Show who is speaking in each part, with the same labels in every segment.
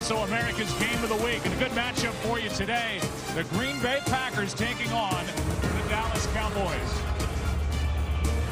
Speaker 1: also America's Game of the Week. And a good matchup for you today. The Green Bay Packers taking on the Dallas Cowboys.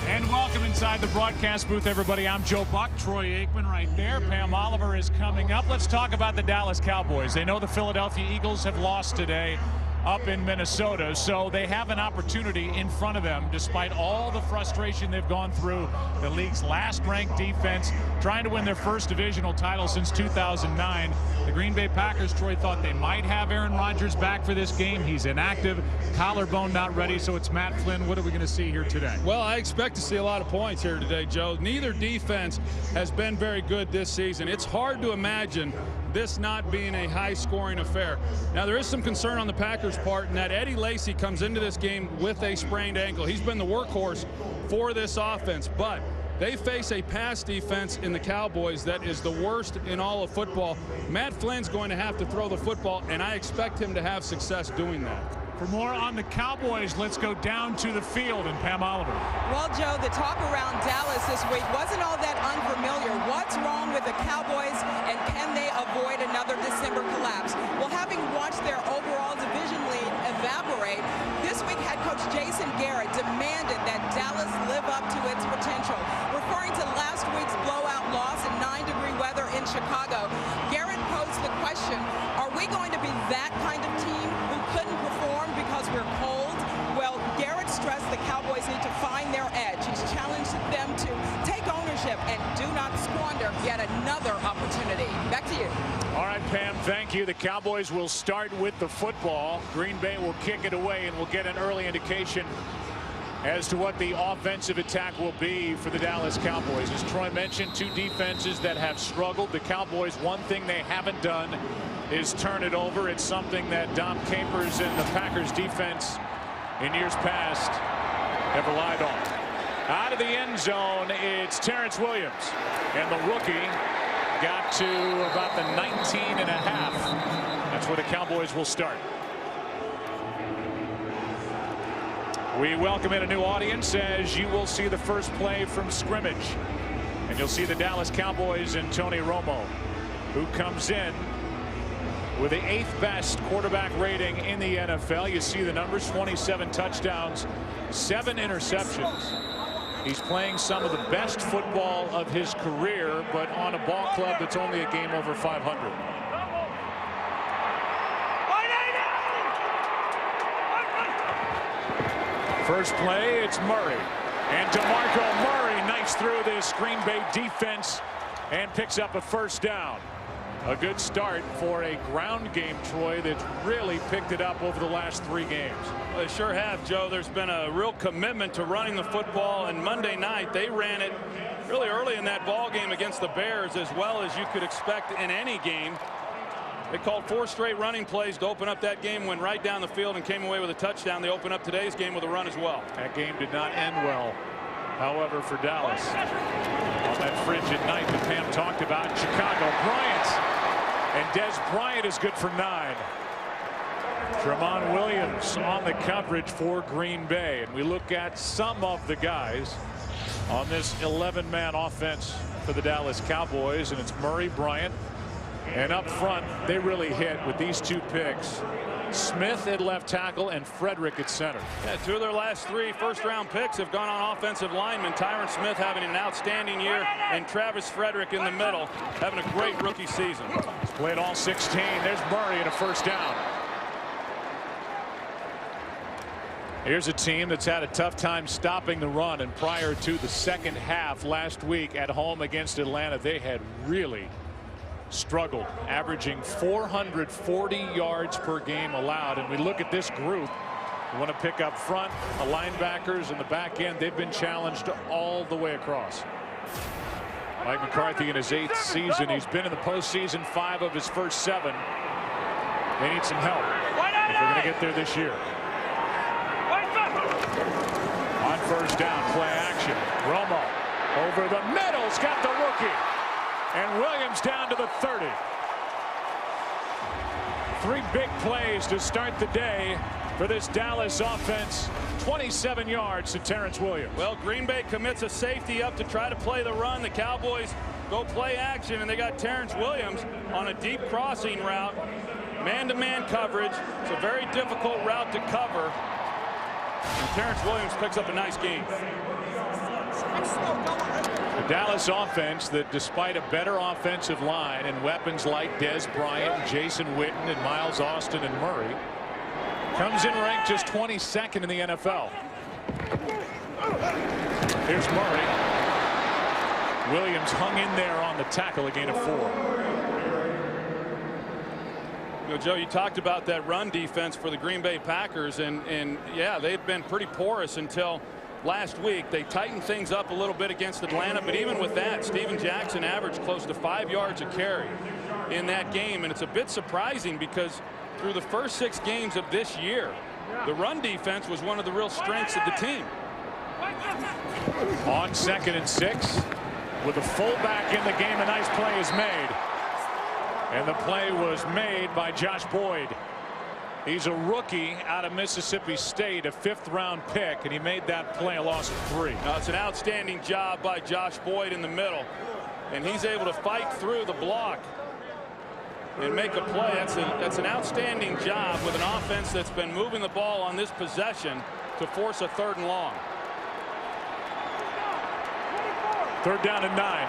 Speaker 1: And welcome inside the broadcast booth, everybody. I'm Joe Buck. Troy Aikman right there. Pam Oliver is coming up. Let's talk about the Dallas Cowboys. They know the Philadelphia Eagles have lost today up in Minnesota, so they have an opportunity in front of them despite all the frustration they've gone through. The league's last-ranked defense trying to win their first divisional title since 2009. The Green Bay Packers, Troy, thought they might have Aaron Rodgers back for this game. He's inactive, collarbone not ready, so it's Matt Flynn. What are we going to see here today?
Speaker 2: Well, I expect to see a lot of points here today, Joe. Neither defense has been very good this season. It's hard to imagine this not being a high-scoring affair. Now, there is some concern on the Packers' part in that Eddie Lacy comes into this game with a sprained ankle. He's been the workhorse for this offense, but they face a pass defense in the Cowboys that is the worst in all of football. Matt Flynn's going to have to throw the football, and I expect him to have success doing that.
Speaker 1: For more on the Cowboys, let's go down to the field and Pam Oliver.
Speaker 3: Well, Joe, the talk around Dallas this week wasn't all that unfamiliar. What's wrong with the Cowboys, and can they avoid another December collapse? Well, having watched their overall division lead evaporate, this week head coach Jason Garrett demanded that Dallas live up to its potential. Referring to last week's blowout loss in 9-degree weather in Chicago, Garrett posed the question, are we going to be that kind of team who couldn't perform because we're cold? Well, Garrett stressed the Cowboys need to find their edge. He's challenged them to take ownership and do not squander yet another opportunity. Back to you.
Speaker 1: All right, Pam, thank you. The Cowboys will start with the football. Green Bay will kick it away, and we'll get an early indication as to what the offensive attack will be for the Dallas Cowboys. As Troy mentioned, two defenses that have struggled. The Cowboys, one thing they haven't done is turn it over. It's something that Dom Capers and the Packers defense in years past have relied on. Out of the end zone, it's Terrence Williams, and the rookie got to about the 19.5. That's where the Cowboys will start. We welcome in a new audience as you will see the first play from scrimmage. And you'll see the Dallas Cowboys and Tony Romo, who comes in with the 8th best quarterback rating in the NFL. You see the numbers: 27 touchdowns, 7 interceptions. He's playing some of the best football of his career, but on a ball club that's only a game over 500. First play, it's Murray. And DeMarco Murray knifes through this Green Bay defense and picks up a first down. A good start for a ground game, Troy, that's really picked it up over the last 3 games.
Speaker 2: Well, they sure have, Joe. There's been a real commitment to running the football, and Monday night they ran it really early in that ball game against the Bears, as well as you could expect in any game. They called 4 straight running plays to open up that game, went right down the field and came away with a touchdown. They open up today's game with a run as well.
Speaker 1: That game did not end well, however, for Dallas. On that frigid night that Pam talked about, Chicago, Bryant. And Des Bryant is good for 9. Tramon Williams on the coverage for Green Bay. And we look at some of the guys on this 11-man offense for the Dallas Cowboys, and it's Murray, Bryant. And up front, they really hit with these 2 picks. Smith at left tackle and Frederick at center.
Speaker 2: Yeah, 2 of their last 3 first-round picks have gone on offensive linemen. Tyron Smith having an outstanding year, and Travis Frederick in the middle having a great rookie season.
Speaker 1: He's played all 16. There's Murray and a first down. Here's a team that's had a tough time stopping the run, and prior to the second half last week at home against Atlanta, they had really struggled, averaging 440 yards per game allowed. And we look at this group. We want to pick up front, the linebackers and the back end. They've been challenged all the way across. Mike McCarthy in his 8th season. He's been in the postseason 5 of his first 7. They need some help if they're going to get there this year. On first down, play action. Romo over the middle's got the rookie. And Williams down to the 30. 3 big plays to start the day for this Dallas offense. 27 yards to Terrence Williams.
Speaker 2: Well, Green Bay commits a safety up to try to play the run. The Cowboys go play action, and they got Terrence Williams on a deep crossing route, man-to-man coverage. It's a very difficult route to cover, and Terrence Williams picks up a nice gain.
Speaker 1: The Dallas offense that, despite a better offensive line and weapons like Des Bryant, Jason Witten, and Miles Austin and Murray, comes in ranked just 22nd in the NFL. Here's Murray. Williams hung in there on the tackle, a gain of 4.
Speaker 2: You know, Joe, you talked about that run defense for the Green Bay Packers, and yeah, they've been pretty porous until last week. They tightened things up a little bit against Atlanta, but even with that, Steven Jackson averaged close to 5 yards a carry in that game, and it's a bit surprising because through the first 6 games of this year, the run defense was one of the real strengths of the team.
Speaker 1: On 2nd and 6, with a fullback in the game, a nice play is made. And the play was made by Josh Boyd. He's a rookie out of Mississippi State, a 5th-round pick, and he made that play, a loss of 3.
Speaker 2: Now, it's an outstanding job by Josh Boyd in the middle, and he's able to fight through the block and make a play. That's an outstanding job with an offense that's been moving the ball on this possession to force a 3rd and long.
Speaker 1: 3rd down and 9.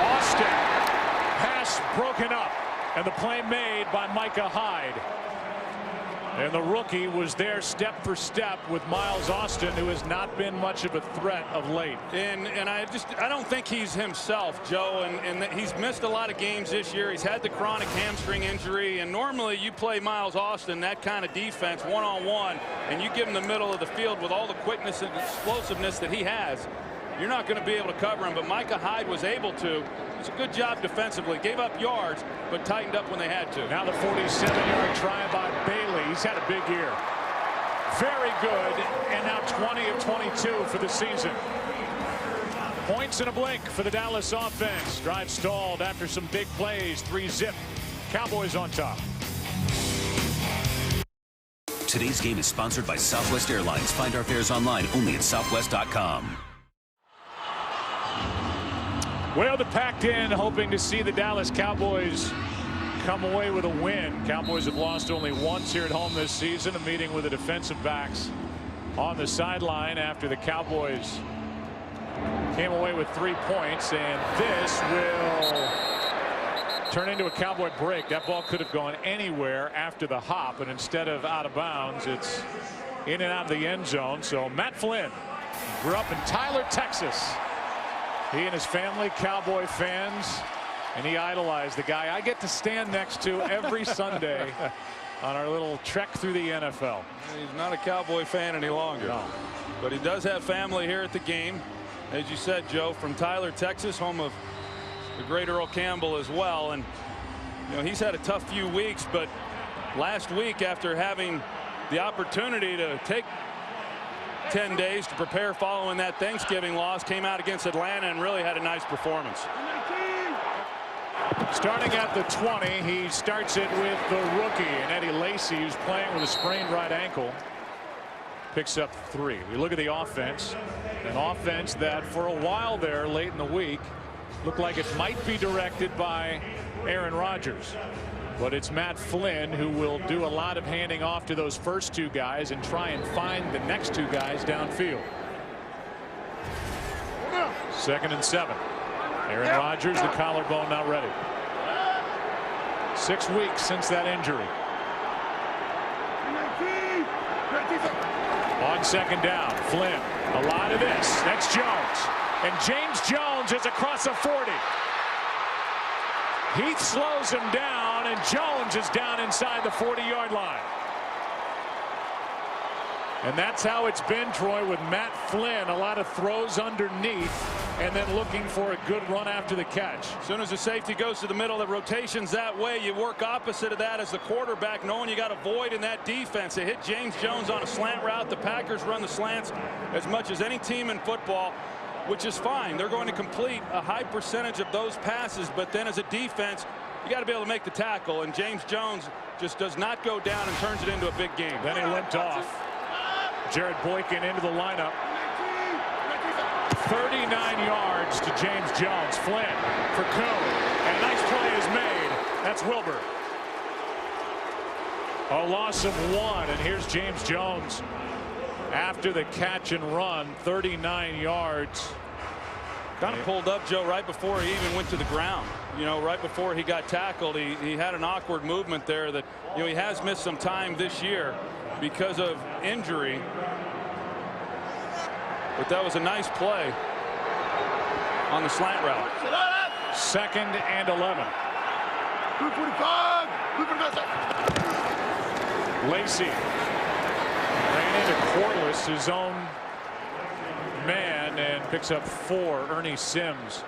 Speaker 1: Austin, pass broken up, and the play made by Micah Hyde. And the rookie was there step for step with Miles Austin, who has not been much of a threat of late.
Speaker 2: And I don't think he's himself, Joe, and he's missed a lot of games this year. He's had the chronic hamstring injury, and normally you play Miles Austin, that kind of defense, one-on-one, and you give him the middle of the field with all the quickness and explosiveness that he has. You're not going to be able to cover him, but Micah Hyde was able to. It's a good job defensively. Gave up yards, but tightened up when they had to.
Speaker 1: Now the 47-yard try by Bailey. He's had a big year. Very good, and now 20 of 22 for the season. Points in a blink for the Dallas offense. Drive stalled after some big plays. 3-zip. Cowboys on top.
Speaker 4: Today's game is sponsored by Southwest Airlines. Find our fares online only at southwest.com.
Speaker 1: Well, they're packed in, hoping to see the Dallas Cowboys come away with a win. Cowboys have lost only once here at home this season. A meeting with the defensive backs on the sideline after the Cowboys came away with 3 points, and this will turn into a Cowboy break. That ball could have gone anywhere after the hop, and instead of out of bounds, it's in and out of the end zone. So Matt Flynn grew up in Tyler, Texas. He and his family, Cowboy fans, and he idolized the guy I get to stand next to every Sunday on our little trek through the NFL.
Speaker 2: He's not a Cowboy fan any longer.
Speaker 1: No.
Speaker 2: But he does have family here at the game. As you said, Joe, from Tyler, Texas, home of the great Earl Campbell as well. And, you know, he's had a tough few weeks, but last week, after having the opportunity to take 10 days to prepare following that Thanksgiving loss, came out against Atlanta and really had a nice performance.
Speaker 1: Starting at the 20, he starts it with the rookie, and Eddie Lacy, who's playing with a sprained right ankle, picks up 3. We look at the offense, an offense that for a while there late in the week looked like it might be directed by Aaron Rodgers. But it's Matt Flynn who will do a lot of handing off to those first 2 guys and try and find the next 2 guys downfield. 2nd and 7. Aaron Rodgers, the collarbone not ready. 6 weeks since that injury. On 2nd down, Flynn. A lot of this. That's Jones. And James Jones is across the 40. Heath slows him down, and Jones is down inside the 40-yard line. And that's how it's been, Troy, with Matt Flynn. A lot of throws underneath and then looking for a good run after the catch.
Speaker 2: As soon as the safety goes to the middle, the rotation's that way. You work opposite of that as the quarterback, knowing you got a void in that defense. They hit James Jones on a slant route. The Packers run the slants as much as any team in football. which is fine. They're going to complete a high percentage of those passes, but then as a defense, you got to be able to make the tackle, and James Jones just does not go down and turns it into a big game.
Speaker 1: Then he limped off. Jared Boykin into the lineup. 39 yards to James Jones. Flynn for Kuhn, and a nice play is made. That's Wilbur. A loss of 1, and here's James Jones after the catch and run. 39 yards.
Speaker 2: Kind of pulled up, Joe, right before he even went to the ground. You know, right before he got tackled, he had an awkward movement there that, you know, he has missed some time this year because of injury. But that was a nice play on the slant route.
Speaker 1: 2nd and 11. Lacey ran into Corliss, his own man, and picks up 4. Ernie Sims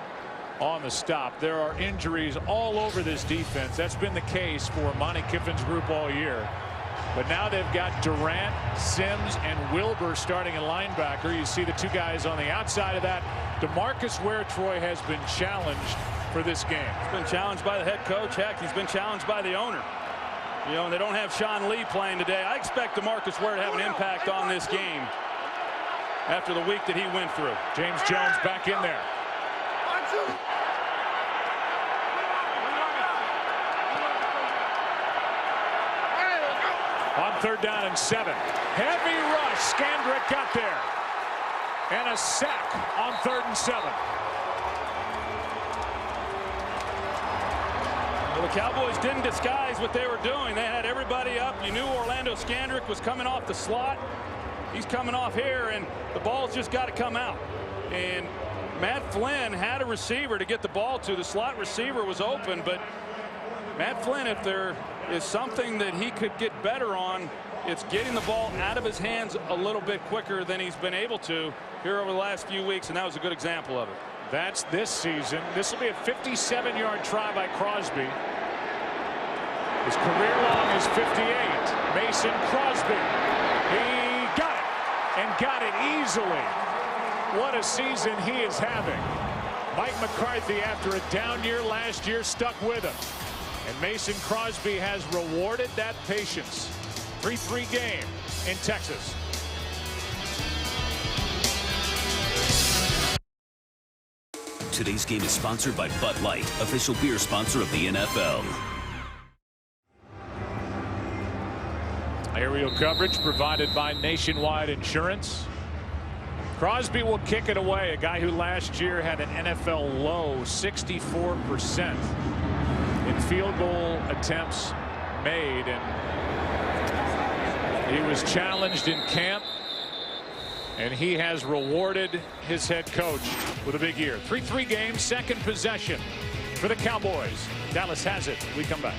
Speaker 1: on the stop. There are injuries all over this defense. That's been the case for Monty Kiffin's group all year. But now they've got Durant, Sims, and Wilbur starting at linebacker. You see the 2 guys on the outside of that. DeMarcus Ware-Troy has been challenged for this game.
Speaker 2: He's been challenged by the head coach. Heck, he's been challenged by the owner. You know, and they don't have Sean Lee playing today. I expect DeMarcus Ware to have an impact on this game after the week that he went through.
Speaker 1: James Jones back in there. On 3rd down and 7. Heavy rush. Scandrick got there. And a sack on 3rd and 7.
Speaker 2: Well, the Cowboys didn't disguise what they were doing. They had everybody up. You knew Orlando Scandrick was coming off the slot. He's coming off here, and the ball's just got to come out. And Matt Flynn had a receiver to get the ball to. The slot receiver was open, but Matt Flynn, if there is something that he could get better on, it's getting the ball out of his hands a little bit quicker than he's been able to here over the last few weeks, and that was a good example of it.
Speaker 1: That's this season. This will be a 57-yard try by Crosby. His career long is 58. Mason Crosby. He got it, and got it easily. What a season he is having. Mike McCarthy, after a down year last year, stuck with him. And Mason Crosby has rewarded that patience. 3-3 game in Texas.
Speaker 4: Today's game is sponsored by Bud Light, official beer sponsor of the NFL.
Speaker 1: Aerial coverage provided by Nationwide Insurance. Crosby will kick it away. A guy who last year had an NFL low 64% in field goal attempts made, and he was challenged in camp, and he has rewarded his head coach with a big year. 3-3 game, 2nd possession for the Cowboys. Dallas has it. We come back.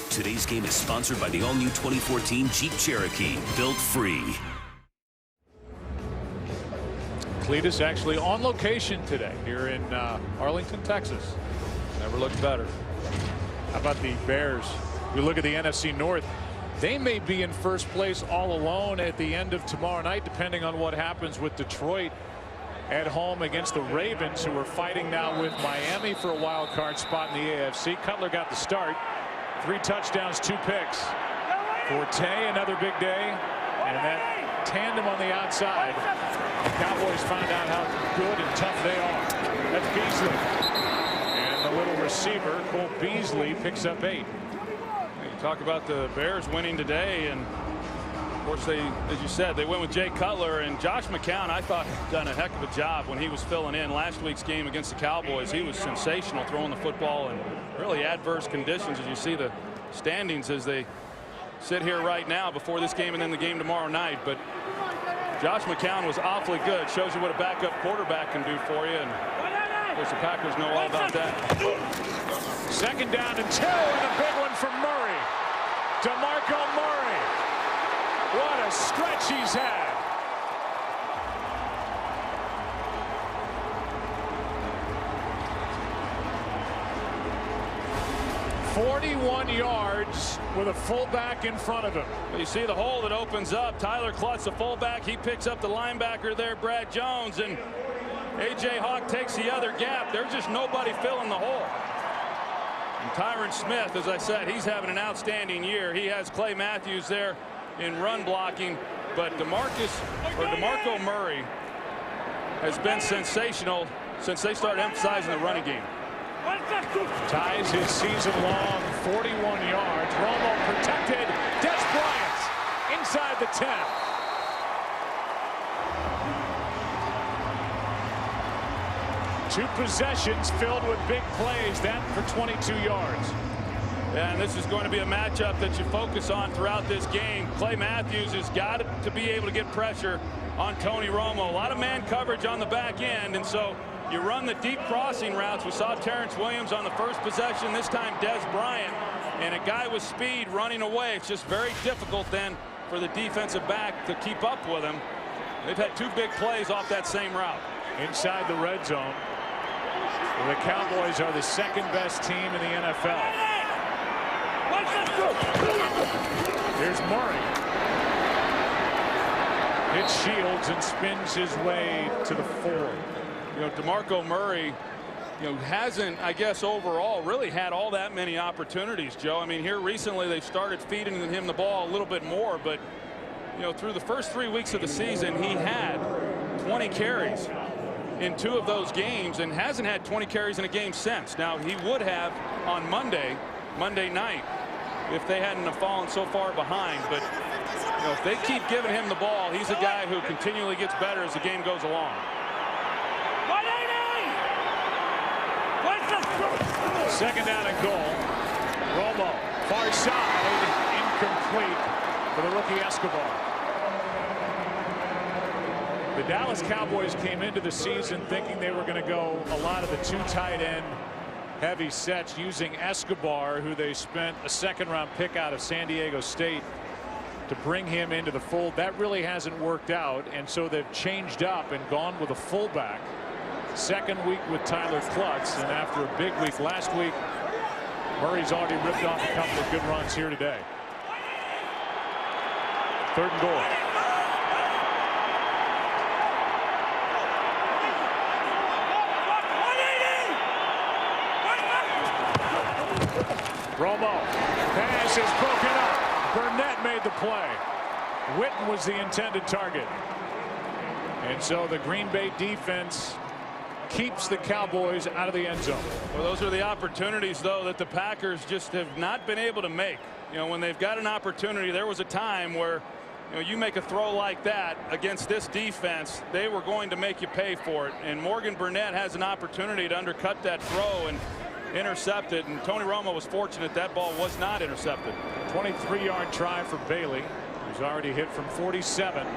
Speaker 4: Today's game is sponsored by the all-new 2014 Jeep Cherokee, built free.
Speaker 1: Cletus actually on location today here in Arlington, Texas.
Speaker 2: Never looked better.
Speaker 1: How about the Bears? We look at the NFC North. They may be in first place all alone at the end of tomorrow night, depending on what happens with Detroit at home against the Ravens, who are fighting now with Miami for a wild card spot in the AFC. Cutler got the start. 3 touchdowns, 2 picks. Forte, another big day. And that tandem on the outside. The Cowboys found out how good and tough they are. That's Beasley. And the little receiver, Cole Beasley, picks up 8.
Speaker 2: You talk about the Bears winning today, and of course they, as you said, they went with Jay Cutler, and Josh McCown, I thought, done a heck of a job when he was filling in last week's game against the Cowboys. He was sensational throwing the football in really adverse conditions, as you see the standings as they sit here right now before this game and then the game tomorrow night. But Josh McCown was awfully good. Shows you what a backup quarterback can do for you, and of course the Packers know all about that.
Speaker 1: 2nd down and 2, and a big one from Murray. DeMarco Murray. What a stretch he's had. 41 yards with a fullback in front of him.
Speaker 2: You see the hole that opens up. Tyler Klutz, the fullback, he picks up the linebacker there, Brad Jones, and A.J. Hawk takes the other gap. There's just nobody filling the hole. And Tyron Smith, as I said, he's having an outstanding year. He has Clay Matthews there in run blocking, but DeMarco Murray has been sensational since they started emphasizing the running game.
Speaker 1: Ties his season-long 41 yards. Romo protected. Des Bryant inside the 10. Two possessions filled with big plays, that for 22 yards.
Speaker 2: And this is going to be a matchup that you focus on throughout this game. Clay Matthews has got to be able to get pressure on Tony Romo. A lot of man coverage on the back end, and so you run the deep crossing routes. We saw Terrence Williams on the first possession, this time Des Bryant, and a guy with speed running away. It's just very difficult then for the defensive back to keep up with him. They've had two big plays off that same route.
Speaker 1: Inside the red zone, the Cowboys are the second best team in the NFL. Here's Murray. Hits Shields and spins his way to the 4.
Speaker 2: You know, DeMarco Murray, hasn't, I guess, overall really had all that many opportunities, Joe. I mean, here recently they've started feeding him the ball a little bit more, but, through the first 3 weeks of the season, he had 20 carries in 2 of those games and hasn't had 20 carries in a game since. Now, he would have on Monday night if they hadn't have fallen so far behind, but if they keep giving him the ball, he's a guy who continually gets better as the game goes along.
Speaker 1: Second down and goal. Romo, far side, incomplete for the rookie Escobar. The Dallas Cowboys came into the season thinking they were going to go a lot of the 2 tight end heavy sets using Escobar, who they spent a second-round pick out of San Diego State to bring him into the fold. That really hasn't worked out, and so they've changed up and gone with a fullback. Second week with Tyler Klutz, and after a big week last week, Murray's already ripped off a couple of good runs here today. 3rd and goal. Romo, pass is broken up. Burnett made the play. Witten was the intended target. And so the Green Bay defense keeps the Cowboys out of the end zone.
Speaker 2: Well, those are the opportunities, though, that the Packers just have not been able to make. When they've got an opportunity, there was a time where, you make a throw like that against this defense, they were going to make you pay for it. And Morgan Burnett has an opportunity to undercut that throw and intercept it. And Tony Romo was fortunate that ball was not intercepted.
Speaker 1: 23-yard try for Bailey, who's already hit from 47.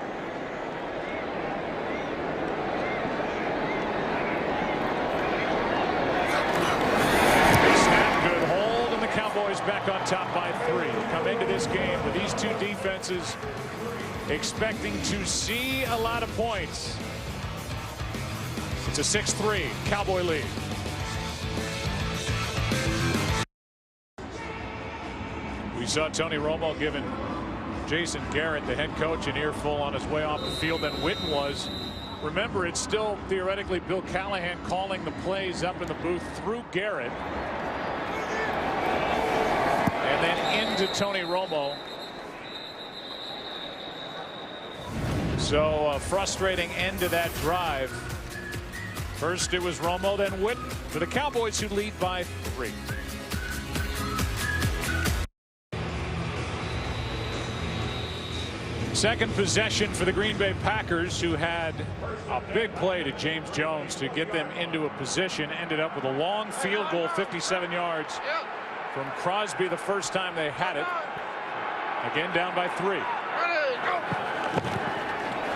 Speaker 1: Cowboys back on top by 3. Come into this game with these 2 defenses expecting to see a lot of points. It's a 6-3 Cowboy lead. We saw Tony Romo giving Jason Garrett, the head coach, an earful on his way off the field, and Witten was. Remember, it's still theoretically Bill Callahan calling the plays up in the booth through Garrett. And then into Tony Romo. So a frustrating end to that drive. First it was Romo, then Witten for the Cowboys, who lead by 3. Second possession for the Green Bay Packers, who had a big play to James Jones to get them into a position. Ended up with a long field goal, 57 yards. From Crosby the first time they had it. Again down by 3.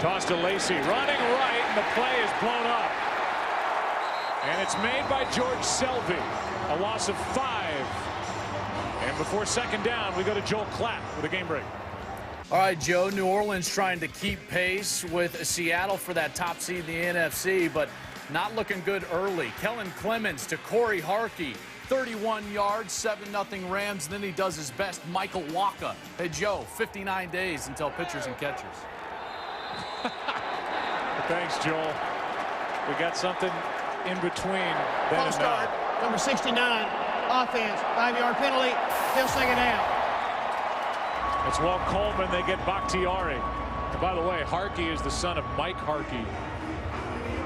Speaker 1: Toss to Lacey, running right, and the play is blown up. And it's made by George Selvey. A loss of 5. And before second down, we go to Joel Klatt with a game break.
Speaker 5: All right, Joe, New Orleans trying to keep pace with Seattle for that top seed in the NFC, but not looking good early. Kellen Clemens to Corey Harkey. 31 yards, 7-0 Rams. And then he does his best, Michael Waka. Hey, Joe, 59 days until pitchers and catchers.
Speaker 1: Thanks, Joel. We got something in between then
Speaker 6: False
Speaker 1: and now.
Speaker 6: start, number 69, offense, 5-yard penalty, still second down.
Speaker 1: It's Walt Coleman. They get Bakhtiari. And by the way, Harkey is the son of Mike Harkey,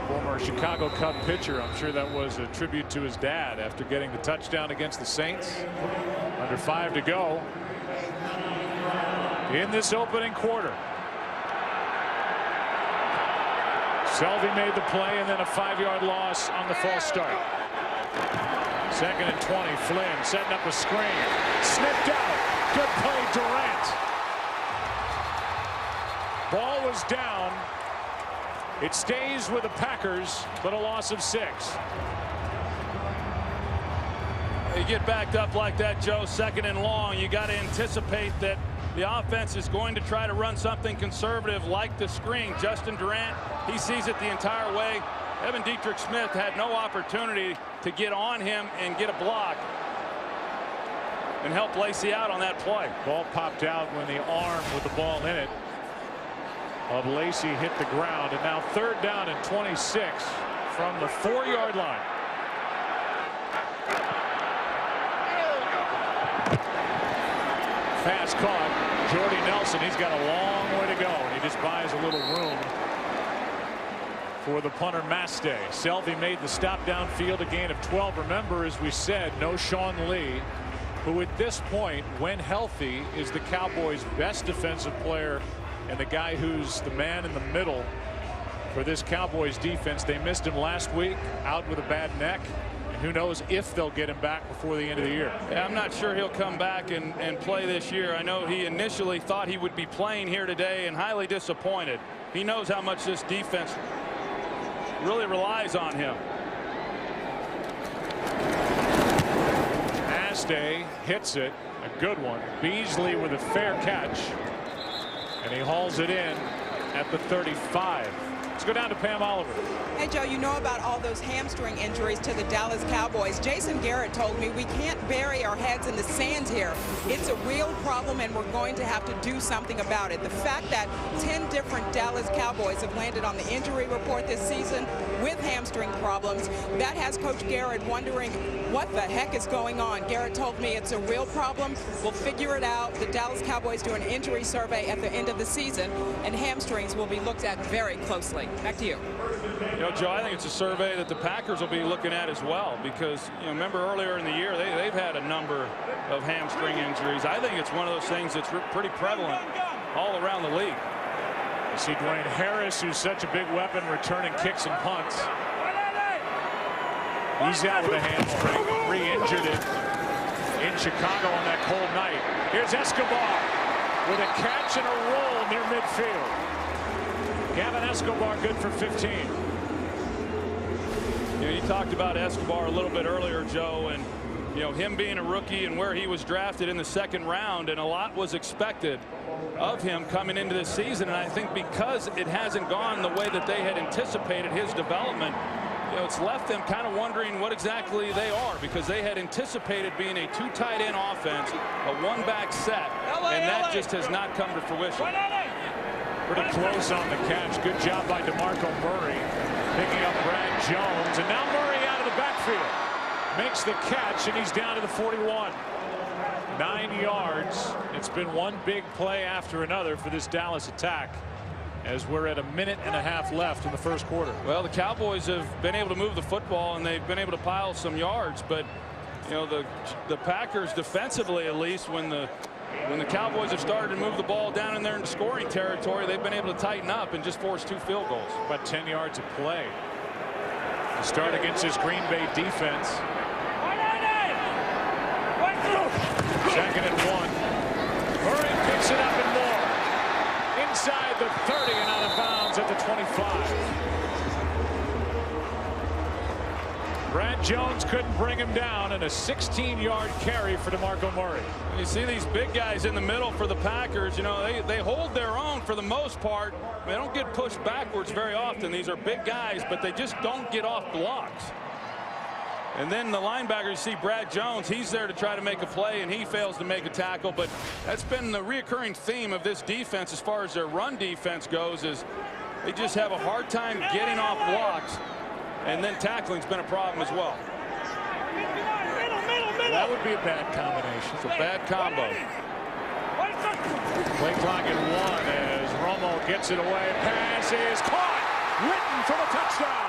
Speaker 1: former Chicago Cub pitcher. I'm sure that was a tribute to his dad after getting the touchdown against the Saints. Under 5 to go in this opening quarter. Selvey made the play, and then a 5-yard loss on the false start. 2nd and 20. Flynn setting up a screen. Snipped out. Good play, Durant. Ball was down. It stays with the Packers, but a loss of 6.
Speaker 2: You get backed up like that, Joe, 2nd and long. You got to anticipate that the offense is going to try to run something conservative like the screen. Justin Durant, he sees it the entire way. Evan Dietrich Smith had no opportunity to get on him and get a block and help Lacey out on that play.
Speaker 1: Ball popped out when the arm with the ball in it of Lacey hit the ground. And now 3rd down and 26 from the 4-yard line. Pass caught. Jordy Nelson, he's got a long way to go, and he just buys a little room for the punter Mastay. Selvey made the stop downfield, a gain of 12. Remember, as we said, no Sean Lee, who at this point, when healthy, is the Cowboys' best defensive player and the guy who's the man in the middle for this Cowboys defense. They missed him last week, out with a bad neck. Who knows if they'll get him back before the end of the year.
Speaker 2: Yeah, I'm not sure he'll come back and play this year. I know he initially thought he would be playing here today and highly disappointed. He knows how much this defense really relies on him.
Speaker 1: Mastay hits it, a good one. Beasley with a fair catch, and he hauls it in at the 35. Let's go down to Pam Oliver.
Speaker 3: Hey, Joe, you know about all those hamstring injuries to the Dallas Cowboys. Jason Garrett told me we can't bury our heads in the sand here. It's a real problem, and we're going to have to do something about it. The fact that 10 different Dallas Cowboys have landed on the injury report this season with hamstring problems, that has Coach Garrett wondering what the heck is going on. Garrett told me it's a real problem. We'll figure it out. The Dallas Cowboys do an injury survey at the end of the season, and hamstrings will be looked at very closely. Back to you.
Speaker 2: You know, Joe, I think it's a survey that the Packers will be looking at as well, because, you know, remember earlier in the year they've had a number of hamstring injuries. I think it's one of those things that's pretty prevalent all around the league.
Speaker 1: You see Dwayne Harris, who's such a big weapon, returning kicks and punts. He's out with a hamstring, re-injured it in Chicago on that cold night. Here's Escobar with a catch and a roll near midfield. Gavin Escobar good for 15.
Speaker 2: You know, you talked about Escobar a little bit earlier, Joe, and you know, him being a rookie and where he was drafted in the 2nd round, and a lot was expected of him coming into this season. And I think because it hasn't gone the way that they had anticipated his development, you know, it's left them kind of wondering what exactly they are, because they had anticipated being a 2 tight end offense, a 1-back set, and that just has not come to fruition.
Speaker 1: Pretty close on the catch. Good job by DeMarco Murray picking up Brad Jones, and now Murray out of the backfield makes the catch, and he's down to the 41. 9 yards. It's been one big play after another for this Dallas attack, as we're at a minute and a half left in the 1st quarter.
Speaker 2: Well, the Cowboys have been able to move the football, and they've been able to pile some yards, but you know, the Packers defensively, at least, when the Cowboys have started to move the ball down in there in scoring territory, they've been able to tighten up and just force 2 field goals.
Speaker 1: About 10 yards of play to start against this Green Bay defense. 2nd and 1. Murray picks it up and more. Inside the 30 and out of bounds at the 25. Brad Jones couldn't bring him down, and a 16-yard carry for DeMarco Murray.
Speaker 2: You see these big guys in the middle for the Packers. You know, they hold their own for the most part. They don't get pushed backwards very often. These are big guys, but they just don't get off blocks. And then the linebacker, you see Brad Jones, he's there to try to make a play, and he fails to make a tackle. But that's been the reoccurring theme of this defense as far as their run defense goes, is they just have a hard time getting off blocks, and then tackling's been a problem as well.
Speaker 1: That would be a bad combination.
Speaker 2: It's a bad combo.
Speaker 1: Play clock at 1 as Romo gets it away. Pass is caught. Witten for the touchdown.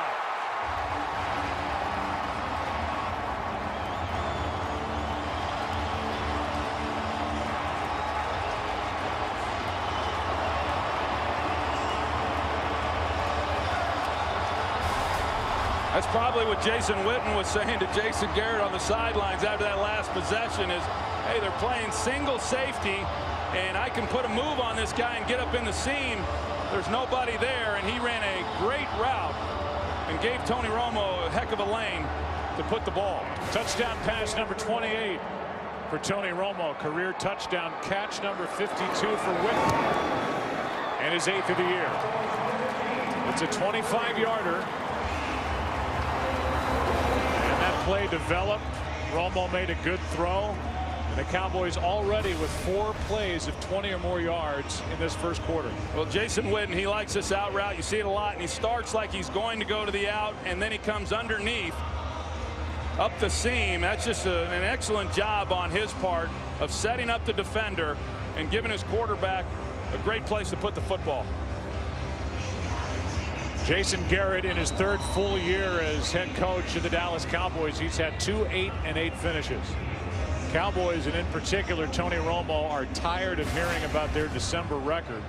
Speaker 2: That's probably what Jason Witten was saying to Jason Garrett on the sidelines after that last possession is, hey, they're playing single safety, and I can put a move on this guy and get up in the seam. There's nobody there, and he ran a great route and gave Tony Romo a heck of a lane to put the ball.
Speaker 1: Touchdown pass number 28 for Tony Romo. Career touchdown catch number 52 for Witten. And his 8th of the year. It's a 25-yarder. Play developed. Romo made a good throw, and the Cowboys already with 4 plays of 20 or more yards in this first quarter.
Speaker 2: Well, Jason Witten, he likes this out route. You see it a lot, and he starts like he's going to go to the out, and then he comes underneath up the seam. That's just an excellent job on his part of setting up the defender and giving his quarterback a great place to put the football.
Speaker 1: Jason Garrett in his 3rd full year as head coach of the Dallas Cowboys. He's had 2 8-8 finishes. Cowboys, and in particular Tony Romo, are tired of hearing about their December record.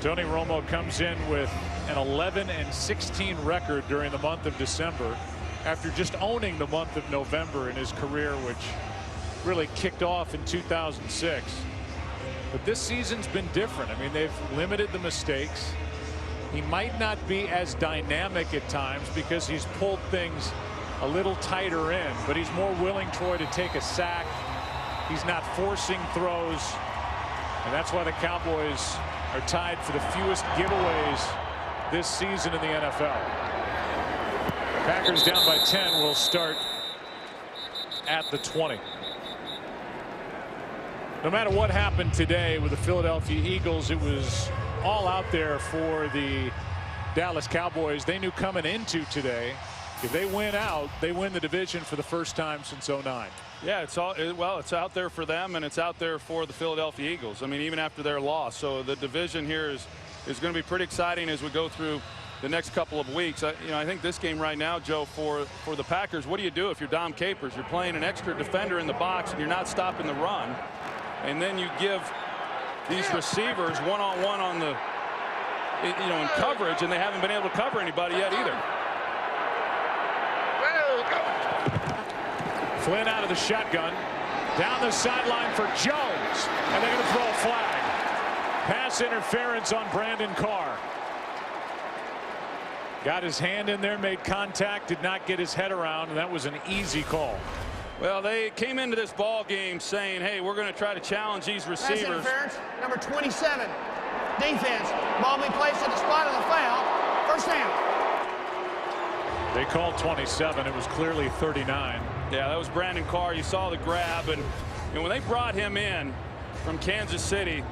Speaker 1: Tony Romo comes in with an 11-16 record during the month of December after just owning the month of November in his career, which really kicked off in 2006. But this season's been different. I mean, they've limited the mistakes. He might not be as dynamic at times because he's pulled things a little tighter in, but he's more willing, Troy, to take a sack. He's not forcing throws, and that's why the Cowboys are tied for the fewest giveaways this season in the NFL. Packers down by 10 will start at the 20. No matter what happened today with the Philadelphia Eagles, it was all out there for the Dallas Cowboys. They knew coming into today, if they win out, they win the division for the first time since '09.
Speaker 2: Yeah, it's out there for them, and it's out there for the Philadelphia Eagles. I mean, even after their loss. So the division here is going to be pretty exciting as we go through the next couple of weeks. I think this game right now, Joe, for the Packers, what do you do if you're Dom Capers? You're playing an extra defender in the box and you're not stopping the run, and then you give these receivers one-on-one on the, in coverage, and they haven't been able to cover anybody yet either.
Speaker 1: Flynn out of the shotgun, down the sideline for Jones, and they're going to throw a flag. Pass interference on Brandon Carr. Got his hand in there, made contact, did not get his head around, and that was an easy call.
Speaker 2: Well, they came into this ball game saying, hey, we're going to try to challenge these receivers.
Speaker 6: Pass interference, number 27. Defense. Ball be placed at the spot of the foul. First down.
Speaker 1: They called 27. It was clearly 39.
Speaker 2: Yeah, that was Brandon Carr. You saw the grab, and when they brought him in from Kansas City,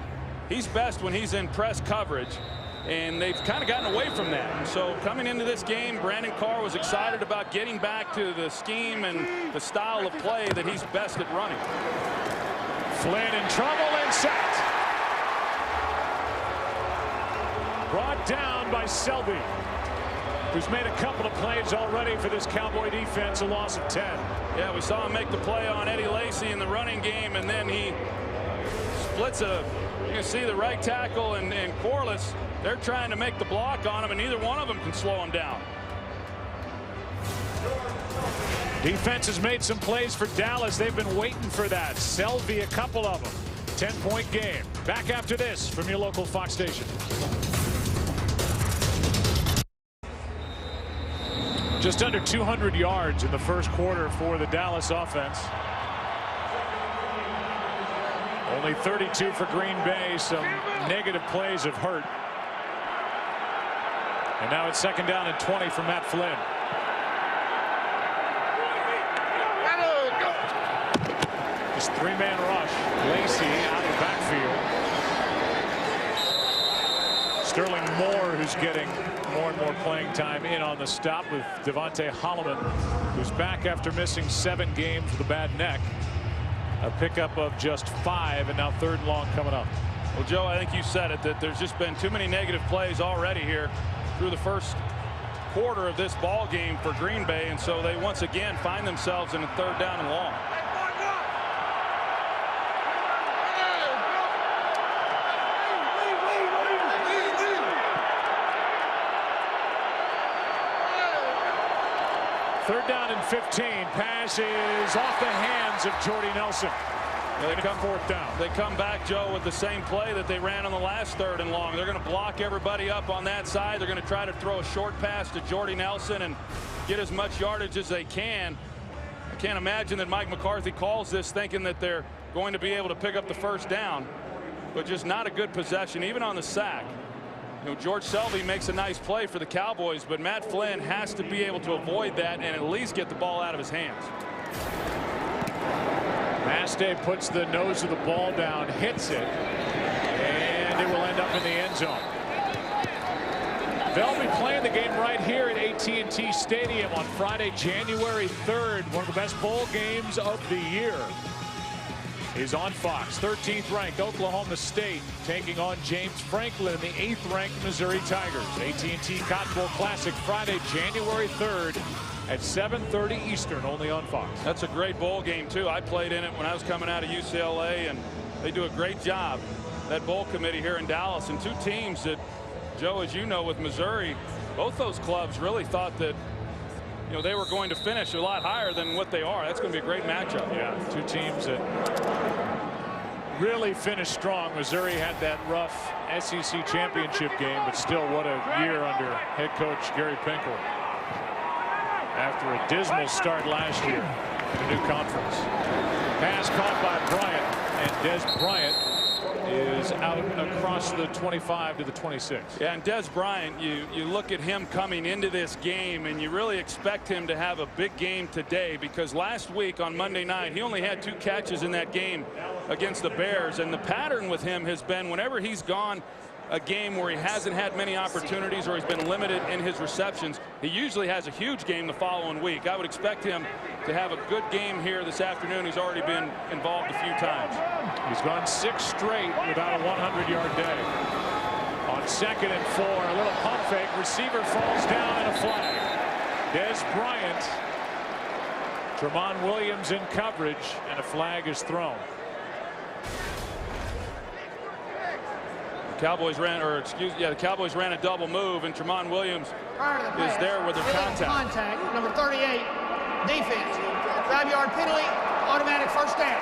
Speaker 2: he's best when he's in press coverage, and they've kind of gotten away from that. So coming into this game, Brandon Carr was excited about getting back to the scheme and the style of play that he's best at running.
Speaker 1: Flynn in trouble and sacked. Brought down by Selby, who's made a couple of plays already for this Cowboy defense, a loss of 10.
Speaker 2: Yeah, we saw him make the play on Eddie Lacy in the running game, and then he splits you can see the right tackle and Corliss. They're trying to make the block on him, and neither one of them can slow him down.
Speaker 1: Defense has made some plays for Dallas. They've been waiting for that. Selby, a couple of them. 10-point game. Back after this from your local Fox station. Just under 200 yards in the first quarter for the Dallas offense. Only 32 for Green Bay. Some negative plays have hurt. And now it's 2nd down and 20 for Matt Flynn. Seahawks 3-man rush. Lacey out of the backfield. Sterling Moore, who's getting more and more playing time, in on the stop with Devontae Holloman, who's back after missing 7 games with a bad neck. A pickup of just 5, and now 3rd and long coming up.
Speaker 2: Well, Joe, I think you said it, that there's just been too many negative plays already here through the first quarter of this ball game for Green Bay, and so they once again find themselves in a 3rd down and long.
Speaker 1: Third down and 15. Pass is off the hands of Jordy Nelson.
Speaker 2: They come
Speaker 1: 4th down.
Speaker 2: They come back, Joe, with the same play that they ran on the last 3rd and long. They're going to block everybody up on that side. They're going to try to throw a short pass to Jordy Nelson and get as much yardage as they can. I can't imagine that Mike McCarthy calls this thinking that they're going to be able to pick up the 1st down, but just not a good possession, even on the sack. You know, George Selvey makes a nice play for the Cowboys, but Matt Flynn has to be able to avoid that and at least get the ball out of his hands.
Speaker 1: Mastay puts the nose of the ball down, hits it, and it will end up in the end zone. They'll be playing the game right here at AT&T Stadium on Friday, January 3rd. One of the best bowl games of the year is on Fox. 13th ranked Oklahoma State taking on James Franklin and the 8th ranked Missouri Tigers. AT&T Cotton Bowl Classic Friday, January 3rd at 7:30 Eastern, only on Fox.
Speaker 2: That's a great bowl game too. I played in it when I was coming out of UCLA, and they do a great job, that bowl committee here in Dallas. And 2 teams that, Joe, as you know, with Missouri, both those clubs really thought that, you know, they were going to finish a lot higher than what they are. That's going to be a great matchup.
Speaker 1: Yeah, 2 teams that really finished strong. Missouri had that rough SEC championship game, but still, what a year under head coach Gary Pinkel after a dismal start last year in the new conference. Pass caught by Bryant, and Des Bryant is out across the 25 to the 26.
Speaker 2: Yeah, and Des Bryant, you look at him coming into this game, and you really expect him to have a big game today, because last week on Monday night he only had 2 catches in that game against the Bears, and the pattern with him has been whenever he's gone a game where he hasn't had many opportunities or he's been limited in his receptions, he usually has a huge game the following week. I would expect him to have a good game here this afternoon. He's already been involved a few times.
Speaker 1: He's gone 6 straight without a 100-yard day. On 2nd and 4, a little pump fake. Receiver falls down and a flag. Des Bryant, Tramon Williams in coverage, and a flag is thrown.
Speaker 2: The Cowboys ran a double move, and Tramon Williams is there with their contact.
Speaker 6: Number 38, defense. 5-yard penalty, automatic 1st down.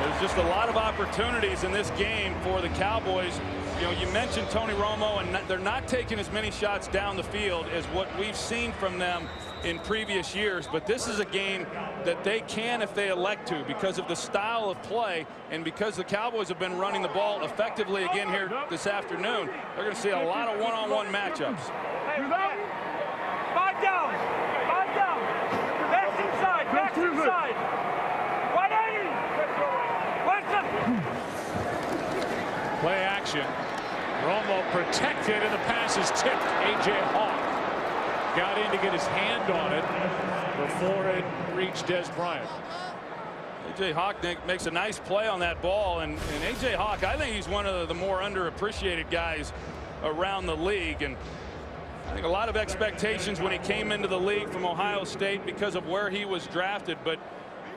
Speaker 2: There's just a lot of opportunities in this game for the Cowboys. You know, you mentioned Tony Romo, and they're not taking as many shots down the field as what we've seen from them in previous years, but this is a game that they can, if they elect to, because of the style of play and because the Cowboys have been running the ball effectively again here this afternoon. They're going to see a lot of one-on-one matchups.
Speaker 7: 5 down. 5 down. Back inside. Back inside. 180.
Speaker 1: Play action. Romo protected, and the pass is tipped. A.J. Hawk got in to get his hand on it before it reached Des Bryant.
Speaker 2: A.J. Hawk makes a nice play on that ball, and A.J. Hawk, I think he's one of the more underappreciated guys around the league, and I think a lot of expectations when he came into the league from Ohio State because of where he was drafted, but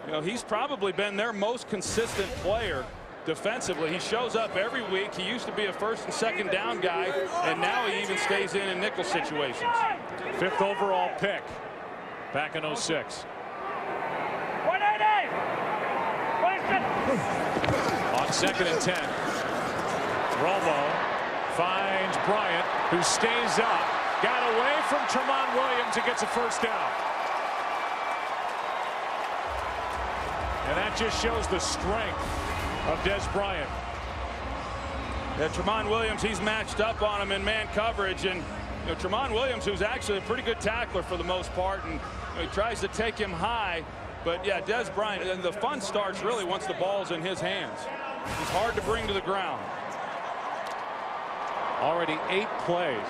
Speaker 2: you know, he's probably been their most consistent player defensively. He shows up every week. He used to be a 1st and 2nd down guy, and now he even stays in nickel situations.
Speaker 1: 5th overall pick back in 06.
Speaker 7: 180.
Speaker 1: On 2nd and 10. Romo finds Bryant, who stays up. Got away from Tramon Williams and gets a 1st down. And that just shows the strength of Des Bryant.
Speaker 2: Yeah, Tramon Williams, he's matched up on him in man coverage, and you know, Tramon Williams, who's actually a pretty good tackler for the most part, and you know, he tries to take him high, But yeah, Des Bryant, the fun starts really once the ball's in his hands. He's hard to bring to the ground.
Speaker 1: Already 8 plays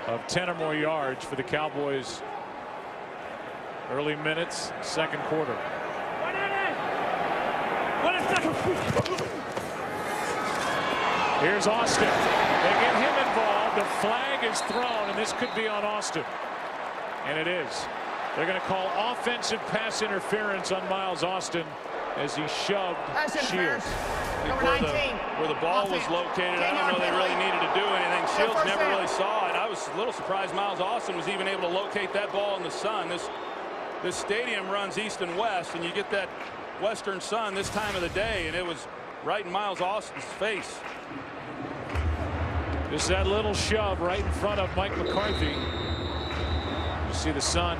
Speaker 1: of 10 or more yards for the Cowboys. Early minutes, second quarter. Here's Austin. They get him involved. The flag is thrown, and this could be on Austin. And it is. They're going to call offensive pass interference on Miles Austin as he shoved Shields.
Speaker 6: Number 19.
Speaker 2: Where the ball was located, I don't know they really needed to do anything. Shields never really saw it. I was a little surprised Miles Austin was even able to locate that ball in the sun. This stadium runs east and west, and you get that western sun this time of the day, and it was right in Miles Austin's face.
Speaker 1: Just that little shove right in front of Mike McCarthy. You see the sun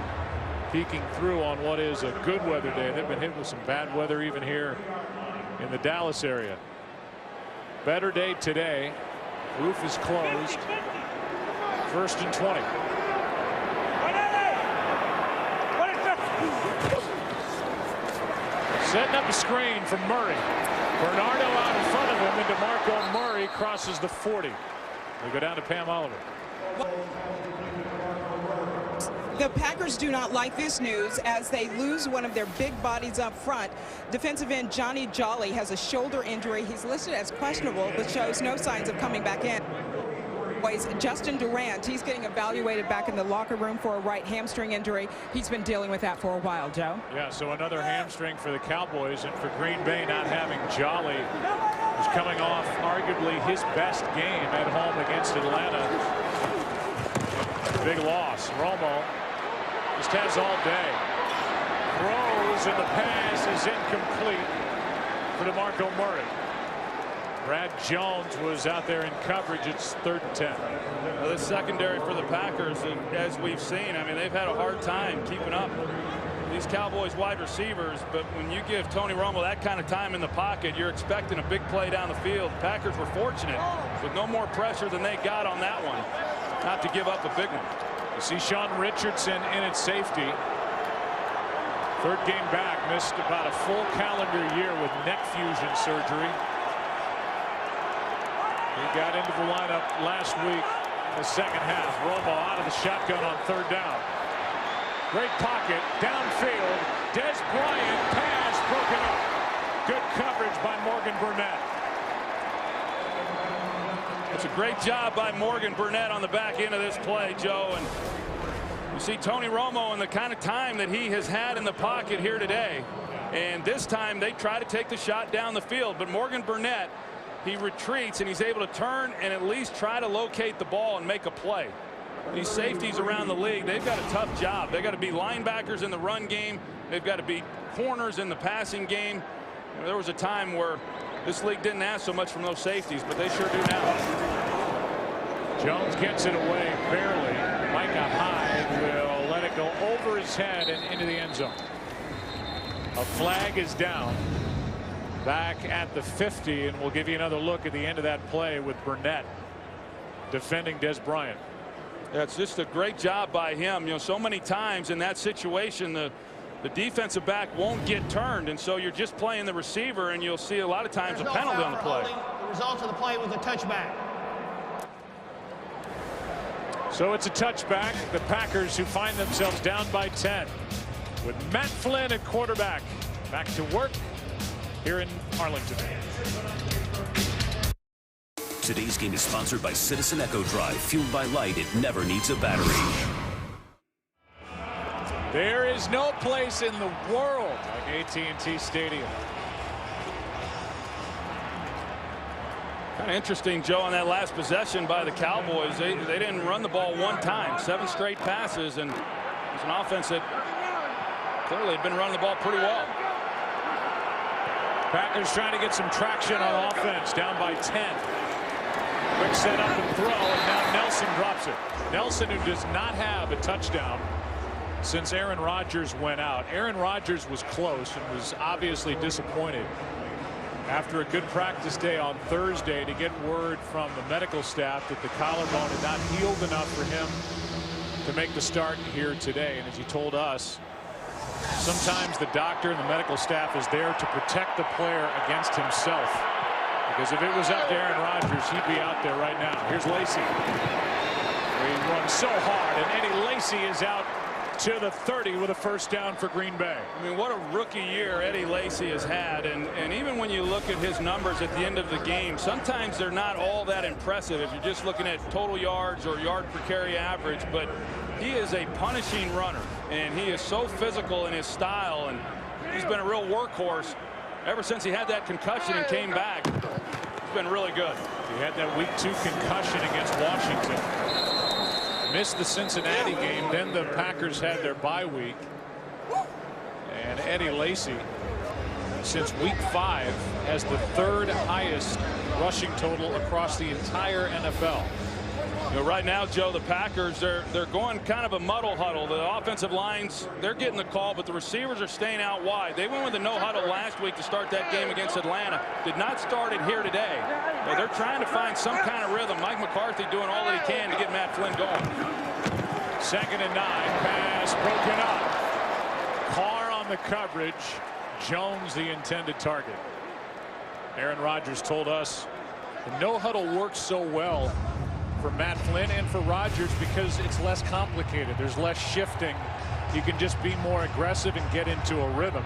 Speaker 1: peeking through on what is a good weather day. They've been hit with some bad weather even here in the Dallas area. Better day today. Roof is closed. 1st and 20. Setting up a screen from Murray. Bernardo out in front of him, and DeMarco Murray crosses the 40. We go down to Pam Oliver.
Speaker 3: The Packers do not like this news as they lose one of their big bodies up front. Defensive end Johnny Jolly has a shoulder injury. He's listed as questionable, but shows no signs of coming back in. Justin Durant, he's getting evaluated back in the locker room for a right hamstring injury. He's been dealing with that for a while, Joe.
Speaker 1: Yeah, so another hamstring for the Cowboys, and for Green Bay not having Jolly, who's coming off arguably his best game at home against Atlanta. Big loss. Romo just has all day. Throws, and the pass is incomplete for DeMarco Murray. Brad Jones was out there in coverage. It's 3rd and 10.
Speaker 2: Well, the secondary for the Packers, as we've seen, I mean, they've had a hard time keeping up these Cowboys wide receivers. But when you give Tony Romo that kind of time in the pocket, you're expecting a big play down the field. The Packers were fortunate with no more pressure than they got on that one, not to give up a big one.
Speaker 1: You see Sean Richardson in at safety. 3rd game back, missed about a full calendar year with neck fusion surgery. He got into the lineup last week in the second half. Romo out of the shotgun on 3rd down. Great pocket downfield. Des Bryant pass broken up. Good coverage by Morgan Burnett.
Speaker 2: It's a great job by Morgan Burnett on the back end of this play, Joe. And you see Tony Romo and the kind of time that he has had in the pocket here today. And this time they try to take the shot down the field. But Morgan Burnett, he retreats and he's able to turn and at least try to locate the ball and make a play. These safeties around the league, they've got a tough job. They've got to be linebackers in the run game. They've got to be corners in the passing game. There was a time where this league didn't ask so much from those safeties, but they sure do now.
Speaker 1: Jones gets it away barely. Micah Hyde will let it go over his head and into the end zone. A flag is down. Back at the 50, and we'll give you another look at the end of that play with Burnett defending Des Bryant.
Speaker 2: Yeah, it's just a great job by him. You know, so many times in that situation, the defensive back won't get turned, and so you're just playing the receiver, and you'll see a lot of times a penalty on the play.
Speaker 6: The result of the play was a touchback.
Speaker 1: So it's a touchback. The Packers, who find themselves down by 10 with Matt Flynn at quarterback. Back to work here in Arlington.
Speaker 4: Today's game is sponsored by Citizen Echo Drive. Fueled by light, it never needs a battery.
Speaker 1: There is no place in the world like AT&T Stadium.
Speaker 2: Kind of interesting, Joe, on that last possession by the Cowboys. They didn't run the ball one time. 7 straight passes, and it's an offense that clearly had been running the ball pretty well.
Speaker 1: Packers trying to get some traction on offense, down by 10. Quick set up and throw, and now Nelson drops it. Nelson, who does not have a touchdown since Aaron Rodgers went out. Aaron Rodgers was close and was obviously disappointed after a good practice day on Thursday to get word from the medical staff that the collarbone had not healed enough for him to make the start here today. And as he told us, Sometimes the doctor and the medical staff is there to protect the player against himself. Because if it was up to Aaron Rodgers, he'd be out there right now. Here's Lacy. He runs so hard, and Eddie Lacy is out to the 30 with a first down for Green Bay.
Speaker 2: I mean, what a rookie year Eddie Lacy has had, and even when you look at his numbers at the end of the game, sometimes they're not all that impressive if you're just looking at total yards or yard per carry average, but he is a punishing runner, and he is so physical in his style, and he's been a real workhorse ever since he had that concussion and came back. He's been really good.
Speaker 1: He had that week 2 concussion against Washington. Missed the Cincinnati game. Then the Packers had their bye week. And Eddie Lacy, since week 5, has the 3rd highest rushing total across the entire NFL.
Speaker 2: You know, right now, Joe, the Packers, they're going kind of a muddle huddle. The offensive lines, they're getting the call, but the receivers are staying out wide. They went with a no huddle last week to start that game against Atlanta. Did not start it here today. But they're trying to find some kind of rhythm. Mike McCarthy doing all that he can to get Matt Flynn going.
Speaker 1: 2nd and 9. Pass broken up. Carr on the coverage. Jones the intended target. Aaron Rodgers told us the no huddle works so well for Matt Flynn and for Rodgers because it's less complicated. There's less shifting. You can just be more aggressive and get into a rhythm.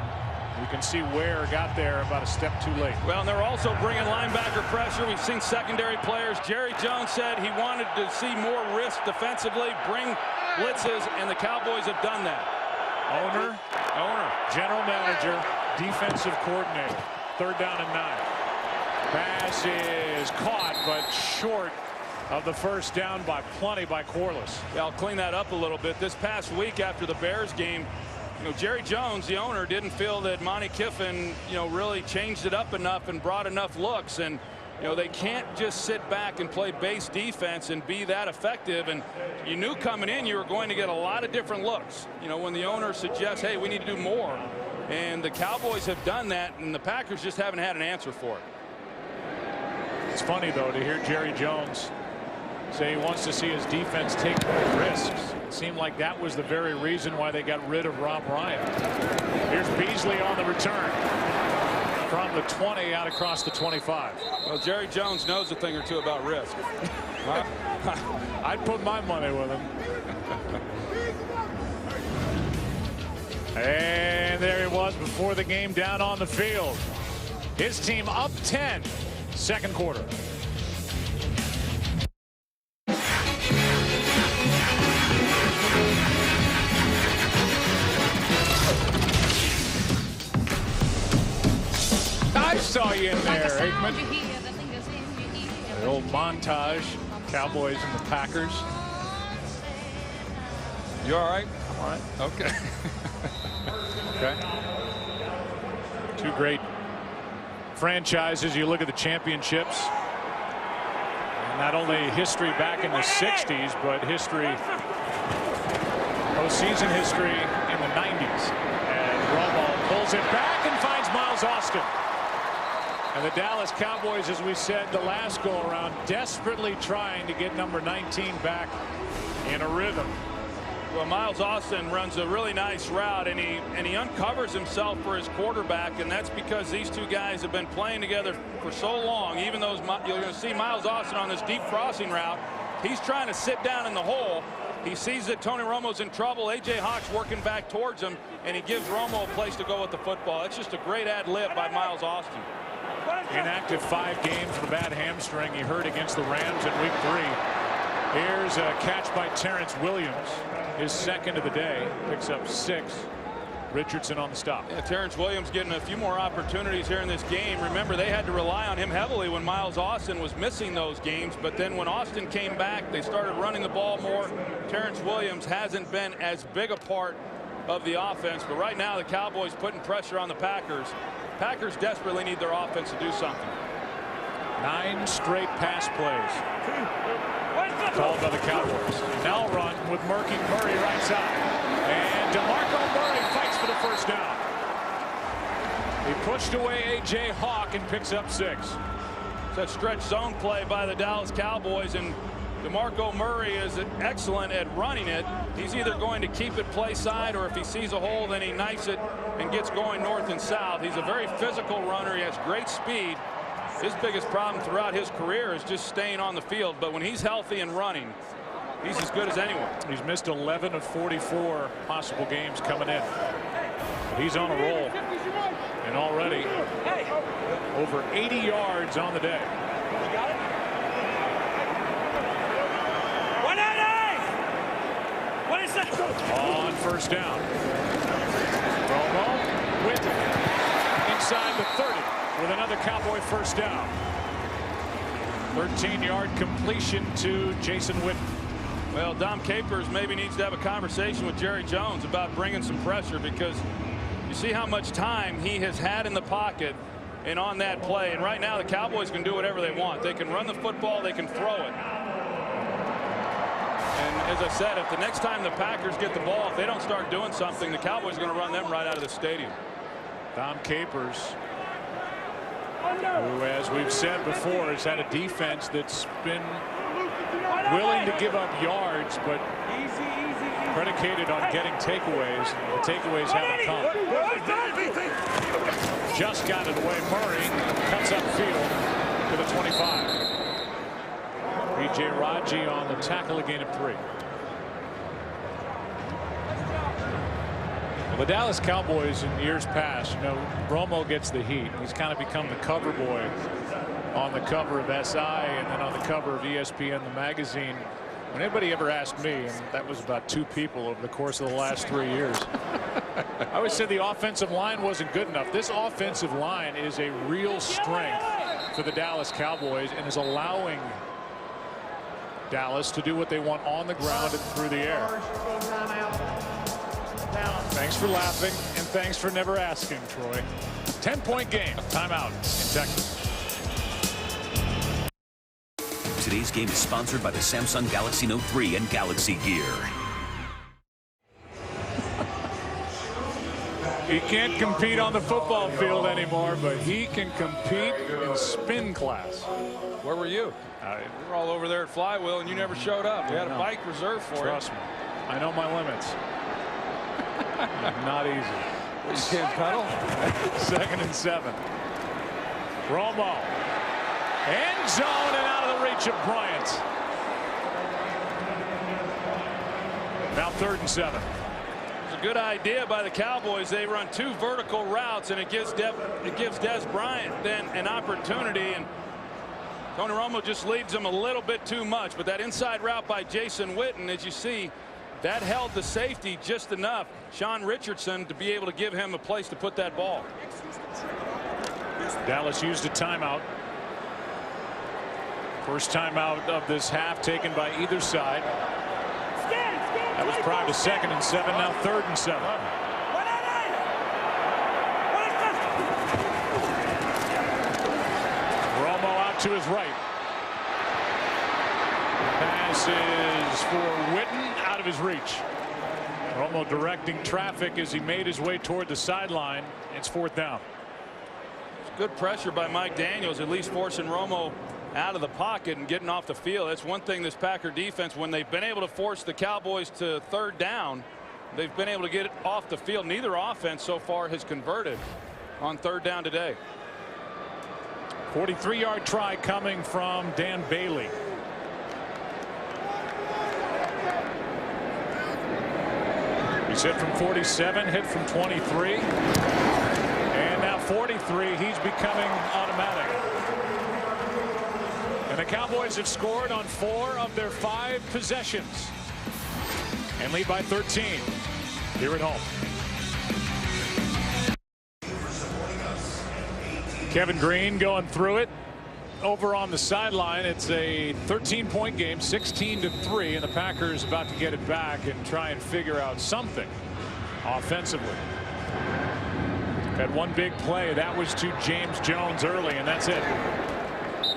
Speaker 1: You can see Ware got there about a step too late.
Speaker 2: Well, and they're also bringing linebacker pressure. We've seen secondary players. Jerry Jones said he wanted to see more risk defensively, bring blitzes, and the Cowboys have done that.
Speaker 1: Owner, general manager, defensive coordinator. 3rd down and 9. Pass is caught, but short of the first down by plenty by Corliss.
Speaker 2: Yeah, I'll clean that up a little bit. This past week after the Bears game, you know, Jerry Jones, the owner, didn't feel that Monty Kiffin, you know, really changed it up enough and brought enough looks. And, you know, they can't just sit back and play base defense and be that effective. And you knew coming in you were going to get a lot of different looks. You know, when the owner suggests, hey, we need to do more. And the Cowboys have done that, and the Packers just haven't had an answer for it.
Speaker 1: It's funny, though, to hear Jerry Jones say he wants to see his defense take more risks. It seemed like that was the very reason why they got rid of Rob Ryan. Here's Beasley on the return from the 20 out across the 25.
Speaker 2: Well, Jerry Jones knows a thing or two about risk.
Speaker 1: I'd put my money with him. And there he was before the game down on the field. His team up 10, 2nd quarter. I saw you in there, Aikman. The old montage, Cowboys and the Packers.
Speaker 2: You all right?
Speaker 1: All right.
Speaker 2: Okay.
Speaker 1: Okay. 2 great franchises. You look at the championships. And not only history back in the 60s, but history, postseason history in the 90s. And Romo pulls it back and finds Miles Austin. And the Dallas Cowboys, as we said the last go around, desperately trying to get number 19 back in a rhythm.
Speaker 2: Well, Miles Austin runs a really nice route, and he uncovers himself for his quarterback, and that's because these two guys have been playing together for so long. Even though you're going to see Miles Austin on this deep crossing route, he's trying to sit down in the hole. He sees that Tony Romo's in trouble. A.J. Hawk's working back towards him, and he gives Romo a place to go with the football. It's just a great ad-lib by Miles Austin.
Speaker 1: Inactive 5 games with a bad hamstring. He hurt against the Rams in week 3. Here's a catch by Terrence Williams, his 2nd of the day. Picks up 6. Richardson on the stop.
Speaker 2: Yeah, Terrence Williams getting a few more opportunities here in this game. Remember, they had to rely on him heavily when Miles Austin was missing those games. But then when Austin came back, they started running the ball more. Terrence Williams hasn't been as big a part of the offense. But right now, the Cowboys putting pressure on the Packers. Packers desperately need their offense to do something.
Speaker 1: 9 straight pass plays called by the Cowboys. Now run with Murray right side. And DeMarco Murray fights for the first down. He pushed away A.J. Hawk and picks up 6.
Speaker 2: That stretch zone play by the Dallas Cowboys, and DeMarco Murray is excellent at running it. He's either going to keep it play side, or if he sees a hole, then he knifes it and gets going north and south. He's a very physical runner. He has great speed. His biggest problem throughout his career is just staying on the field. But when he's healthy and running, he's as good as anyone.
Speaker 1: He's missed 11 of 44 possible games coming in. But he's on a roll. And already over 80 yards on the day.
Speaker 7: You got it? 180! What is that?
Speaker 1: On first down. Romo with inside the 30 with another Cowboy first down. 13-yard completion to Jason Witten.
Speaker 2: Well, Dom Capers maybe needs to have a conversation with Jerry Jones about bringing some pressure, because you see how much time he has had in the pocket and on that play. And right now the Cowboys can do whatever they want. They can run the football, they can throw it. And as I said, if the next time the Packers get the ball, if they don't start doing something, the Cowboys are going to run them right out of the stadium.
Speaker 1: Dom Capers, who, as we've said before, has had a defense that's been willing to give up yards, but predicated on getting takeaways. The takeaways haven't come. Just got it away. Murray cuts upfield to the 25. B.J. Raji on the tackle, again at 3. Well, the Dallas Cowboys in years past, you know, Romo gets the heat. He's kind of become the cover boy on the cover of SI and then on the cover of ESPN, the magazine. When anybody ever asked me, and that was about 2 people over the course of the last 3 years, I always said the offensive line wasn't good enough. This offensive line is a real strength for the Dallas Cowboys and is allowing Dallas to do what they want on the ground and through the air. Thanks for laughing, and thanks for never asking, Troy. 10-point game. Timeout in Texas.
Speaker 4: Today's game is sponsored by the Samsung Galaxy Note 3 and Galaxy Gear.
Speaker 1: He can't compete on the football field anymore, but he can compete in spin class.
Speaker 2: Where were you? We were all over there at Flywheel, and you never showed up. We had a bike reserved for you.
Speaker 1: Trust me. I know my limits. Not easy.
Speaker 2: You can't pedal.
Speaker 1: 2nd and 7. Romo. End zone and out of the reach of Bryant. Now 3rd and 7.
Speaker 2: It's a good idea by the Cowboys. They run 2 vertical routes, and it gives Des Bryant then an opportunity. And Tony Romo just leads them a little bit too much. But that inside route by Jason Witten, as you see, that held the safety just enough, Sean Richardson, to be able to give him a place to put that ball.
Speaker 1: Dallas used a timeout. First timeout of this half taken by either side. That was prior to 2nd and 7. Now 3rd and 7. Romo out to his right. Pass is for Witten, out of his reach. Romo directing traffic as he made his way toward the sideline. It's 4th down.
Speaker 2: Good pressure by Mike Daniels, at least forcing Romo out of the pocket and getting off the field. That's one thing this Packer defense, when they've been able to force the Cowboys to 3rd down, they've been able to get it off the field. Neither offense so far has converted on 3rd down today.
Speaker 1: 43-yard try coming from Dan Bailey. He said from 47, hit from 23. And now 43, he's becoming automatic. And the Cowboys have scored on 4 of their 5 possessions and lead by 13 here at home. Kevin Green going through it. Over on the sideline, it's a 13-point game, 16-3, and the Packers about to get it back and try and figure out something offensively. Had one big play. That was to James Jones early, and that's it.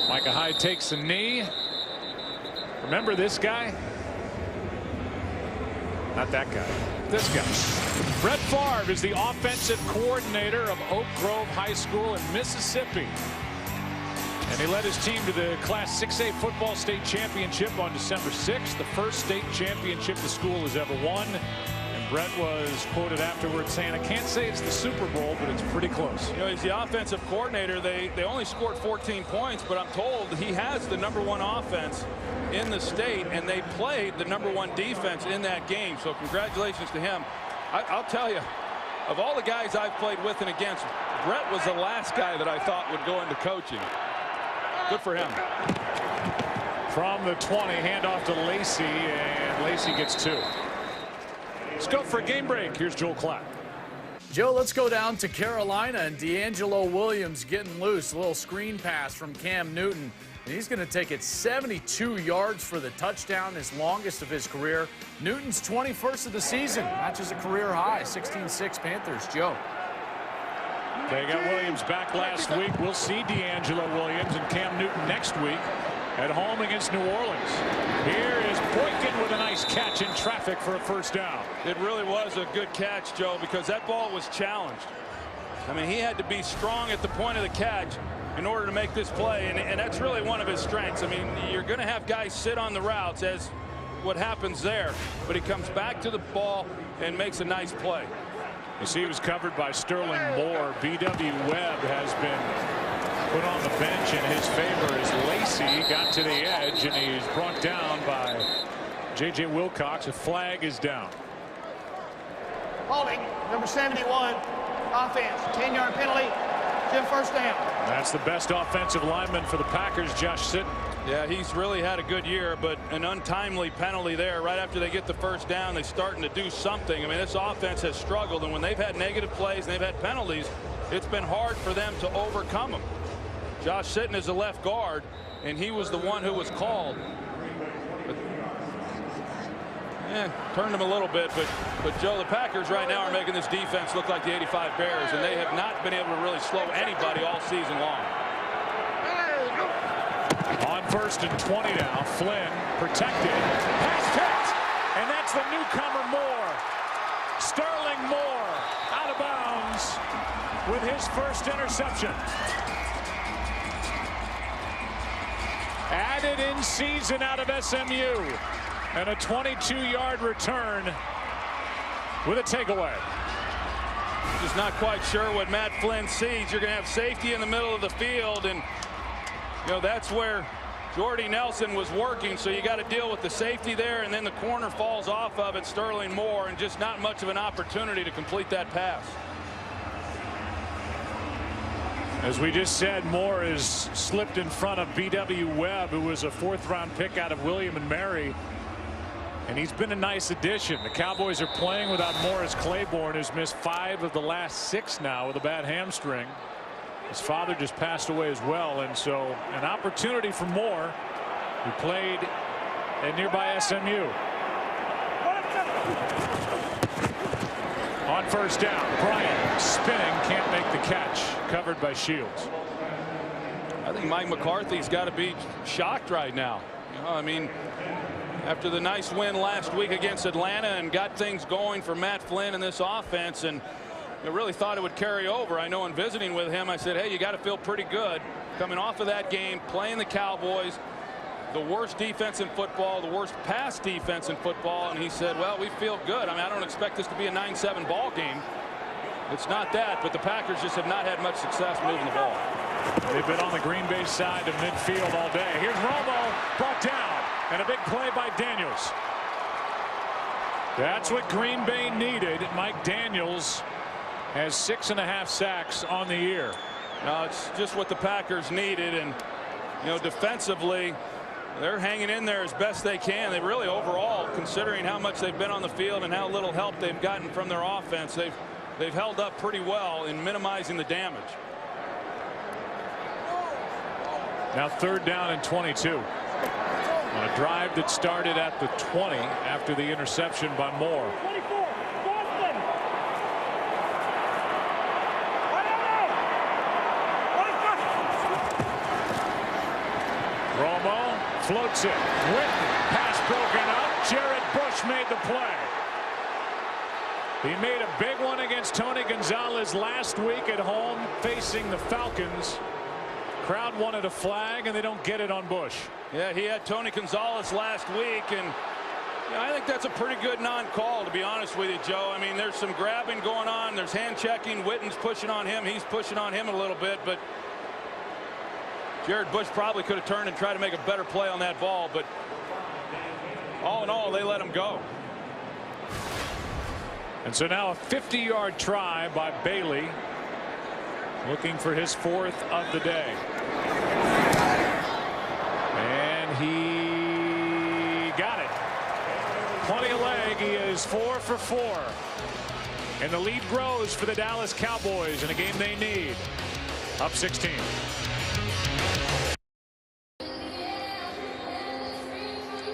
Speaker 1: Micah Hyde takes a knee. Remember this guy? Not that guy. This guy. Brett Favre is the offensive coordinator of Oak Grove High School in Mississippi. And he led his team to the Class 6A football state championship on December 6th, the first state championship the school has ever won. And Brett was quoted afterwards saying, I can't say it's the Super Bowl, but it's pretty close.
Speaker 2: You know, he's the offensive coordinator. They only scored 14 points, but I'm told he has the #1 offense in the state, and they played the #1 defense in that game. So congratulations to him. I'll tell you, of all the guys I've played with and against, Brett was the last guy that I thought would go into coaching. Good for him.
Speaker 1: From the 20, handoff to Lacey, and Lacey gets 2. Let's go for a game break. Here's Joel Klatt.
Speaker 5: Joe, let's go down to Carolina, and D'Angelo Williams getting loose. A little screen pass from Cam Newton. And he's going to take it 72 yards for the touchdown, his longest of his career. Newton's 21st of the season. Matches a career high. 16-6 Panthers. Joe.
Speaker 1: They got Williams back last week. We'll see D'Angelo Williams and Cam Newton next week at home against New Orleans. Here is Boykin with a nice catch in traffic for a first down.
Speaker 2: It really was a good catch, Joe, because that ball was challenged. I mean, he had to be strong at the point of the catch in order to make this play, and that's really one of his strengths. I mean, you're going to have guys sit on the routes, as what happens there, but he comes back to the ball and makes a nice play.
Speaker 1: You see, he was covered by Sterling Moore. B.W. Webb has been put on the bench in his favor as Lacey got to the edge, and he's brought down by J.J. Wilcox. A flag is down.
Speaker 6: Holding, number 71, offense, 10-yard penalty, 10 first down.
Speaker 1: That's the best offensive lineman for the Packers, Josh Sitton.
Speaker 2: Yeah, he's really had a good year, but an untimely penalty there right after they get the first down. They're starting to do something. I mean, this offense has struggled, and when they've had negative plays and they've had penalties, it's been hard for them to overcome them. Josh Sitton is a left guard, and he was the one who was called. Turned him a little bit, but Joe, the Packers right now are making this defense look like the '85 Bears, and they have not been able to really slow anybody all season long.
Speaker 1: On 1st and 20 now, Flynn protected, pass picked, and that's the newcomer Moore. Sterling Moore out of bounds with his first interception. Added in season out of SMU, and a 22-yard return with a takeaway.
Speaker 2: Just not quite sure what Matt Flynn sees. You're going to have safety in the middle of the field, and you know that's where Jordy Nelson was working, so you got to deal with the safety there, and then the corner falls off of it, Sterling Moore, and just not much of an opportunity to complete that pass.
Speaker 1: As we just said, Moore has slipped in front of B.W. Webb, who was a 4th-round pick out of William and Mary, and he's been a nice addition. The Cowboys are playing without Morris Claiborne, who's missed 5 of the last 6 now with a bad hamstring. His father just passed away as well, and so an opportunity for Moore, who played at nearby SMU. On 1st down, Bryant spinning, can't make the catch, covered by Shields.
Speaker 2: I think Mike McCarthy's got to be shocked right now. You know, I mean, after the nice win last week against Atlanta and got things going for Matt Flynn and this offense, and I really thought it would carry over. I know in visiting with him, I said, hey, you got to feel pretty good coming off of that game, playing the Cowboys, the worst defense in football, the worst pass defense in football. And he said, well, we feel good. I mean, I don't expect this to be a 9-7 ball game. It's not that, but the Packers just have not had much success moving the ball.
Speaker 1: They've been on the Green Bay side of midfield all day. Here's Romo, brought down, and a big play by Daniels. That's what Green Bay needed. Mike Daniels has 6.5 sacks on the year.
Speaker 2: Now it's just what the Packers needed, and you know, defensively they're hanging in there as best they can. They really, overall, considering how much they've been on the field and how little help they've gotten from their offense, they've held up pretty well in minimizing the damage.
Speaker 1: Now 3rd down and 22 on a drive that started at the 20 after the interception by Moore. Romo floats it. Witten, pass broken up. Jared Bush made the play. He made a big one against Tony Gonzalez last week at home facing the Falcons. Crowd wanted a flag, and they don't get it on Bush.
Speaker 2: Yeah, he had Tony Gonzalez last week, and I think that's a pretty good non-call, to be honest with you, Joe. I mean, there's some grabbing going on. There's hand checking. Witten's pushing on him. He's pushing on him a little bit, but Jared Bush probably could have turned and tried to make a better play on that ball, but all in all, they let him go.
Speaker 1: And so now a 50-yard try by Bailey, looking for his 4th of the day. And he got it. Plenty of leg. He is 4 for 4. And the lead grows for the Dallas Cowboys in a game they need. Up 16.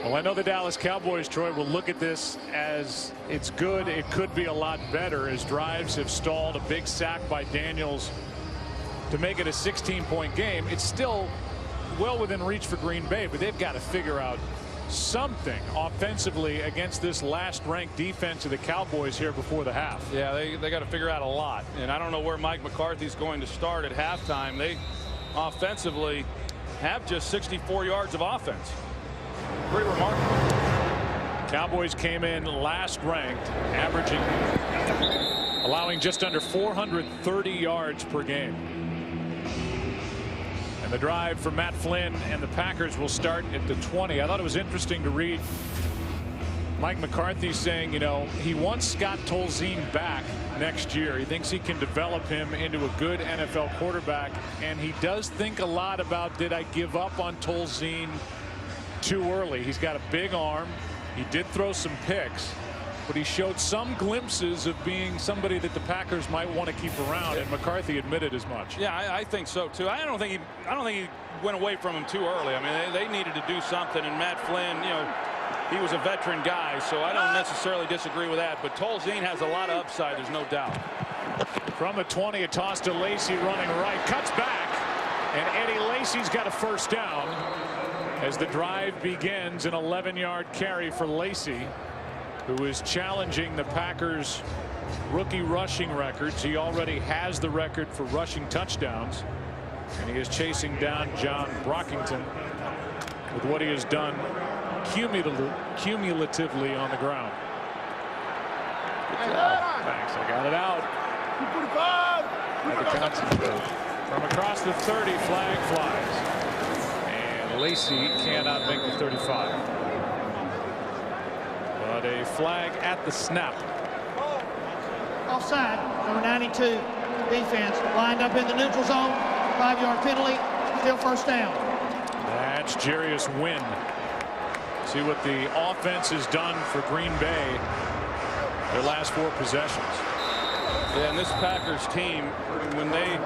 Speaker 1: Well, I know the Dallas Cowboys, Troy, will look at this as it's good. It could be a lot better as drives have stalled. A big sack by Daniels to make it a 16-point game. It's still well within reach for Green Bay, but they've got to figure out something offensively against this last-ranked defense of the Cowboys here before the half.
Speaker 2: Yeah, they got to figure out a lot, and I don't know where Mike McCarthy's going to start at halftime. They offensively have just 64 yards of offense. Pretty remarkable.
Speaker 1: Cowboys came in last ranked, averaging, allowing just under 430 yards per game. And the drive for Matt Flynn and the Packers will start at the 20. I thought it was interesting to read Mike McCarthy saying, you know, he wants Scott Tolzien back next year. He thinks he can develop him into a good NFL quarterback. And he does think a lot about, did I give up on Tolzien too early? He's got a big arm. He did throw some picks, but he showed some glimpses of being somebody that the Packers might want to keep around, and McCarthy admitted as much.
Speaker 2: Yeah, I think so too. I don't think he went away from him too early. I mean, they needed to do something, and Matt Flynn, you know, he was a veteran guy, so I don't necessarily disagree with that. But Tolzien has a lot of upside, there's no doubt.
Speaker 1: From the 20, a toss to Lacy running right, cuts back, and Eddie Lacy's got a first down as the drive begins. An 11-yard carry for Lacy, who is challenging the Packers' rookie rushing records. He already has the record for rushing touchdowns, and he is chasing down John Brockington with what he has done cumulatively on the ground. Good job. Thanks. I got it out. Had to concentrate. From across the 30, flag flies. And Lacy cannot make the 35. But a flag at the snap.
Speaker 6: Offside, number 92, defense lined up in the neutral zone. 5-yard penalty, still first down.
Speaker 1: That's Jarius Wynn. See what the offense has done for Green Bay their last 4 possessions.
Speaker 2: Yeah, and this Packers team, when they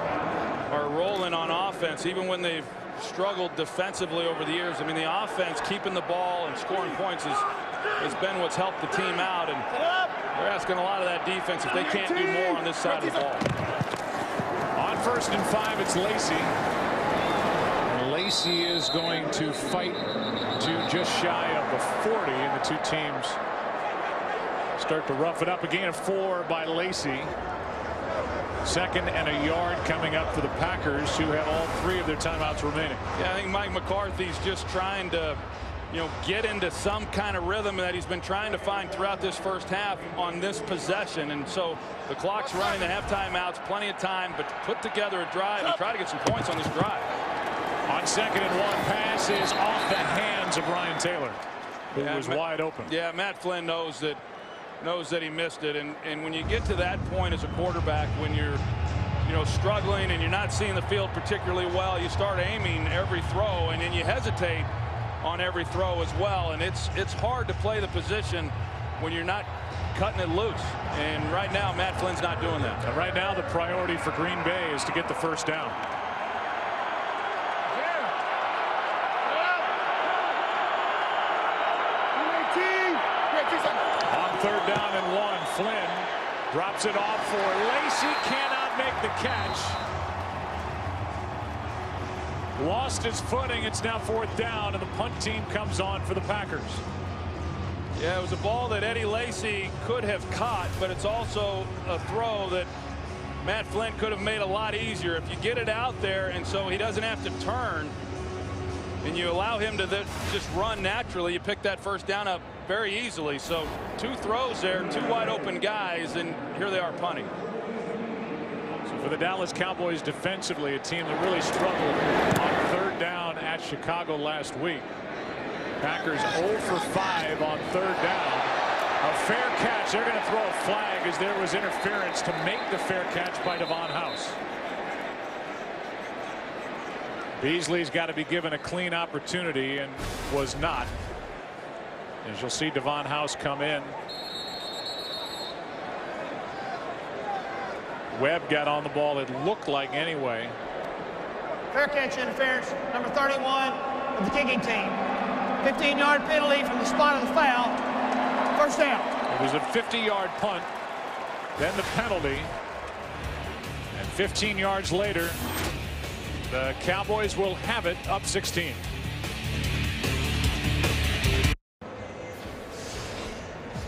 Speaker 2: are rolling on offense, even when they've struggled defensively over the years, I mean, the offense keeping the ball and scoring points has been what's helped the team out, and they're asking a lot of that defense if they can't do more on this side of the ball.
Speaker 1: On 1st and 5, it's Lacy. And Lacy is going to fight to just shy of the 40, and the two teams start to rough it up. A gain of 4 by Lacy. 2nd and a yard coming up for the Packers, who have all 3 of their timeouts remaining.
Speaker 2: Yeah, I think Mike McCarthy's just trying to, you know, get into some kind of rhythm that he's been trying to find throughout this first half on this possession. And so the clock's running, they have timeouts, plenty of time, but to put together a drive and try to get some points on this drive.
Speaker 1: On 2nd and 1, pass is off the hands of Ryan Taylor, who was wide open.
Speaker 2: Yeah, Matt Flynn knows that he missed it, and when you get to that point as a quarterback, when you're, you know, struggling and you're not seeing the field particularly well, you start aiming every throw, and then you hesitate on every throw as well, and it's hard to play the position when you're not cutting it loose. And right now Matt Flynn's not doing that.
Speaker 1: And right now the priority for Green Bay is to get the first down. On 3rd down and 1, Flynn drops it off for Lacy, cannot make the catch. Lost his footing. It's now 4th down, and the punt team comes on for the Packers.
Speaker 2: Yeah, it was a ball that Eddie Lacy could have caught, but it's also a throw that Matt Flynn could have made a lot easier if you get it out there, and so he doesn't have to turn, and you allow him to just run naturally. You pick that first down up very easily. So 2 throws there, 2 wide open guys, and here they are punting.
Speaker 1: So for the Dallas Cowboys defensively, a team that really struggled on 3rd down at Chicago last week. Packers 0 for 5 on 3rd down. A fair catch. They're going to throw a flag as there was interference to make the fair catch by Devon House. Beasley's got to be given a clean opportunity and was not. As you'll see Devon House come in. Webb got on the ball, it looked like, anyway.
Speaker 6: Fair catch interference, number 31 of the kicking team. 15-yard penalty from the spot of the foul. First down.
Speaker 1: It was a 50-yard punt, then the penalty, and 15 yards later, the Cowboys will have it up 16.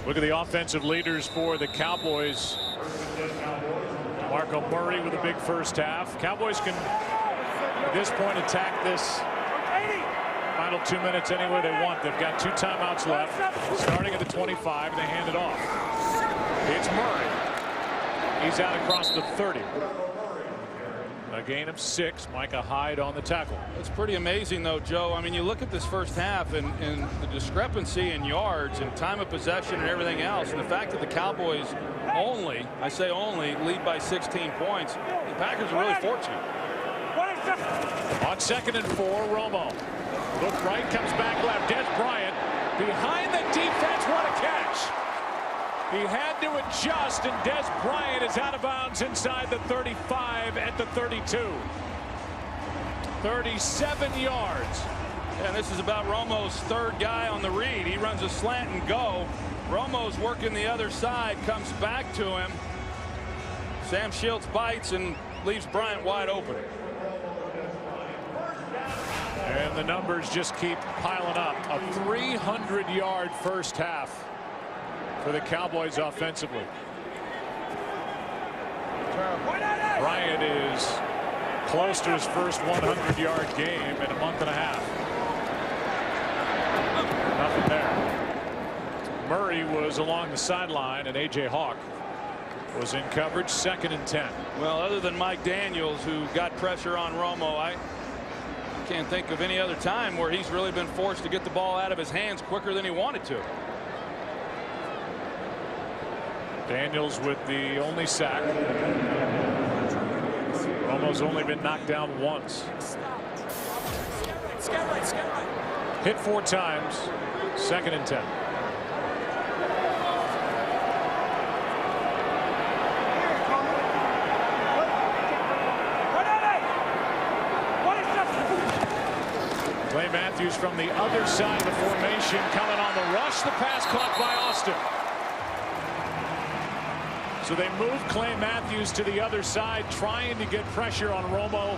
Speaker 1: Look at the offensive leaders for the Cowboys. Marco Murray with a big first half. Cowboys can, at this point, attack this final 2 minutes any way they want. They've got 2 timeouts left. Starting at the 25, and they hand it off. It's Murray. He's out across the 30. A gain of 6. Micah Hyde on the tackle.
Speaker 2: It's pretty amazing, though, Joe. I mean, you look at this first half and the discrepancy in yards and time of possession and everything else, and the fact that the Cowboys only, I say only, lead by 16 points. The Packers are really fortunate.
Speaker 1: On 2nd and 4, Romo. Look right, comes back left. Des Bryant behind the defense. What a catch. He had to adjust, and Des Bryant is out of bounds inside the 35 at the 32. 37 yards.
Speaker 2: And this is about Romo's 3rd guy on the read. He runs a slant and go. Romo's working the other side, comes back to him. Sam Shields bites and leaves Bryant wide open.
Speaker 1: And the numbers just keep piling up. A 300-yard first half for the Cowboys offensively. Bryant is close to his first 100-yard game in a month and a half. Nothing there. Murray was along the sideline, and A.J. Hawk was in coverage. 2nd and 10.
Speaker 2: Well, other than Mike Daniels, who got pressure on Romo, I can't think of any other time where he's really been forced to get the ball out of his hands quicker than he wanted to.
Speaker 1: Daniels with the only sack. Romo's only been knocked down once. Hit 4 times. 2nd and 10. Clay Matthews from the other side of the formation coming on the rush. The pass caught by Austin. So they move Clay Matthews to the other side, trying to get pressure on Romo.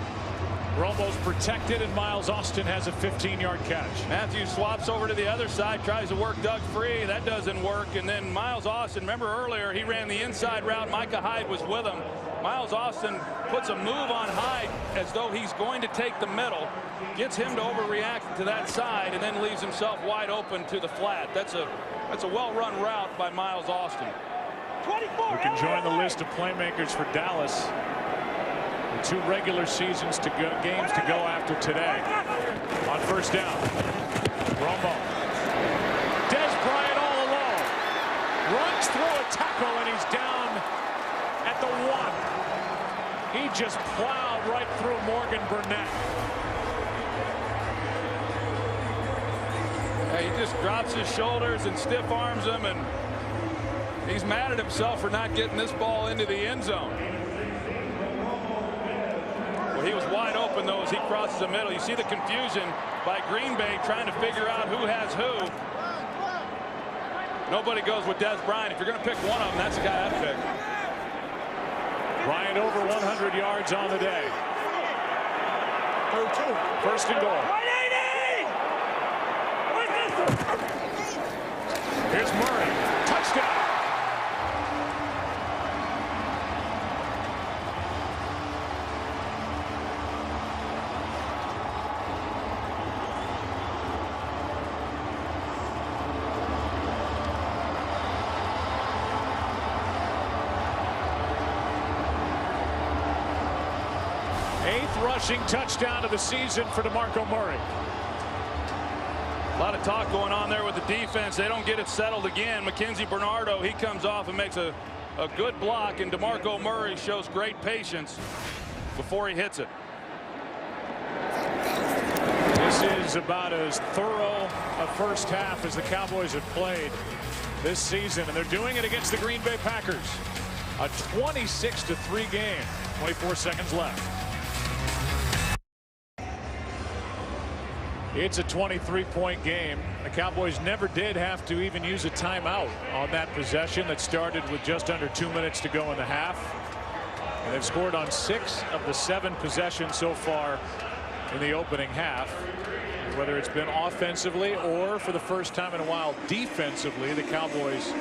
Speaker 1: Romo's protected, and Miles Austin has a 15-yard catch.
Speaker 2: Matthews swaps over to the other side, tries to work Doug free. That doesn't work. And then Miles Austin, remember earlier, he ran the inside route. Micah Hyde was with him. Miles Austin puts a move on Hyde as though he's going to take the middle, gets him to overreact to that side, and then leaves himself wide open to the flat. That's a well-run route by Miles Austin.
Speaker 1: We can join the list of playmakers for Dallas. The 2 regular seasons to go, games to go after today. On first down, Romo. Des Bryant all alone. Runs through a tackle, and he's down at the 1. He just plowed right through Morgan Burnett.
Speaker 2: He just drops his shoulders and stiff arms him, and he's mad at himself for not getting this ball into the end zone. Well, he was wide open, though, as he crosses the middle. You see the confusion by Green Bay trying to figure out who has who. Nobody goes with Des Bryant. If you're going to pick one of them, that's the guy I'd pick.
Speaker 1: Bryant over 100 yards on the day. 1st and goal. Here's Murray. Touchdown. 8th rushing touchdown of the season for DeMarco Murray.
Speaker 2: A lot of talk going on there with the defense. They don't get it settled again. Mackenzie Bernardo, he comes off and makes a good block, and DeMarco Murray shows great patience before he hits it.
Speaker 1: This is about as thorough a first half as the Cowboys have played this season, and they're doing it against the Green Bay Packers. A 26-3 game. 24 seconds left. It's a 23-point game. The Cowboys never did have to even use a timeout on that possession that started with just under 2 minutes to go in the half. And they've scored on 6 of the 7 possessions so far in the opening half. Whether it's been offensively or for the first time in a while defensively, the Cowboys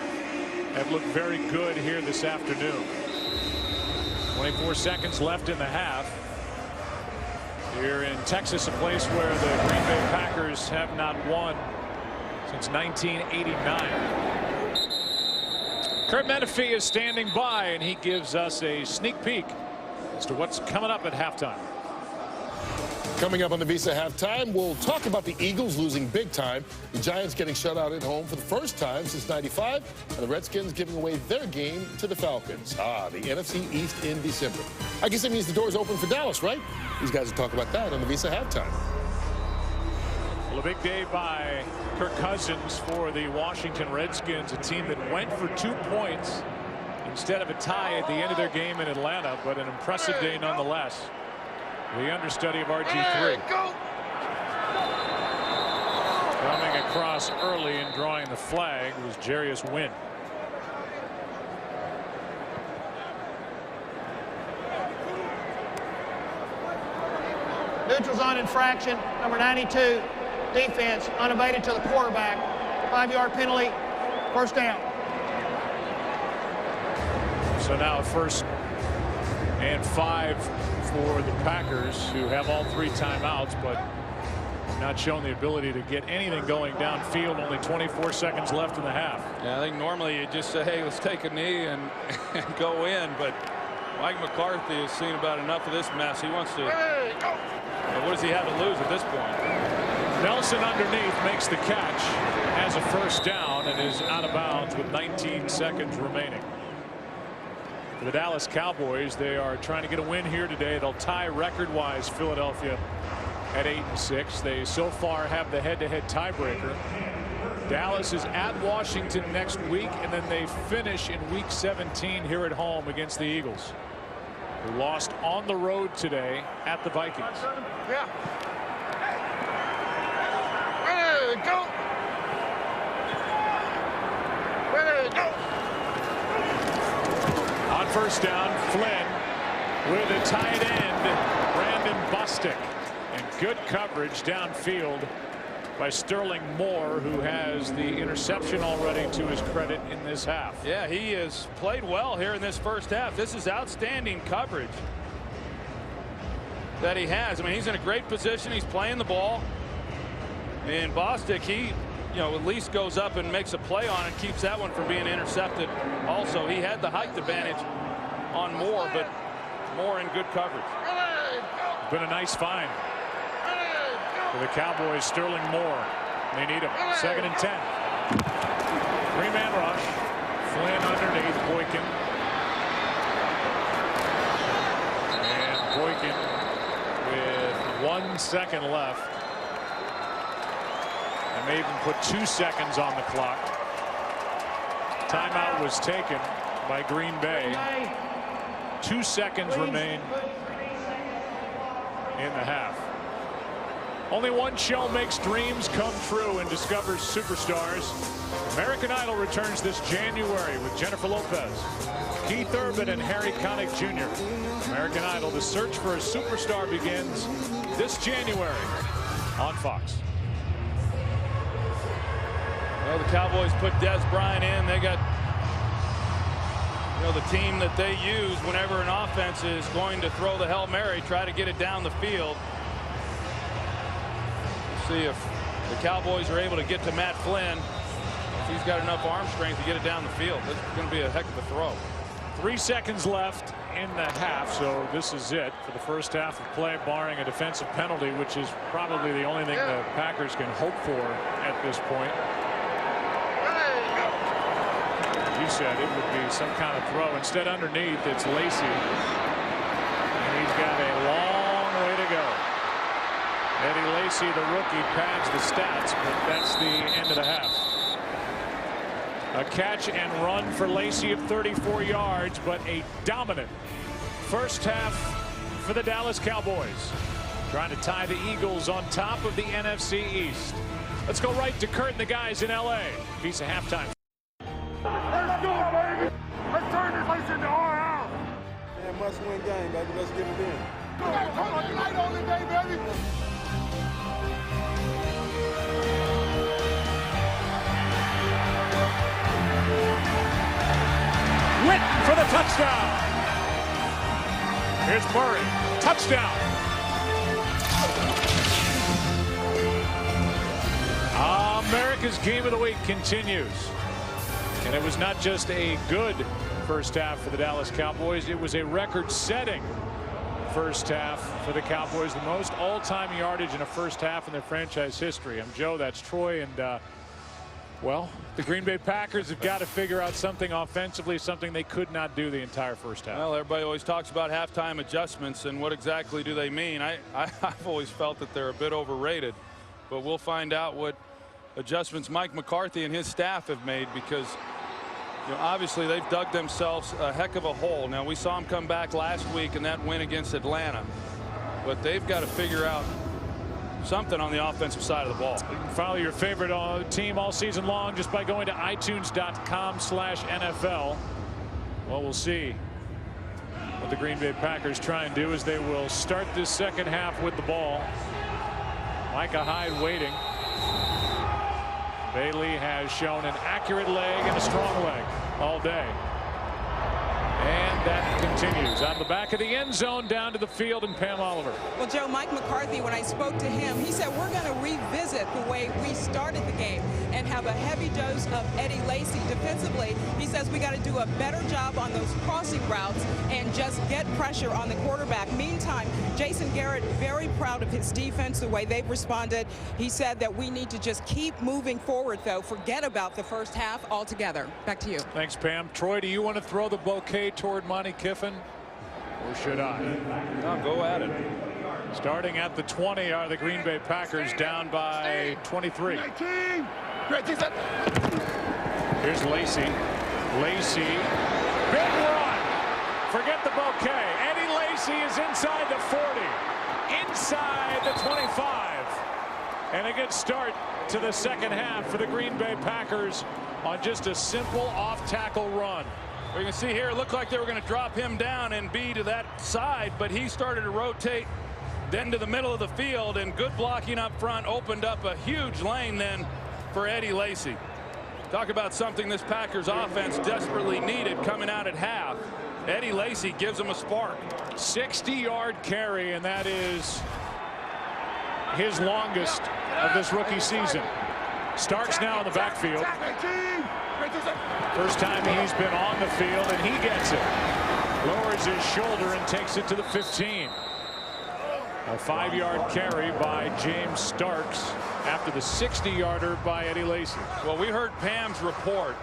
Speaker 1: have looked very good here this afternoon. 24 seconds left in the half. Here in Texas, a place where the Green Bay Packers have not won since 1989. Kurt Menefee is standing by, and he gives us a sneak peek as to what's coming up at halftime.
Speaker 8: Coming up on the Visa Halftime, we'll talk about the Eagles losing big time, the Giants getting shut out at home for the first time since '95, and the Redskins giving away their game to the Falcons. The NFC East in December. I guess that means the door's open for Dallas, right? These guys will talk about that on the Visa Halftime.
Speaker 1: Well, a big day by Kirk Cousins for the Washington Redskins, a team that went for 2 points instead of a tie at the end of their game in Atlanta, but an impressive day nonetheless. The understudy of RG3. Coming across early and drawing the flag was Jarius Wynn.
Speaker 6: Neutral zone infraction, number 92, defense, unabated to the quarterback. 5-yard penalty, first down.
Speaker 1: So now 1st and 5 for the Packers, who have all 3 timeouts, but not shown the ability to get anything going downfield. Only 24 seconds left in the half.
Speaker 2: Yeah, I think normally you just say, hey, let's take a knee and go in, but Mike McCarthy has seen about enough of this mess. He wants to. What does he have to lose at this point?
Speaker 1: Nelson underneath makes the catch, has a first down, and is out of bounds with 19 seconds remaining. For the Dallas Cowboys, they are trying to get a win here today. They'll tie record-wise Philadelphia at 8-6. They so far have the head-to-head tiebreaker. Dallas is at Washington next week, and then they finish in Week 17 here at home against the Eagles, who lost on the road today at the Vikings.
Speaker 8: Yeah. Ready to go. Ready to go.
Speaker 1: On first down, Flynn with a tight end, Brandon Bostic, and good coverage downfield by Sterling Moore, who has the interception already to his credit in this half.
Speaker 2: Yeah, he has played well here in this first half. This is outstanding coverage that he has. I mean, he's in a great position. He's playing the ball. And Bostic, he, at least goes up and makes a play on it, keeps that one from being intercepted. Also, he had the height advantage on Moore, but Moore in good coverage.
Speaker 1: Been a nice find for the Cowboys. Sterling Moore, they need him. 2nd and 10. 3-man rush. Flynn underneath Boykin. And Boykin with 1 second left. And may even put 2 seconds on the clock. Timeout was taken by Green Bay. 2 seconds remain in the half. Only one show makes dreams come true and discovers superstars. American Idol returns this January with Jennifer Lopez, Keith Urban, and Harry Connick Jr. American Idol, the search for a superstar, begins this January on Fox.
Speaker 2: Well, the Cowboys put Des Bryant in. They got, the team that they use whenever an offense is going to throw the Hail Mary, try to get it down the field. We'll see if the Cowboys are able to get to Matt Flynn. If he's got enough arm strength to get it down the field. That's going to be a heck of a throw.
Speaker 1: 3 seconds left in the half, so this is it for the first half of play, barring a defensive penalty, which is probably the only thing the Packers can hope for at this point. As you said, it would be some kind of throw. Instead, underneath, it's Lacy, and he's got a long way to go. Eddie Lacy, the rookie, pads the stats, but that's the end of the half. A catch and run for Lacy of 34 yards, but a dominant first half for the Dallas Cowboys, trying to tie the Eagles on top of the NFC East. Let's go right to Kurt and the guys in LA. Piece of halftime.
Speaker 9: Let's go, baby. Let's turn this place into our house. Man, must-win game, baby. Let's get it in. Come on, you light on today, baby.
Speaker 1: Witten for the touchdown. Here's Murray. Touchdown. America's Game of the Week continues. And it was not just a good first half for the Dallas Cowboys. It was a record-setting first half for the Cowboys. The most all-time yardage in a first half in their franchise history. I'm Joe. That's Troy. And, well, the Green Bay Packers have got to figure out something offensively, something they could not do the entire first half.
Speaker 2: Well, everybody always talks about halftime adjustments, and what exactly do they mean? I've always felt that they're a bit overrated, but we'll find out what adjustments Mike McCarthy and his staff have made, because obviously they've dug themselves a heck of a hole. Now, we saw them come back last week in that win against Atlanta, but they've got to figure out something on the offensive side of the ball.
Speaker 1: You can follow your favorite team all season long just by going to itunes.com/NFL. Well, we'll see what the Green Bay Packers try and do as they will start this second half with the ball. Micah Hyde waiting. Bailey has shown an accurate leg and a strong leg all day. And that continues on the back of the end zone down to the field, and Pam Oliver.
Speaker 3: Well, Joe, Mike McCarthy, when I spoke to him, he said we're going to revisit the way we started the game and have a heavy dose of Eddie Lacy defensively. He says we got to do a better job on those crossing routes and just get pressure on the quarterback. Meantime, Jason Garrett very proud of his defense, the way they've responded. He said that we need to just keep moving forward, though. Forget about the first half altogether. Back to you.
Speaker 1: Thanks, Pam. Troy, do you want to throw the bouquet toward Monty Kiffin, or should I?
Speaker 2: No, go at it.
Speaker 1: Starting at the 20 are the Green Bay Packers, down by 23. Here's Lacy. Lacy, big run. Forget the bouquet. Eddie Lacy is inside the 40, inside the 25, and a good start to the second half for the Green Bay Packers on just a simple off-tackle run.
Speaker 2: We can see here, it looked like they were going to drop him down and be to that side, but he started to rotate then to the middle of the field, and good blocking up front opened up a huge lane then for Eddie Lacy. Talk about something this Packers offense desperately needed coming out at half. Eddie Lacy gives them a spark.
Speaker 1: 60-yard carry, and that is his longest of this rookie season. Starks now in the backfield. First time he's been on the field, and he gets it. Lowers his shoulder and takes it to the 15. A 5-yard carry by James Starks after the 60-yarder by Eddie Lacy.
Speaker 2: Well, we heard Pam's report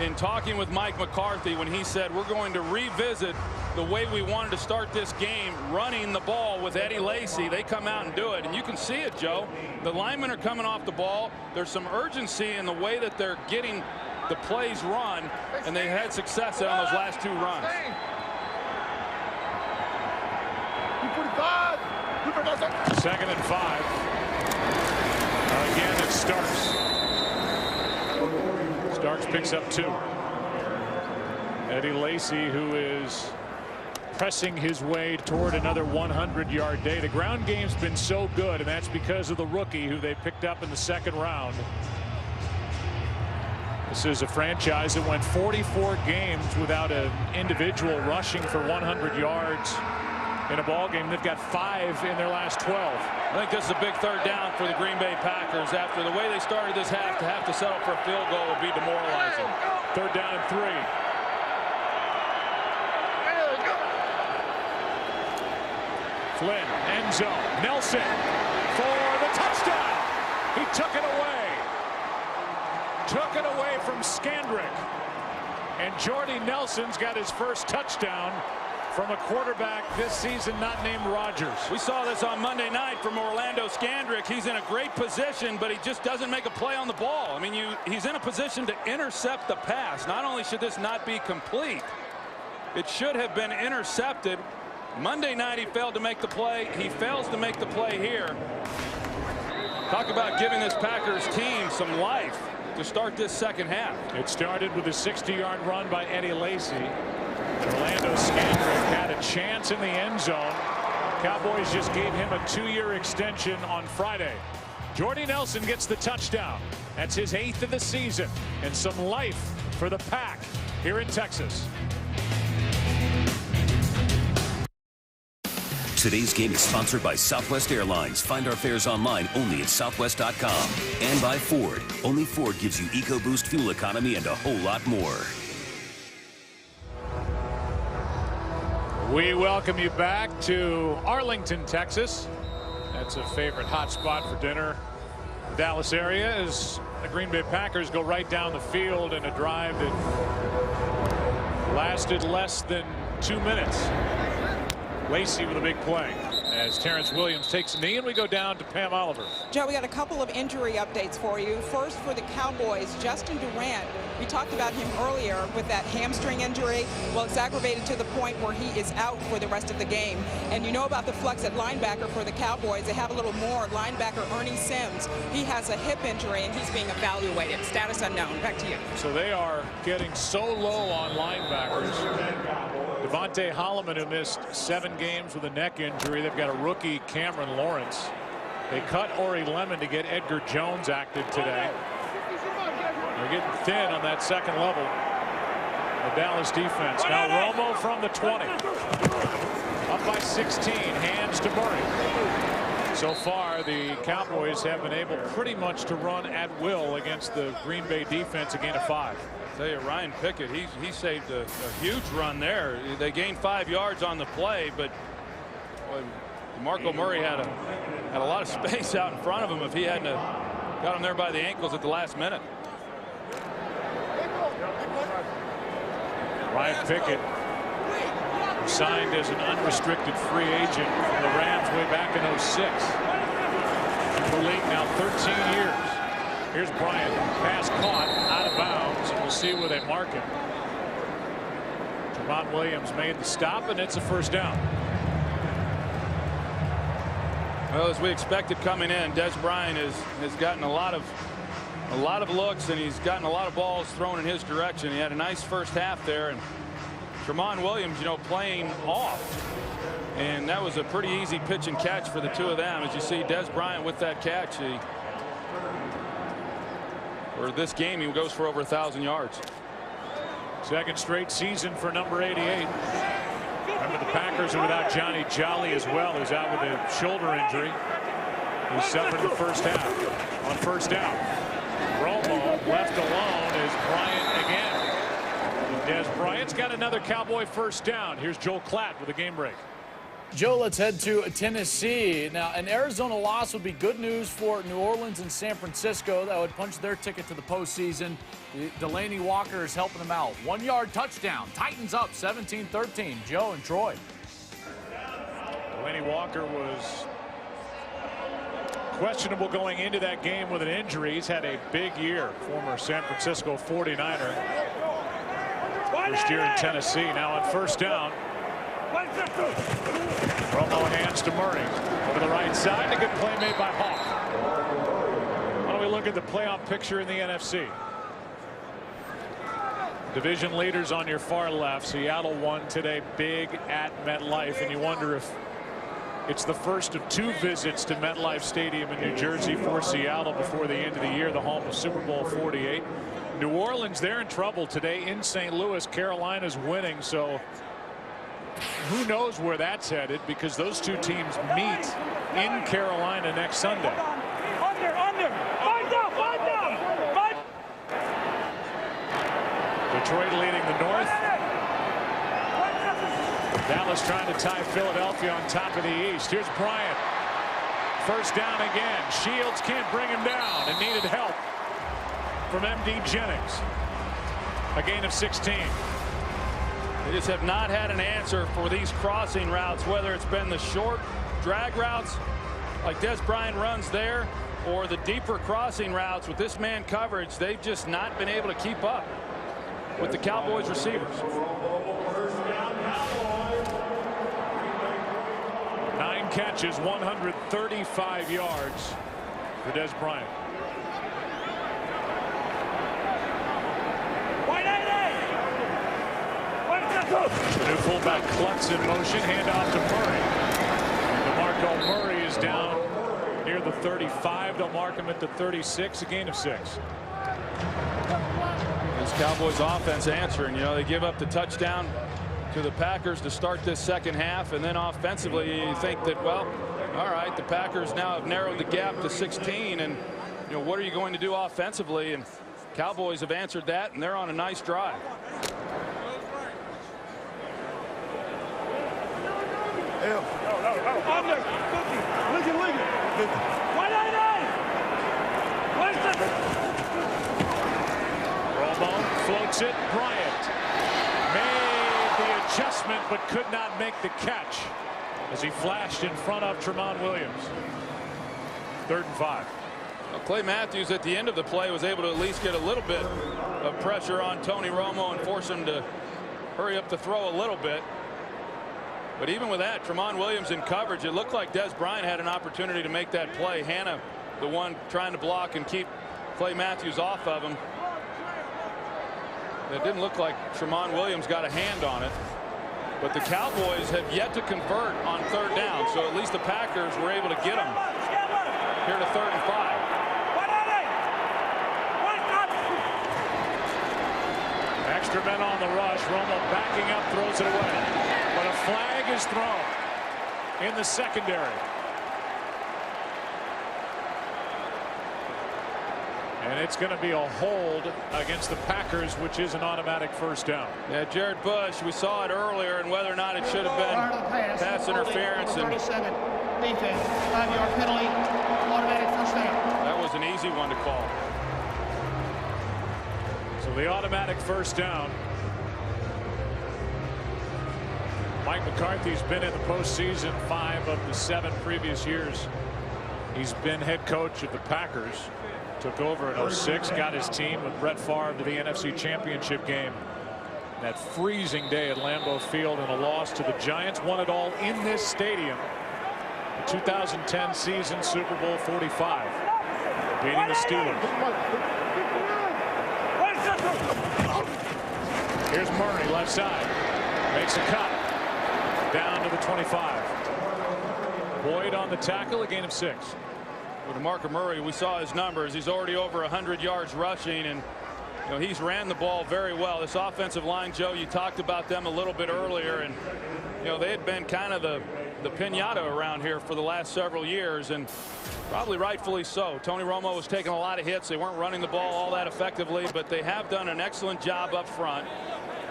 Speaker 2: in talking with Mike McCarthy when he said we're going to revisit the way we wanted to start this game, running the ball with Eddie Lacy. They come out and do it, and you can see it, Joe. The linemen are coming off the ball. There's some urgency in the way that they're getting the plays run, and they had success on those last 2 runs.
Speaker 1: Second and 5. Again, it's Starks. Starks picks up 2. Eddie Lacy, who is pressing his way toward another 100-yard day. The ground game's been so good, and that's because of the rookie who they picked up in the second round. This is a franchise that went 44 games without an individual rushing for 100 yards in a ball game. They've got 5 in their last 12.
Speaker 2: I think this is a big third down for the Green Bay Packers. After the way they started this half, to have to settle for a field goal would be demoralizing.
Speaker 1: Third down and 3. Flynn, end zone. Nelson for the touchdown. He took it away. Took it away from Skandrick. And Jordy Nelson's got his first touchdown from a quarterback this season not named Rodgers.
Speaker 2: We saw this on Monday night from Orlando Skandrick. He's in a great position, but he just doesn't make a play on the ball. I mean, he's in a position to intercept the pass. Not only should this not be complete, it should have been intercepted. Monday night he failed to make the play. He fails to make the play here. Talk about giving this Packers team some life to start this second half.
Speaker 1: It started with a 60-yard run by Eddie Lacy. Orlando Skandrick had a chance in the end zone. Cowboys just gave him a 2-year extension on Friday. Jordy Nelson gets the touchdown. That's his 8th of the season, and some life for the Pack here in Texas.
Speaker 4: Today's game is sponsored by Southwest Airlines. Find our fares online only at southwest.com. And by Ford. Only Ford gives you EcoBoost fuel economy and a whole lot more.
Speaker 1: We welcome you back to Arlington, Texas. That's a favorite hot spot for dinner. The Dallas area as the Green Bay Packers go right down the field in a drive that lasted less than 2 minutes. Lacy with a big play as Terrence Williams takes a knee, and we go down to Pam Oliver.
Speaker 3: Joe, we got a couple of injury updates for you. First, for the Cowboys, Justin Durant. We talked about him earlier with that hamstring injury. Well, it's aggravated to the point where he is out for the rest of the game. And you know about the flex at linebacker for the Cowboys. They have a little more. Linebacker Ernie Sims. He has a hip injury, and he's being evaluated. Status unknown. Back to you.
Speaker 1: So they are getting so low on linebackers. Devontae Holloman, who missed 7 games with a neck injury. They've got a rookie, Cameron Lawrence. They cut Ori Lemon to get Edgar Jones active today. They're getting thin on that second level. The Dallas defense. Now Romo from the 20. Up by 16. Hands to Murray. So far, the Cowboys have been able pretty much to run at will against the Green Bay defense, a gain of 5.
Speaker 2: I tell you, Ryan Pickett, he saved a huge run there. They gained 5 yards on the play, but boy, DeMarco Murray had a lot of space out in front of him if he hadn't got him there by the ankles at the last minute.
Speaker 1: Ryan Pickett, signed as an unrestricted free agent from the Rams way back in 06. In the league now 13 years. Here's Bryant. Pass caught out of bounds, and we'll see where they mark him. Javon Williams made the stop, and it's a first down.
Speaker 2: Well, as we expected coming in, Des Bryant has gotten a lot of looks, and he's gotten a lot of balls thrown in his direction. He had a nice first half there, and Tramon Williams, you know, playing off. And that was a pretty easy pitch and catch for the two of them. As you see, Des Bryant with that catch, for this game, he goes for over 1,000 yards.
Speaker 1: Second straight season for number 88. Remember, the Packers are without Johnny Jolly as well, who's out with a shoulder injury. He suffered in the first half. On first down, Romo left alone is Bryant again. Des Bryant's got another Cowboy first down. Here's Joel Klatt with a game break.
Speaker 5: Joe, let's head to Tennessee. Now, an Arizona loss would be good news for New Orleans and San Francisco. That would punch their ticket to the postseason. Delaney Walker is helping them out. 1-yard touchdown. Titans up 17-13. Joe and Troy.
Speaker 1: Delaney Walker was questionable going into that game with an injury. He's had a big year. Former San Francisco 49er. First year in Tennessee. Now on first down. Romo hands to Murray. Over the right side. A good play made by Hawk. Why don't we look at the playoff picture in the NFC? Division leaders on your far left. Seattle won today big at MetLife, and you wonder if it's the first of 2 visits to MetLife Stadium in New Jersey for Seattle before the end of the year, the home of Super Bowl 48. New Orleans, they're in trouble today in St. Louis. Carolina's winning, so who knows where that's headed, because those two teams meet in Carolina next Sunday.
Speaker 7: Under. Find down.
Speaker 1: Detroit leading the North. Dallas trying to tie Philadelphia on top of the East. Here's Bryant. First down again. Shields can't bring him down and needed help from M.D. Jennings. A gain of 16.
Speaker 2: They just have not had an answer for these crossing routes, whether it's been the short drag routes like Des Bryant runs there or the deeper crossing routes with this man coverage. They've just not been able to keep up with the Cowboys receivers.
Speaker 1: 9 catches, 135 yards for Des Bryant. The new fullback Klutz in motion, handoff to Murray. DeMarco Murray is down near the 35. They'll mark him at the 36, a gain of 6.
Speaker 2: This Cowboys offense answering. You know, they give up the touchdown to the Packers to start this second half, and then offensively you think that, well, all right, the Packers now have narrowed the gap to 16, and you know, what are you going to do offensively? And Cowboys have answered that, and they're on a nice drive.
Speaker 1: Romo floats it. Bryant made the adjustment but could not make the catch as he flashed in front of Tramon Williams. 3rd and 5.
Speaker 2: Well, Clay Matthews at the end of the play was able to at least get a little bit of pressure on Tony Romo and force him to hurry up the throw a little bit. But even with that, Tramon Williams in coverage, it looked like Des Bryant had an opportunity to make that play. Hannah, the one trying to block and keep Clay Matthews off of him. It didn't look like Tramon Williams got a hand on it. But the Cowboys have yet to convert on 3rd down, so at least the Packers were able to get them here to 3rd and 5.
Speaker 1: Extra men on the rush. Romo backing up, throws it away. But a flag is thrown in the secondary. And it's going to be a hold against the Packers, which is an automatic first down.
Speaker 2: Yeah, Jared Bush, we saw it earlier, and whether or not it should have been pass interference.
Speaker 6: 37 defense, 5-yard penalty, automatic first down.
Speaker 2: That was an easy one to call.
Speaker 1: So the automatic first down. Mike McCarthy's been in the postseason 5 of the 7 previous years. He's been head coach of the Packers. Took over in 06, got his team with Brett Favre to the NFC Championship game. That freezing day at Lambeau Field and a loss to the Giants. Won it all in this stadium. The 2010 season, Super Bowl 45. Beating the Steelers. Here's Murray, left side. Makes a cut. Down to the 25. Boyd on the tackle, a gain of 6.
Speaker 2: With DeMarco Murray, we saw his numbers. He's already over 100 yards rushing, and you know, he's ran the ball very well. This offensive line, Joe, you talked about them a little bit earlier, and you know, they had been kind of the pinata around here for the last several years, and probably rightfully so. Tony Romo was taking a lot of hits. They weren't running the ball all that effectively, but they have done an excellent job up front.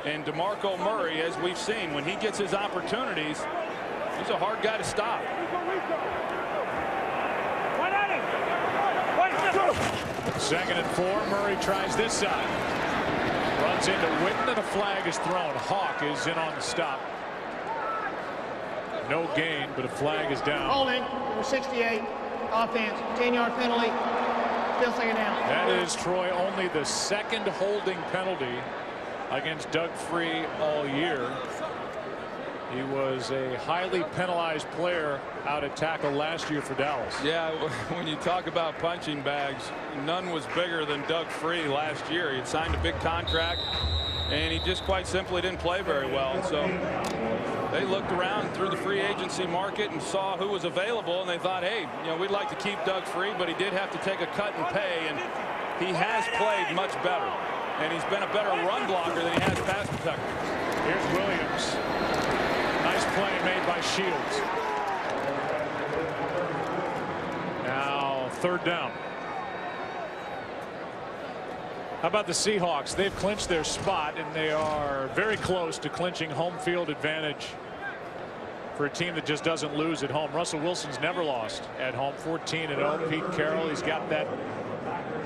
Speaker 2: And DeMarco Murray, as we've seen, when he gets his opportunities, he's a hard guy to stop.
Speaker 1: Second and 4. Murray tries this side. Runs into Witten, and a flag is thrown. Hawk is in on the stop. No gain, but a flag is down.
Speaker 6: Holding, number 68, offense, 10-yard penalty, still 2nd down.
Speaker 1: That is, Troy, only the 2nd holding penalty against Doug Free all year. He was a highly penalized player out at tackle last year for Dallas.
Speaker 2: Yeah, when you talk about punching bags, none was bigger than Doug Free last year. He had signed a big contract, and he just quite simply didn't play very well. And so they looked around through the free agency market and saw who was available, and they thought, hey, you know, we'd like to keep Doug Free, but he did have to take a cut in pay, and he has played much better. And he's been a better run blocker than he has pass protector.
Speaker 1: Here's Williams. Nice play made by Shields. Now 3rd down. How about the Seahawks? They've clinched their spot, and they are very close to clinching home field advantage for a team that just doesn't lose at home. Russell Wilson's never lost at home. 14-0. Pete Carroll, he's got that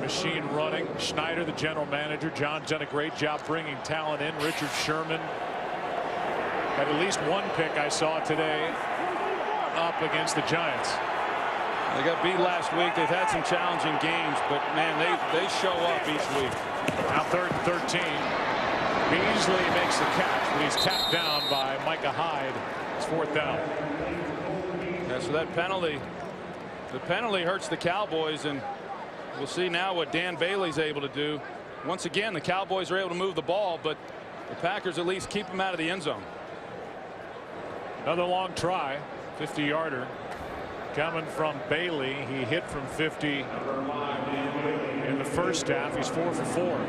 Speaker 1: machine running. Schneider, the general manager. John's done a great job bringing talent in. Richard Sherman had at least one pick I saw today up against the Giants.
Speaker 2: They got beat last week. They've had some challenging games, but man, they show up each week.
Speaker 1: Now 3rd and 13. Beasley makes the catch, but he's tapped down by Micah Hyde. It's 4th down.
Speaker 2: Yeah, so that penalty, the penalty hurts the Cowboys, and we'll see now what Dan Bailey's able to do. Once again, the Cowboys are able to move the ball, but the Packers at least keep them out of the end zone.
Speaker 1: Another long try, 50-yarder. Coming from Bailey. He hit from 50 in the first half. He's 4 for 4.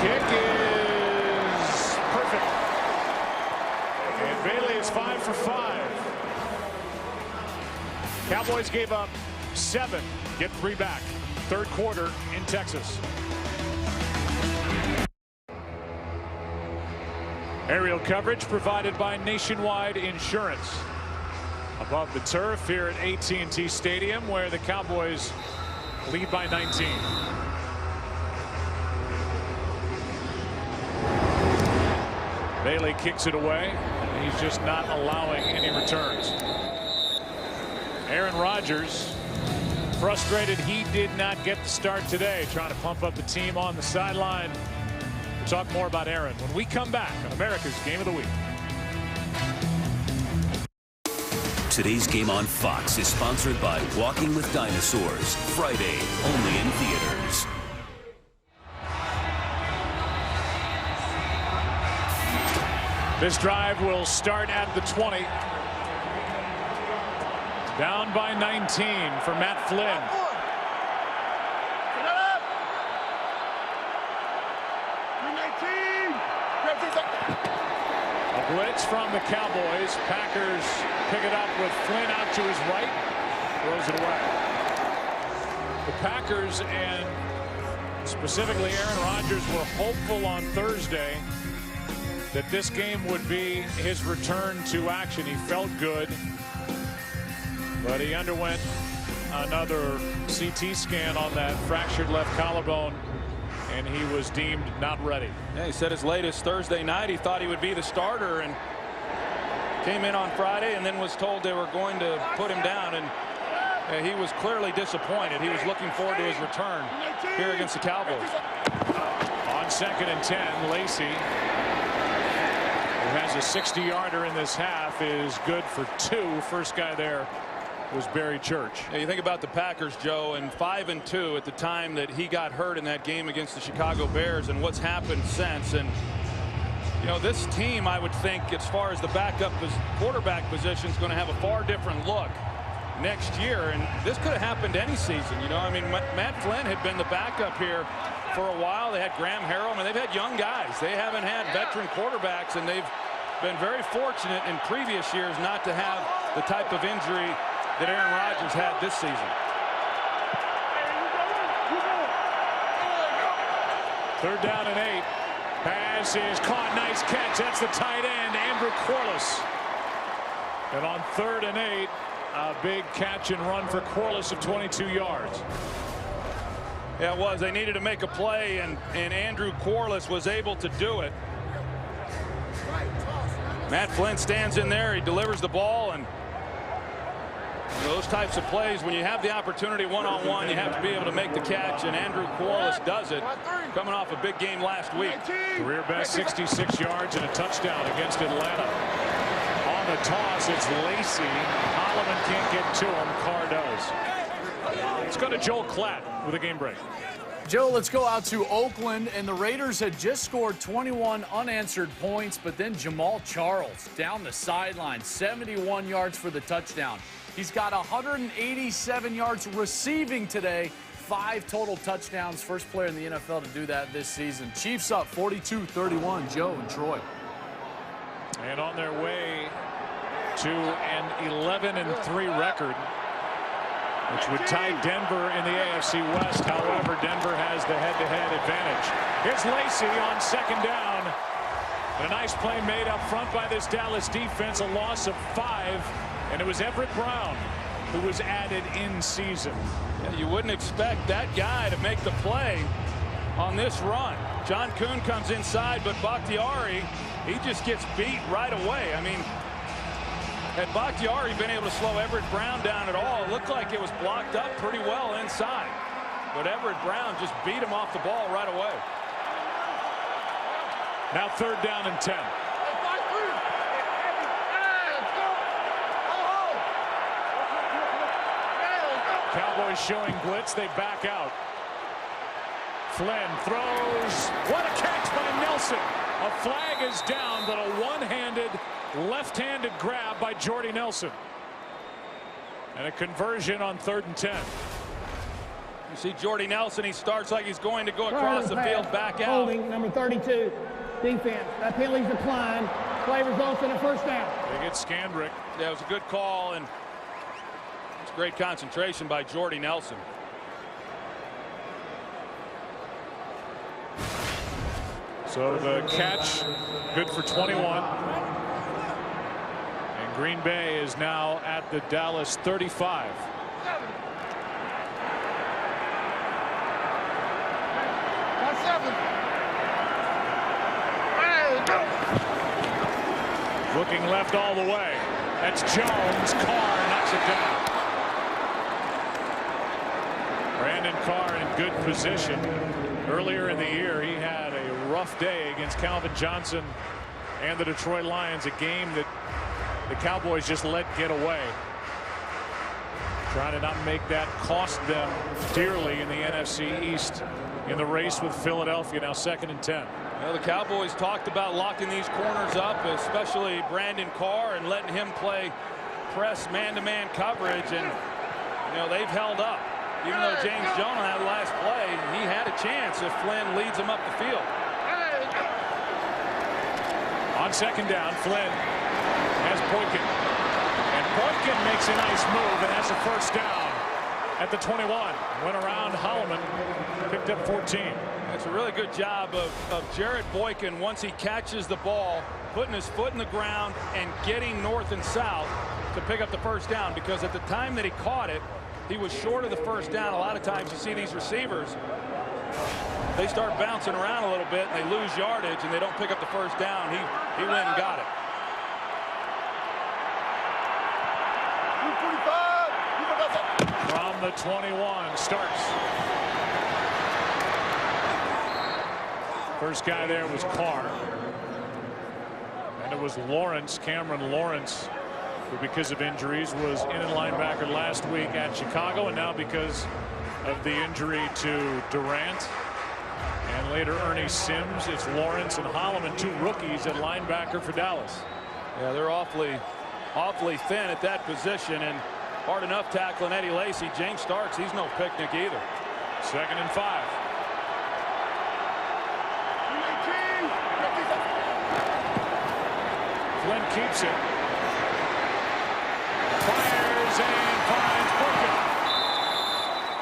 Speaker 1: Kick is perfect. And Bailey is 5 for 5. Cowboys gave up 7. Get 3 back. 3rd quarter in Texas. Aerial coverage provided by Nationwide Insurance. Above the turf here at AT&T Stadium, where the Cowboys lead by 19. Bailey kicks it away. He's just not allowing any returns. Aaron Rodgers frustrated he did not get the start today, trying to pump up the team on the sideline. We'll talk more about Aaron when we come back on America's Game of the Week.
Speaker 4: Today's game on Fox is sponsored by Walking with Dinosaurs. Friday, only in theaters.
Speaker 1: This drive will start at the 20. Down by 19 for Matt Flynn. A blitz from the Cowboys. Packers pick it up with Flynn out to his right. Throws it away. The Packers and specifically Aaron Rodgers were hopeful on Thursday that this game would be his return to action. He felt good, but he underwent another CT scan on that fractured left collarbone, and he was deemed not ready.
Speaker 2: Yeah, he said as late as Thursday night he thought he would be the starter, and came in on Friday and then was told they were going to put him down, and he was clearly disappointed. He was looking forward to his return here against the Cowboys.
Speaker 1: On 2nd and 10, Lacey, who has a 60-yarder in this half, is good for 2. First guy there was Barry Church.
Speaker 2: Yeah, you think about the Packers, Joe, and 5-2 at the time that he got hurt in that game against the Chicago Bears, and what's happened since. And you know, this team, I would think, as far as the backup quarterback position, is going to have a far different look next year, and this could have happened any season. You know, I mean, Matt Flynn had been the backup here for a while. They had Graham Harrell. I mean, they've had young guys. They haven't had veteran quarterbacks, and they've been very fortunate in previous years not to have the type of injury that Aaron Rodgers had this season.
Speaker 1: 3rd down and 8. Pass is caught. Nice catch. That's the tight end, Andrew Corliss. And on 3rd and 8, a big catch and run for Corliss of 22 yards.
Speaker 2: Yeah, it was. They needed to make a play, and Andrew Corliss was able to do it. Matt Flynn stands in there. He delivers the ball, and those types of plays, when you have the opportunity one-on-one, you have to be able to make the catch, and Andrew Corliss does it, coming off a big game last week.
Speaker 1: Career best 66 yards and a touchdown against Atlanta. On the toss, it's Lacey. Holloman can't get to him. Carr does. Let's go to Joel Klatt with a game break.
Speaker 5: Joe, let's go out to Oakland, and the Raiders had just scored 21 unanswered points, but then Jamal Charles down the sideline, 71 yards for the touchdown. He's got 187 yards receiving today, 5 total touchdowns. First player in the NFL to do that this season. Chiefs up 42-31, Joe and Troy.
Speaker 1: And on their way to an 11-3 record. which would tie Denver in the AFC West. However, Denver has the head-to-head advantage. Here's Lacy on second down. A nice play made up front by this Dallas defense. A loss of 5, and it was Everett Brown who was added in season.
Speaker 2: Yeah, you wouldn't expect that guy to make the play on this run. John Kuhn comes inside, but Bakhtiari, he just gets beat right away. I mean, had Bakhtiari been able to slow Everett Brown down at all, it looked like it was blocked up pretty well inside. But Everett Brown just beat him off the ball right away.
Speaker 1: Now 3rd down and 10. Cowboys showing blitz. They back out. Flynn throws. What a catch by Nelson. A flag is down, but a one-handed, left-handed grab by Jordy Nelson. And a conversion on 3rd and 10.
Speaker 2: You see Jordy Nelson, he starts like he's going to go across the field, back out.
Speaker 6: Holding, number 32, defense. That penalty's declined. Play results in a first down.
Speaker 1: They get Scandrick.
Speaker 2: Yeah, it was a good call, and it's great concentration by Jordy Nelson.
Speaker 1: So the catch, good for 21. And Green Bay is now at the Dallas 35. Looking left all the way. That's Jones. Carr knocks it down. Brandon Carr in good position. Earlier in the year, he had a rough day against Calvin Johnson and the Detroit Lions, a game that the Cowboys just let get away. Trying to not make that cost them dearly in the NFC East in the race with Philadelphia. Now 2nd and 10.
Speaker 2: Well, the Cowboys talked about locking these corners up, especially Brandon Carr, and letting him play press man-to-man coverage, and they've held up. Even though James Jones on that last play, he had a chance if Flynn leads him up the field.
Speaker 1: On 2nd down, Flynn has Boykin. And Boykin makes a nice move, and that's a 1st down at the 21. Went around Holloman, picked up 14.
Speaker 2: That's a really good job of Jared Boykin once he catches the ball, putting his foot in the ground and getting north and south to pick up the 1st down, because at the time that he caught it, he was short of the 1st down. A lot of times you see these receivers, they start bouncing around a little bit and they lose yardage and they don't pick up the 1st down. He went and got it.
Speaker 1: From the 21 starts. First guy there was Carr. And it was Lawrence, Cameron Lawrence, who because of injuries was in linebacker last week at Chicago, and now because of the injury to Durant and later Ernie Sims, it's Lawrence and Holloman, 2 rookies at linebacker for Dallas.
Speaker 2: Yeah, they're awfully thin at that position, and hard enough tackling Eddie Lacy. James Starks, he's no picnic either.
Speaker 1: 2nd and 5. Flynn keeps it. Fires and finds Boykin.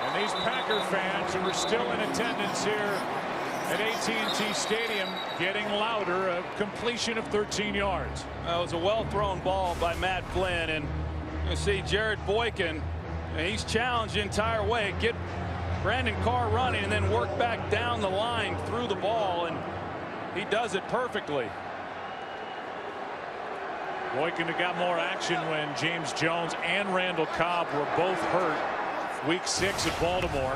Speaker 1: And these Packer fans who are still in attendance here at AT&T Stadium getting louder. A completion of 13 yards.
Speaker 2: Well, it was a well-thrown ball by Matt Flynn, and you see Jared Boykin, and he's challenged the entire way. Get Brandon Carr running and then work back down the line through the ball, and he does it perfectly.
Speaker 1: Boykin got more action when James Jones and Randall Cobb were both hurt week 6 at Baltimore.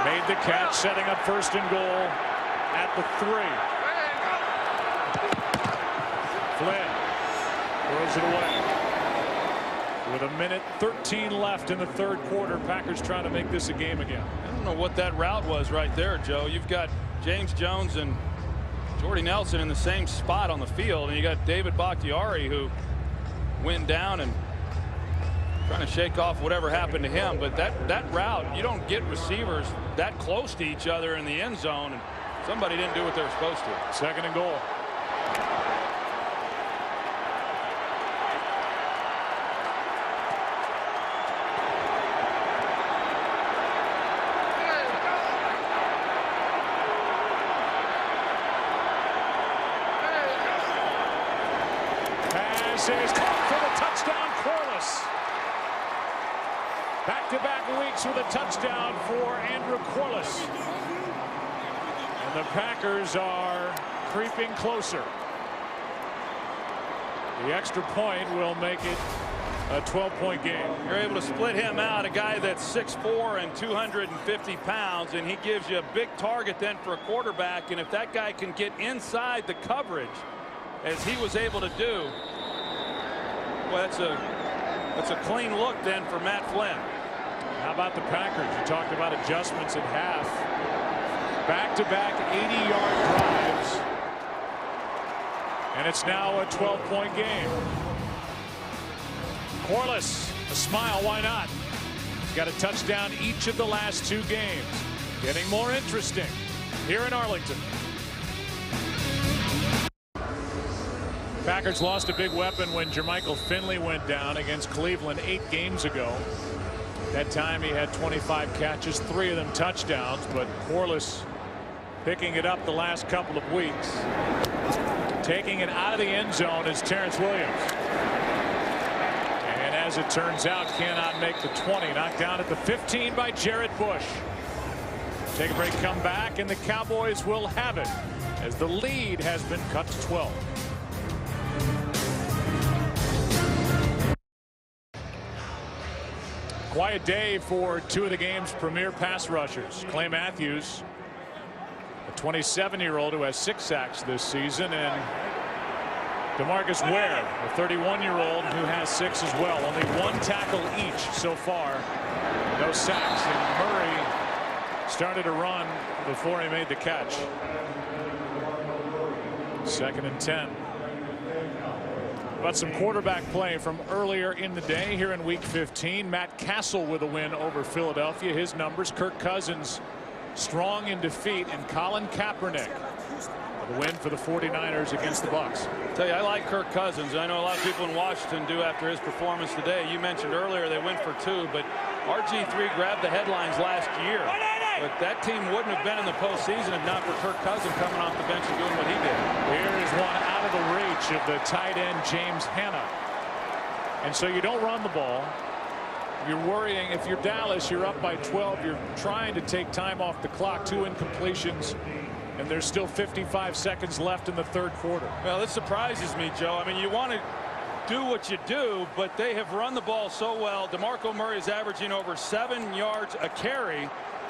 Speaker 1: Made the catch, setting up 1st and goal at the 3. Flynn throws it away. With 1:13 left in the 3rd quarter, Packers trying to make this a game again.
Speaker 2: I don't know what that route was right there, Joe. You've got James Jones and Jordy Nelson in the same spot on the field, and you got David Bakhtiari, who went down and trying to shake off whatever happened to him. But that route, you don't get receivers that close to each other in the end zone, and somebody didn't do what they were supposed to.
Speaker 1: 2nd and goal. is caught for the touchdown, Corliss. Back-to-back weeks with a touchdown for Andrew Corliss. And the Packers are creeping closer. The extra point will make it a 12-point game.
Speaker 2: You're able to split him out, a guy that's 6'4" and 250 pounds, and he gives you a big target then for a quarterback. And if that guy can get inside the coverage, as he was able to do, well, that's a clean look then for Matt Flynn.
Speaker 1: How about the Packers? You talked about adjustments at half. Back-to-back 80-yard drives. And it's now a 12-point game. Corliss, a smile, why not? He's got a touchdown each of the last 2 games. Getting more interesting here in Arlington. Packers lost a big weapon when Jermichael Finley went down against Cleveland 8 games ago. That time he had 25 catches, 3 of them touchdowns, but Corliss picking it up the last couple of weeks. Taking it out of the end zone is Terrence Williams. And as it turns out, cannot make the 20. Knocked down at the 15 by Jarrett Bush. Take a break, come back, and the Cowboys will have it as the lead has been cut to 12. Quiet day for 2 of the game's premier pass rushers. Clay Matthews, a 27-year-old who has 6 sacks this season, and DeMarcus Ware, a 31-year-old who has 6 as well. Only 1 tackle each so far. No sacks. And Murray started to run before he made the catch. 2nd and 10. But some quarterback play from earlier in the day here in Week 15. Matt Castle with a win over Philadelphia. His numbers: Kirk Cousins strong in defeat, and Colin Kaepernick with a win for the 49ers against the Bucs.
Speaker 2: I tell you, I like Kirk Cousins. I know a lot of people in Washington do after his performance today. You mentioned earlier they went for 2, but RG3 grabbed the headlines last year. But that team wouldn't have been in the postseason if not for Kirk Cousins coming off the bench and doing what he did.
Speaker 1: Here is one out of the reach of the tight end James Hanna. And so you don't run the ball. You're worrying if you're Dallas, you're up by 12. You're trying to take time off the clock. 2 incompletions, and there's still 55 seconds left in the 3rd quarter.
Speaker 2: Well, this surprises me, Joe. I mean, you want to do what you do, but they have run the ball so well. DeMarco Murray is averaging over 7 yards a carry.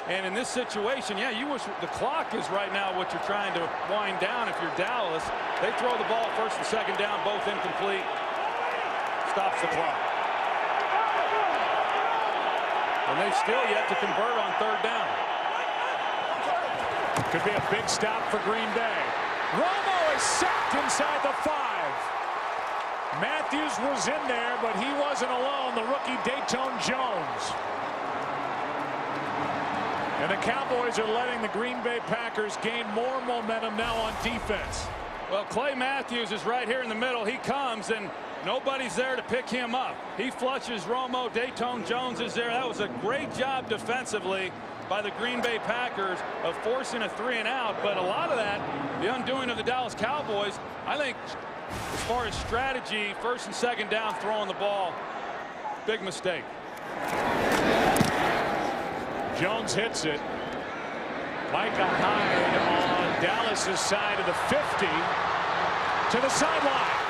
Speaker 2: And in this situation, yeah, you wish the clock is right now what you're trying to wind down if you're Dallas. They throw the ball 1st and 2nd down, both incomplete. Stops the clock. And they still yet to convert on 3rd down.
Speaker 1: Could be a big stop for Green Bay. Romo is sacked inside the 5. Matthews was in there, but he wasn't alone. The rookie Dayton Jones. And the Cowboys are letting the Green Bay Packers gain more momentum now on defense.
Speaker 2: Well, Clay Matthews is right here in the middle. He comes, and nobody's there to pick him up. He flushes Romo. Dayton Jones is there. That was a great job defensively by the Green Bay Packers of forcing a 3-and-out. But a lot of that, the undoing of the Dallas Cowboys, I think, as far as strategy, 1st and 2nd down, throwing the ball, big mistake.
Speaker 1: Jones hits it. Micah Hyde on Dallas's side of the 50 to the sideline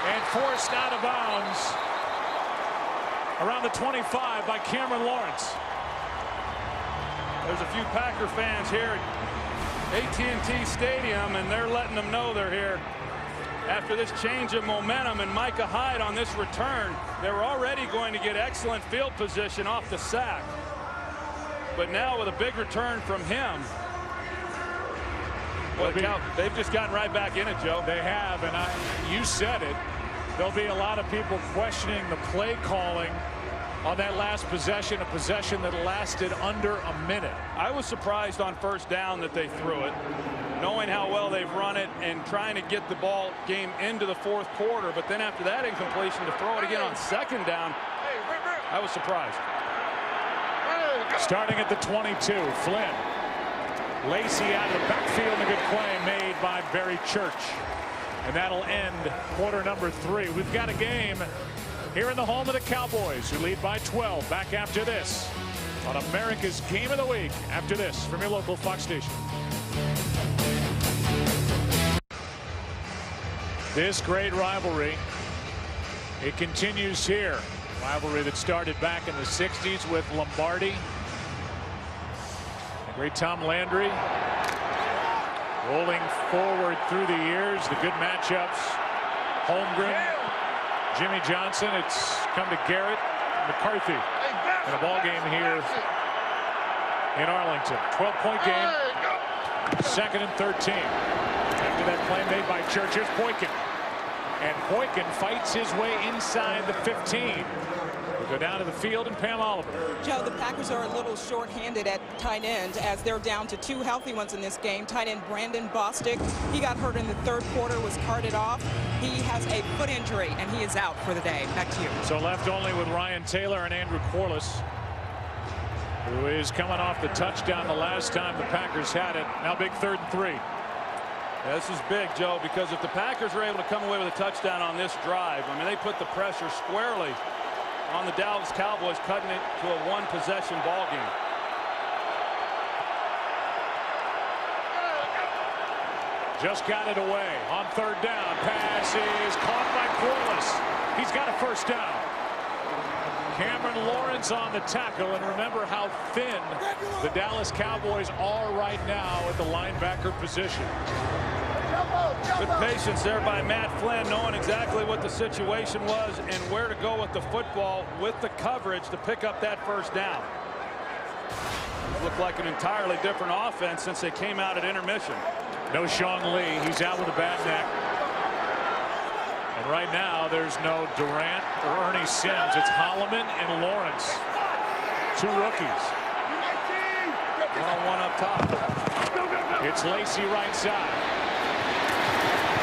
Speaker 1: and forced out of bounds around the 25 by Cameron Lawrence.
Speaker 2: There's a few Packer fans here at AT&T Stadium, and they're letting them know they're here after this change of momentum. And Micah Hyde on this return, they were already going to get excellent field position off the sack. But now with a big return from him, well, they've just gotten right back in it, Joe.
Speaker 1: They have, and you said it. There'll be a lot of people questioning the play calling on that last possession, a possession that lasted under a minute.
Speaker 2: I was surprised on 1st down that they threw it, knowing how well they've run it and trying to get the ball game into the 4th quarter. But then after that incompletion, to throw it again on 2nd down, I was surprised.
Speaker 1: Starting at the 22, Flynn. Lacey out of the backfield, and a good play made by Barry Church. And that'll end quarter number 3. We've got a game here in the home of the Cowboys, who lead by 12. Back after this on America's Game of the Week. After this from your local Fox station. This great rivalry, it continues here. Rivalry that started back in the 60s with Lombardi. The great Tom Landry. Rolling forward through the years, the good matchups. Holmgren, Jimmy Johnson. It's come to Garrett, McCarthy in a ball game here in Arlington. 12-point game. 2nd and 13. After that play made by Church, here's Boykin. And Boykin fights his way inside the 15. We'll go down to the field and Pam Oliver.
Speaker 3: Joe, the Packers are a little short-handed at tight end as they're down to 2 healthy ones in this game. Tight end Brandon Bostic, he got hurt in the 3rd quarter, was carted off. He has a foot injury, and he is out for the day. Back to you.
Speaker 1: So left only with Ryan Taylor and Andrew Corliss, who is coming off the touchdown the last time the Packers had it. Now big 3rd and 3.
Speaker 2: Yeah, this is big, Joe, because if the Packers are able to come away with a touchdown on this drive, I mean, they put the pressure squarely on the Dallas Cowboys, cutting it to a 1-possession ball game.
Speaker 1: Just got it away on 3rd down. Pass is caught by Corliss. He's got a 1st down. Cameron Lawrence on the tackle, and remember how thin the Dallas Cowboys are right now at the linebacker position.
Speaker 2: Good patience there by Matt Flynn, knowing exactly what the situation was and where to go with the football with the coverage to pick up that 1st down. It looked like an entirely different offense since they came out at intermission.
Speaker 1: No Sean Lee. He's out with a bad neck. And right now there's no Durant or Ernie Sims. It's Holloman and Lawrence. 2 rookies.
Speaker 2: 1-on-1 up top.
Speaker 1: It's Lacy right side.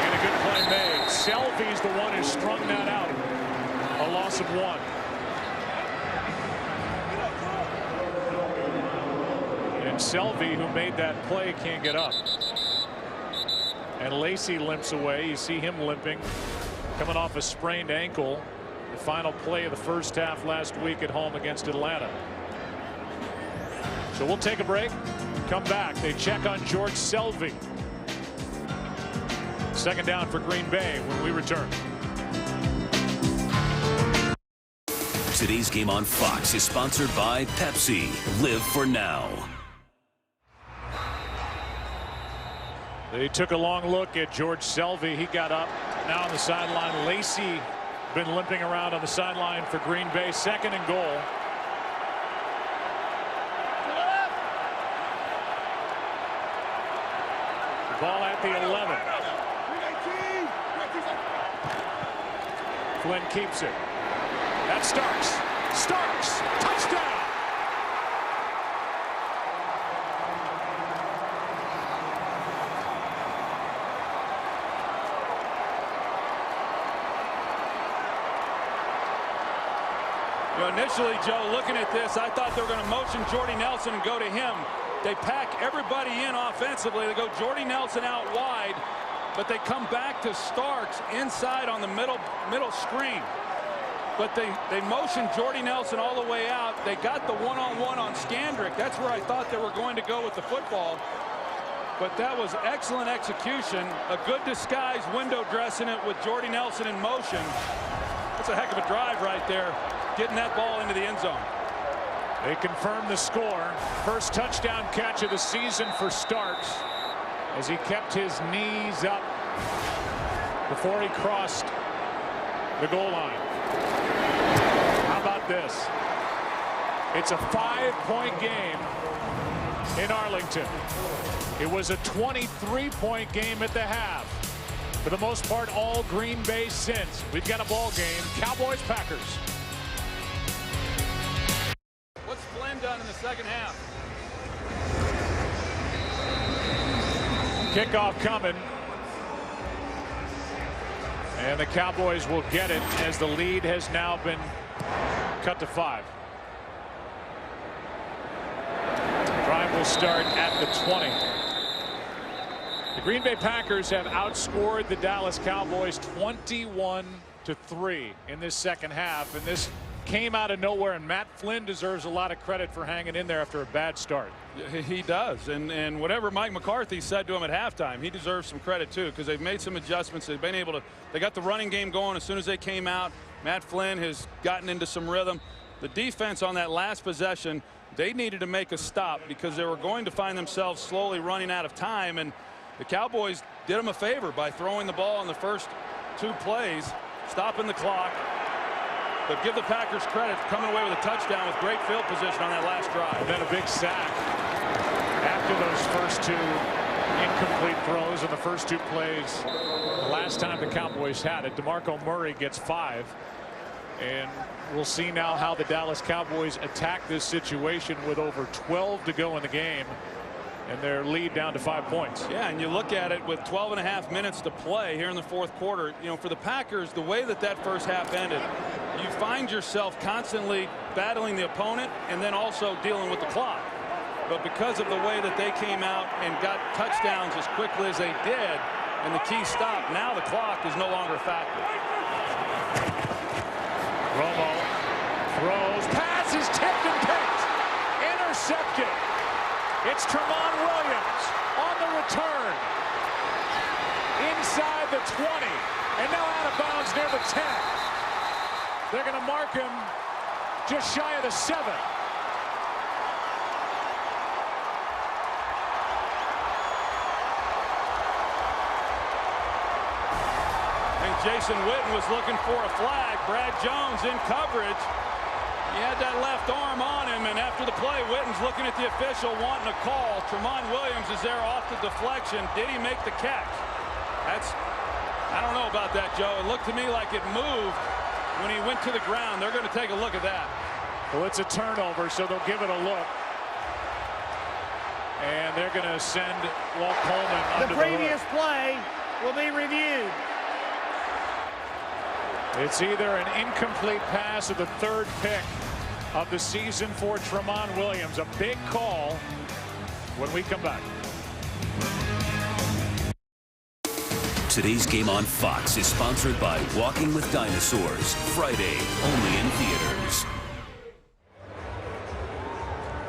Speaker 1: And a good play made. Selby's the one who strung that out. A loss of 1. And Selby, who made that play, can't get up. And Lacy limps away. You see him limping, coming off a sprained ankle. The final play of the 1st half last week at home against Atlanta. So we'll take a break. Come back. They check on George Selby. 2nd down for Green Bay when we return.
Speaker 4: Today's game on Fox is sponsored by Pepsi. Live for now.
Speaker 1: They took a long look at George Selby. He got up now on the sideline. Lacy been limping around on the sideline for Green Bay. 2nd and goal. The ball at the 11. Flynn keeps it. That's Starks. Starks, touchdown.
Speaker 2: Initially, Joe, looking at this, I thought they were going to motion Jordy Nelson and go to him. They pack everybody in offensively. They go Jordy Nelson out wide, but they come back to Starks inside on the middle screen. But they motion Jordy Nelson all the way out. They got the 1-on-1 on Scandrick. That's where I thought they were going to go with the football. But that was excellent execution. A good disguise window dressing it with Jordy Nelson in motion. That's a heck of a drive right there, getting that ball into the end zone.
Speaker 1: They confirm the score. First touchdown catch of the season for Starks as he kept his knees up before he crossed the goal line. How about this? It's a 5-point game in Arlington. It was a 23-point game at the half. For the most part, all Green Bay since. We've got a ball game. Cowboys-Packers.
Speaker 2: What's Flynn done in the 2nd half?
Speaker 1: Kickoff coming. And the Cowboys will get it as the lead has now been cut to 5. Drive will start at the 20. The Green Bay Packers have outscored the Dallas Cowboys 21-3 in this second half, and this came out of nowhere, and Matt Flynn deserves a lot of credit for hanging in there after a bad start.
Speaker 2: He does, and whatever Mike McCarthy said to him at halftime, he deserves some credit too, because they've made some adjustments. They've been able to, they got the running game going as soon as they came out. Matt Flynn has gotten into some rhythm. The defense on that last possession, they needed to make a stop because they were going to find themselves slowly running out of time, and the Cowboys did them a favor by throwing the ball in the first 2 plays, stopping the clock. But give the Packers credit for coming away with a touchdown with great field position on that last drive.
Speaker 1: And then a big sack after those first 2 incomplete throws in the first 2 plays. The last time the Cowboys had it, DeMarco Murray gets 5. And we'll see now how the Dallas Cowboys attack this situation with over 12 to go in the game. And their lead down to 5 points.
Speaker 2: Yeah, and you look at it with 12.5 minutes to play here in the fourth quarter. You know, for the Packers, the way that first half ended, you find yourself constantly battling the opponent and then also dealing with the clock. But because of the way that they came out and got touchdowns as quickly as they did, and the key stop, now the clock is no longer a factor.
Speaker 1: Romo throws, pass is tipped and picked, intercepted. It's Tramon Williams on the return. Inside the 20. And now out of bounds near the 10. They're going to mark him just shy of the 7.
Speaker 2: And Jason Witten was looking for a flag. Brad Jones in coverage. He had that left arm on him, and after the play, Witten's looking at the official wanting a call. Tramon Williams is there off the deflection. Did he make the catch? I don't know about that, Joe. It looked to me like it moved when he went to the ground. They're going to take a look at that.
Speaker 1: Well, it's a turnover, so they'll give it a look. And they're going to send Walt Coleman under
Speaker 6: the previous play will be reviewed.
Speaker 1: It's either an incomplete pass or the 3rd pick of the season for Tramon Williams. A big call when we come back.
Speaker 4: Today's game on Fox is sponsored by Walking with Dinosaurs. Friday, only in theaters.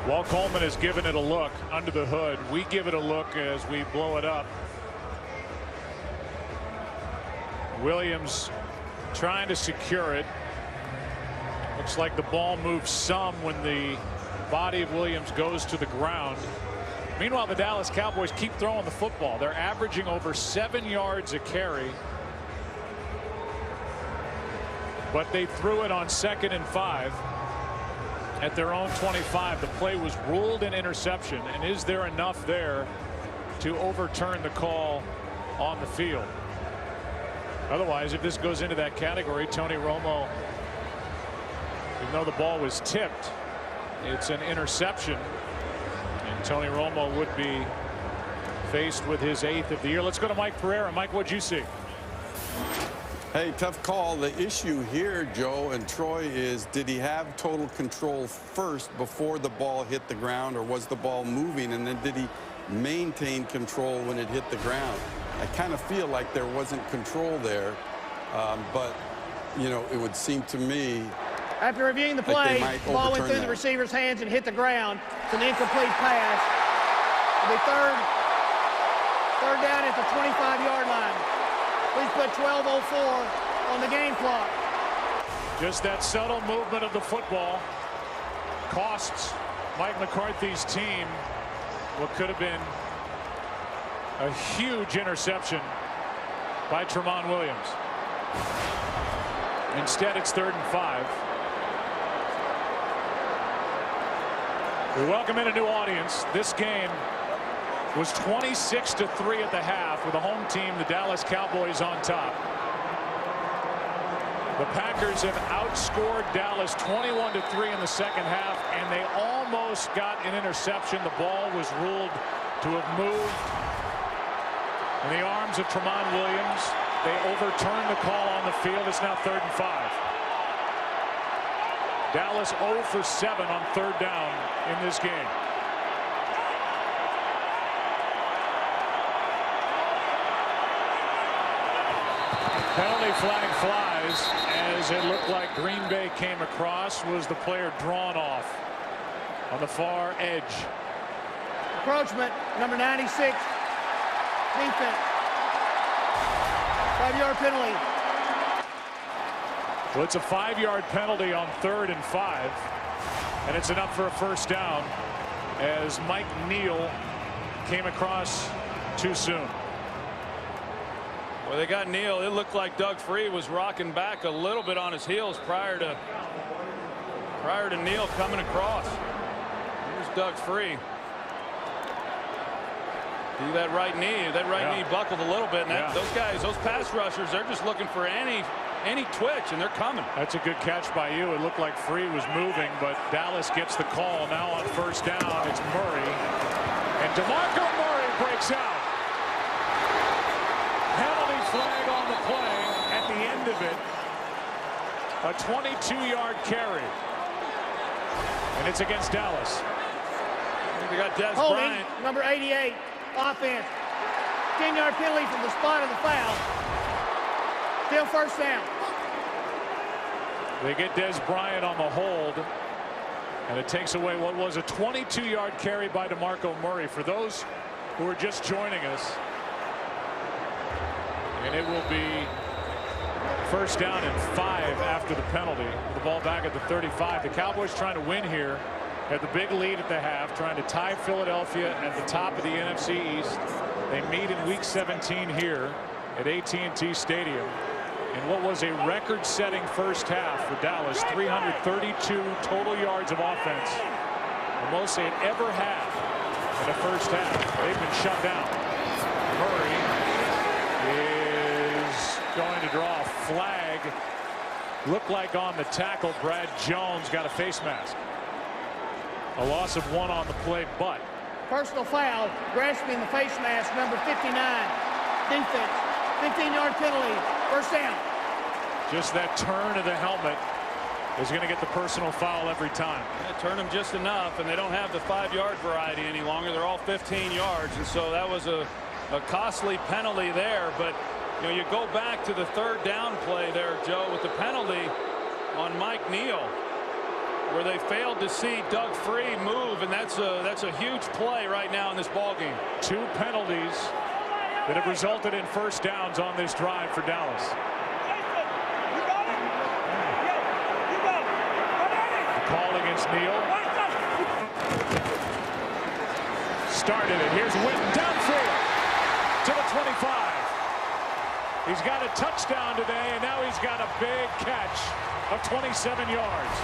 Speaker 1: Walt Coleman has given it a look under the hood. We give it a look as we blow it up. Williams trying to secure it. Looks like the ball moves some when the body of Williams goes to the ground. Meanwhile, the Dallas Cowboys keep throwing the football. They're averaging over 7 yards a carry. But they threw it on 2nd and 5 at their own 25. The play was ruled an interception. And is there enough there to overturn the call on the field? Otherwise, if this goes into that category, Tony Romo, even though the ball was tipped, it's an interception. And Tony Romo would be faced with his 8th of the year. Let's go to Mike Pereira. Mike, what'd you see?
Speaker 10: Hey, tough call. The issue here, Joe and Troy, is did he have total control first before the ball hit the ground, or was the ball moving, and then did he maintain control when it hit the ground? I kind of feel like there wasn't control there, but, you know, it would seem to me.
Speaker 6: After reviewing the play, the ball went through the receiver's hands and hit the ground. It's an incomplete pass. It'll be third down at the 25-yard line. Please put 12:04 on the game clock.
Speaker 1: Just that subtle movement of the football costs Mike McCarthy's team what could have been a huge interception by Tramon Williams. Instead, it's 3rd and 5. We welcome in a new audience. This game was 26-3 at the half with the home team, the Dallas Cowboys, on top. The Packers have outscored Dallas 21-3 in the second half, and they almost got an interception. The ball was ruled to have moved in the arms of Tramon Williams. They overturned the call on the field. It's now 3rd and 5. Dallas 0 for 7 on 3rd down in this game. Penalty flag flies as it looked like Green Bay came across. Was the player drawn off on the far edge?
Speaker 6: Encroachment, number 96, defense. 5-yard penalty.
Speaker 1: Well, it's a 5-yard penalty on 3rd and 5, and it's enough for a first down as Mike Neal came across too soon.
Speaker 2: Well, they got Neal. It looked like Doug Free was rocking back a little bit on his heels prior to Neal coming across. Here's Doug Free. See that right knee knee buckled a little bit, and those guys, those pass rushers, they're just looking for any twitch, and they're coming.
Speaker 1: That's a good catch by you. It looked like Free was moving, but Dallas gets the call now on first down. It's Murray, and DeMarco Murray breaks out. Penalty flag on the play at the end of it. A 22-yard carry, and it's against Dallas.
Speaker 2: They got Des Bryant,
Speaker 6: number 88, offense. 10-yard penalty from the spot of the foul. Still first down.
Speaker 1: They get Des Bryant on the hold, and it takes away what was a 22-yard carry by DeMarco Murray. For those who are just joining us, and it will be first down and 5 after the penalty. The ball back at the 35. The Cowboys trying to win here. Had the big lead at the half, trying to tie Philadelphia at the top of the NFC East. They meet in Week 17 here at AT&T Stadium. In what was a record-setting first half for Dallas, 332 total yards of offense, the most they had ever had in the first half. They've been shut down. Murray is going to draw a flag. Looked like on the tackle, Brad Jones got a face mask. A loss of 1 on the play, but
Speaker 6: personal foul, grasping the face mask, number 59, defense. 15-yard penalty, first down.
Speaker 1: Just that turn of the helmet is going to get the personal foul every time.
Speaker 2: Yeah, turn them just enough, and they don't have the 5-yard variety any longer. They're all 15 yards, and so that was a costly penalty there. But you know, you go back to the 3rd down play there, Joe, with the penalty on Mike Neal, where they failed to see Doug Free move, and that's a huge play right now in this ball game.
Speaker 1: 2 penalties that have resulted in first downs on this drive for Dallas. The call against Neal. Started it. Here's Witten downfield to the 25. He's got a touchdown today, and now he's got a big catch of 27 yards.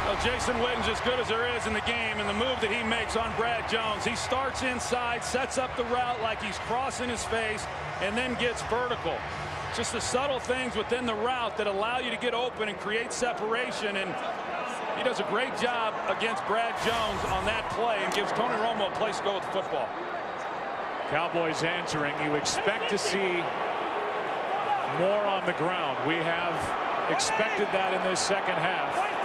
Speaker 2: Well, Jason Witten's as good as there is in the game, and the move that he makes on Brad Jones, he starts inside, sets up the route like he's crossing his face, and then gets vertical. Just the subtle things within the route that allow you to get open and create separation, and he does a great job against Brad Jones on that play and gives Tony Romo a place to go with the football.
Speaker 1: Cowboys answering. You expect to see more on the ground. We have expected that in this second half.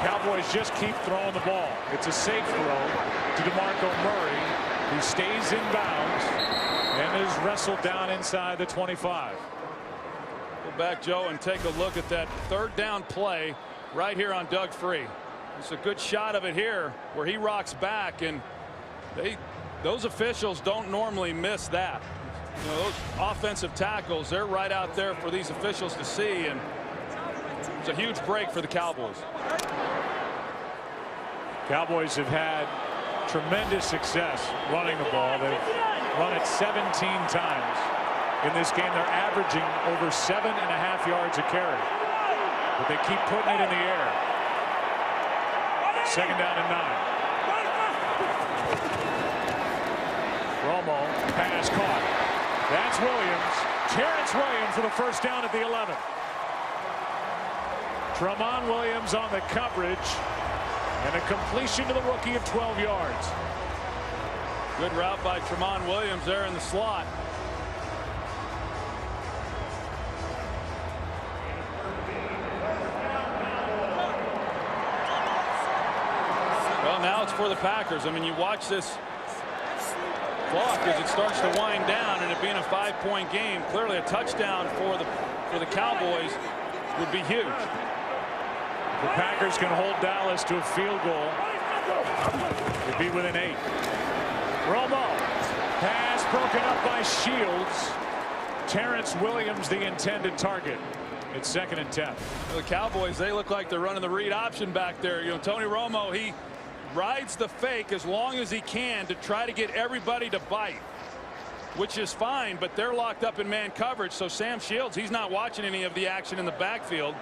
Speaker 1: Cowboys just keep throwing the ball. It's a safe throw to DeMarco Murray, who stays in bounds and is wrestled down inside the 25.
Speaker 2: Go back, Joe, and take a look at that 3rd down play right here on Doug Free. It's a good shot of it here where he rocks back, and those officials don't normally miss that. You know, those offensive tackles, they're right out there for these officials to see, and it's a huge break for the Cowboys.
Speaker 1: Cowboys have had tremendous success running the ball. They've run it 17 times in this game. They're averaging over 7.5 yards a carry, but they keep putting it in the air. 2nd down and 9. Romo, pass caught. That's Williams. Terrence Williams for the first down at the 11. Tramon Williams on the coverage, and a completion to the rookie of 12 yards.
Speaker 2: Good route by Tramon Williams there in the slot. Well, now it's for the Packers. I mean, you watch this clock as it starts to wind down, and it being a 5-point game, clearly a touchdown for for the Cowboys would be huge.
Speaker 1: The Packers can hold Dallas to a field goal. It'd be within 8. Romo. Pass broken up by Shields. Terrence Williams, the intended target. It's 2nd and 10.
Speaker 2: The Cowboys, they look like they're running the read option back there. You know, Tony Romo, he rides the fake as long as he can to try to get everybody to bite, which is fine, but they're locked up in man coverage. So Sam Shields, he's not watching any of the action in the backfield.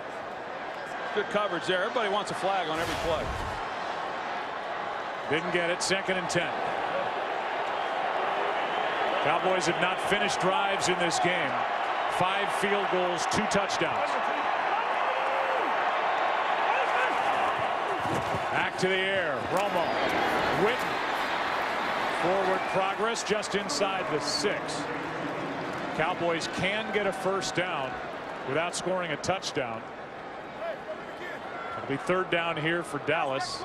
Speaker 2: Good coverage there. Everybody wants a flag on every play.
Speaker 1: Didn't get it. 2nd and 10. Cowboys have not finished drives in this game. 5 field goals, 2 touchdowns. Back to the air. Romo. Witten. Forward progress just inside the 6. Cowboys can get a first down without scoring a touchdown. It'll be 3rd down here for Dallas.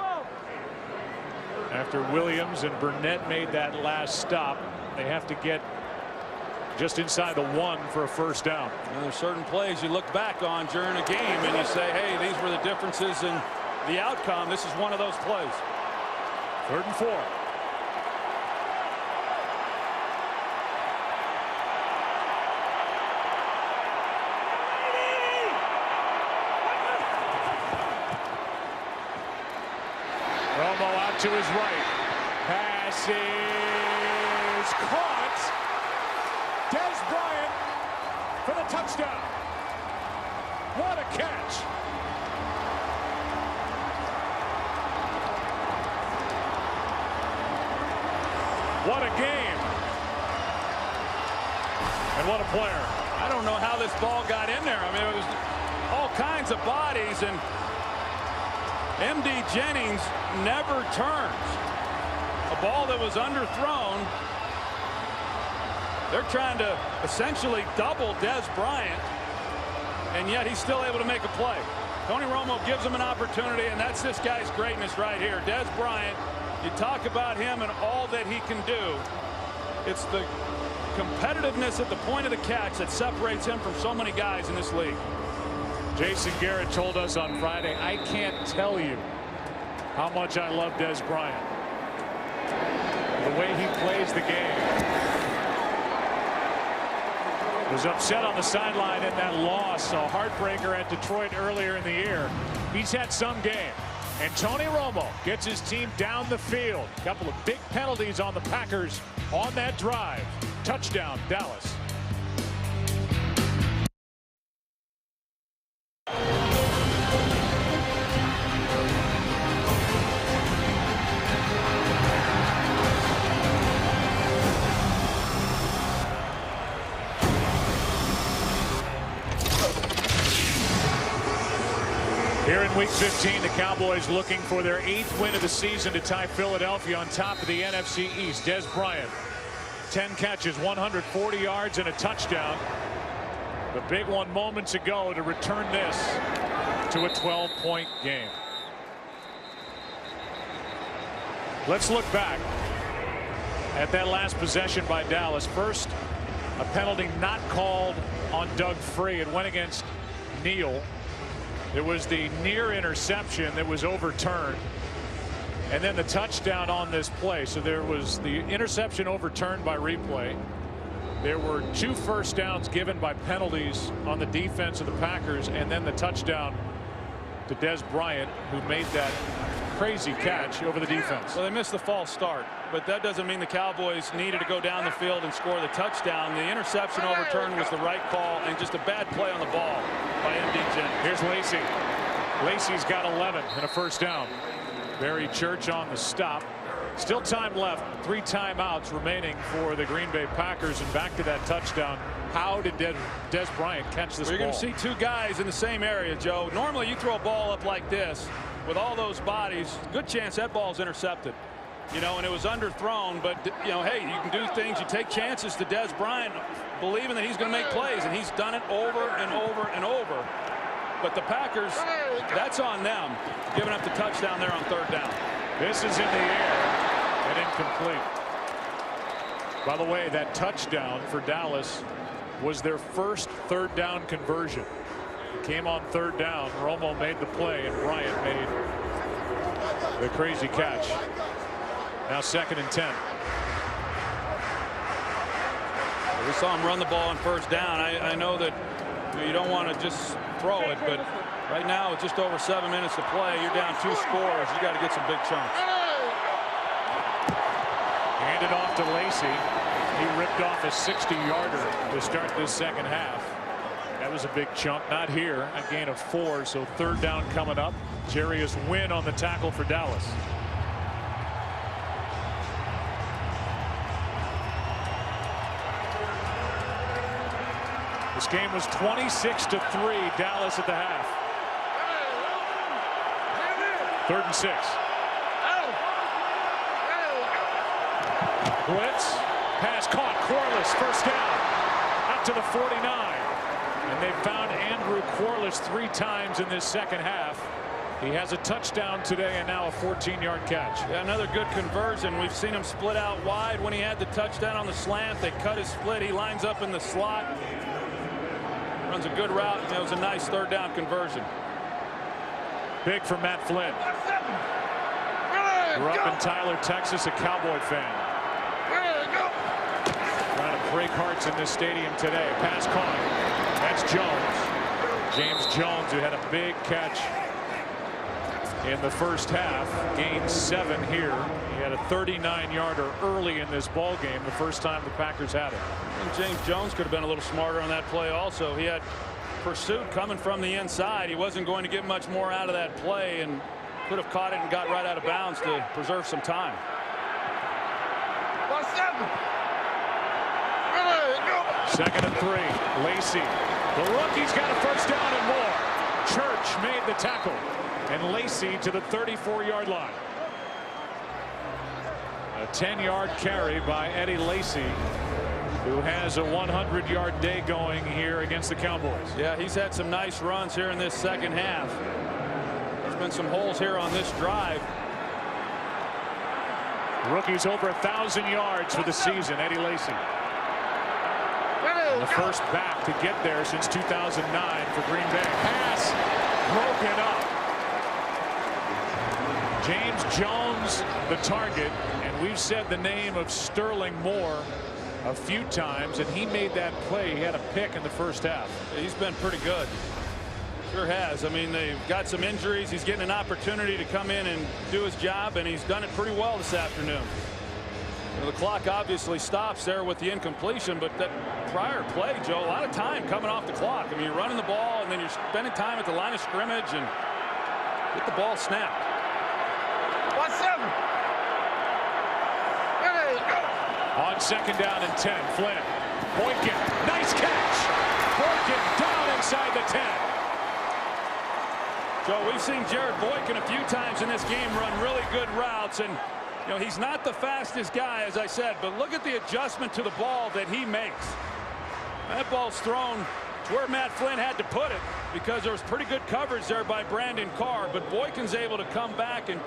Speaker 1: After Williams and Burnett made that last stop, they have to get just inside the 1 for a first down.
Speaker 2: And there's certain plays you look back on during a game and you say, hey, these were the differences in the outcome. This is one of those plays.
Speaker 1: 3rd and 4. Romo out to his right. Pass is caught. Dez Bryant for the touchdown. What a catch. What a game. And what a player.
Speaker 2: I don't know how this ball got in there. I mean, it was all kinds of bodies, and M.D. Jennings never turns. A ball that was underthrown. They're trying to essentially double Dez Bryant, and yet he's still able to make a play. Tony Romo gives him an opportunity, and that's this guy's greatness right here. Dez Bryant, you talk about him and all that he can do. It's the competitiveness at the point of the catch that separates him from so many guys in this league.
Speaker 1: Jason Garrett told us on Friday, I can't tell you how much I love Dez Bryant. The way he plays the game. Was upset on the sideline in that loss. A heartbreaker at Detroit earlier in the year. He's had some game. And Tony Romo gets his team down the field. A couple of big penalties on the Packers on that drive. Touchdown, Dallas. Here in Week 15, the Cowboys looking for their 8th win of the season to tie Philadelphia on top of the NFC East. Dez Bryant, 10 catches, 140 yards, and a touchdown. The big one moments ago to return this to a 12-point game. Let's look back at that last possession by Dallas. First, a penalty not called on Doug Free. It went against Neal. It was the near interception that was overturned, and then the touchdown on this play. So there was the interception overturned by replay. There were 2 first downs given by penalties on the defense of the Packers, and then the touchdown to Dez Bryant, who made that crazy catch over the defense.
Speaker 2: Well, they missed the false start, but that doesn't mean the Cowboys needed to go down the field and score the touchdown. The interception overturned was the right call, and just a bad play on the ball by M.D. Jennings.
Speaker 1: Here's Lacy. Lacy's got 11 and a first down. Barry Church on the stop. Still time left. 3 timeouts remaining for the Green Bay Packers, and back to that touchdown. How did Dez Bryant catch this ball?
Speaker 2: You're going to see 2 guys in the same area, Joe. Normally you throw a ball up like this with all those bodies, good chance that ball's intercepted. You know, and it was underthrown, but, you know, hey, you can do things. You take chances to Dez Bryant, believing that he's going to make plays, and he's done it over and over and over. But the Packers, that's on them, giving up the touchdown there on 3rd down.
Speaker 1: This is in the air and incomplete. By the way, that touchdown for Dallas was their first third down conversion. Came on third down. Romo made the play, and Bryant made the crazy catch. Now 2nd and 10.
Speaker 2: We saw him run the ball on first down. I know that you don't want to just throw it, but right now with just over 7 minutes to play, you're down 2 scores. You got to get some big chunks.
Speaker 1: Handed off to Lacy. He ripped off a 60-yarder to start this second half. That was a big chunk. Not here. A gain of 4. So third down coming up. Jarius Wynn on the tackle for Dallas. This game was 26-3. Dallas at the half. 3rd and 6. Blitz. Pass caught. Corliss. First down. Out to the 49. And they found Andrew Corliss 3 times in this second half. He has a touchdown today and now a 14-yard catch.
Speaker 2: Yeah, another good conversion. We've seen him split out wide when he had the touchdown on the slant. They cut his split. He lines up in the slot. Runs a good route. And it was a nice third down conversion.
Speaker 1: Big for Matt Flynn. Grew up in Tyler, Texas, a Cowboy fan. Trying to break hearts in this stadium today. Pass caught. That's Jones. James Jones, who had a big catch in the first half, gained 7 here. He had a 39-yarder early in this ball game, the first time the Packers had it.
Speaker 2: And James Jones could have been a little smarter on that play also. He had pursuit coming from the inside. He wasn't going to get much more out of that play and could have caught it and got right out of bounds to preserve some time.
Speaker 1: 2nd and 3. Lacy. The rookie's got a first down and more. Church made the tackle. And Lacy to the 34-yard line. A 10-yard carry by Eddie Lacy, who has a 100-yard day going here against the Cowboys.
Speaker 2: Yeah, he's had some nice runs here in this second half. There's been some holes here on this drive.
Speaker 1: Rookie's over 1,000 yards for the season, Eddie Lacy. And the first back to get there since 2009 for Green Bay. Pass broken up. James Jones the target, and we've said the name of Sterling Moore a few times, and he made that play. He had a pick in the first half.
Speaker 2: He's been pretty good. Sure has. I mean, they've got some injuries. He's getting an opportunity to come in and do his job, and he's done it pretty well this afternoon. The clock obviously stops there with the incompletion, but that prior play, Joe, a lot of time coming off the clock. I mean, you're running the ball, and then you're spending time at the line of scrimmage and get the ball snapped.
Speaker 9: 1-7.
Speaker 1: On 2nd down and 10, Flynn. Boykin, nice catch. Boykin down inside the 10.
Speaker 2: Joe, we've seen Jared Boykin a few times in this game run really good routes, and you know, he's not the fastest guy, as I said, but look at the adjustment to the ball that he makes. That ball's thrown to where Matt Flynn had to put it because there was pretty good coverage there by Brandon Carr, but Boykin's able to come back and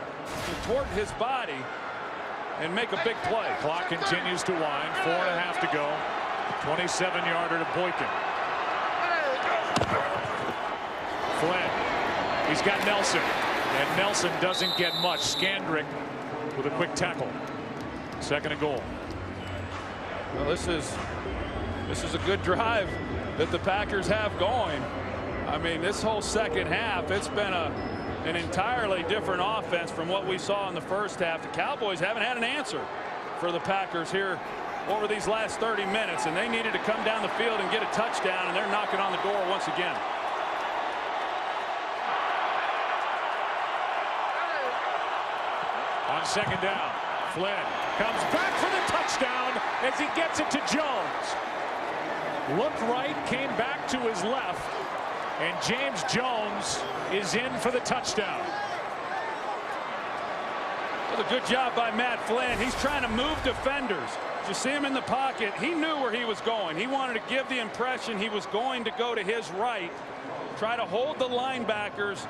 Speaker 2: toward his body and make a big play.
Speaker 1: Clock continues to wind. 4.5 to go. 27-yarder to Boykin. Flynn. He's got Nelson. And Nelson doesn't get much. Scandrick with a quick tackle. 2nd and goal.
Speaker 2: Well, this is a good drive that the Packers have going. I mean, this whole second half, it's been an entirely different offense from what we saw in the first half. The Cowboys haven't had an answer for the Packers here over these last 30 minutes, and they needed to come down the field and get a touchdown, and they're knocking on the door once again.
Speaker 1: On 2nd down, Flynn comes back for the touchdown as he gets it to Jones. Looked right, came back to his left, and James Jones is in for the touchdown.
Speaker 2: Well, a good job by Matt Flynn. He's trying to move defenders. You see him in the pocket. He knew where he was going. He wanted to give the impression he was going to go to his right, try to hold the linebackers,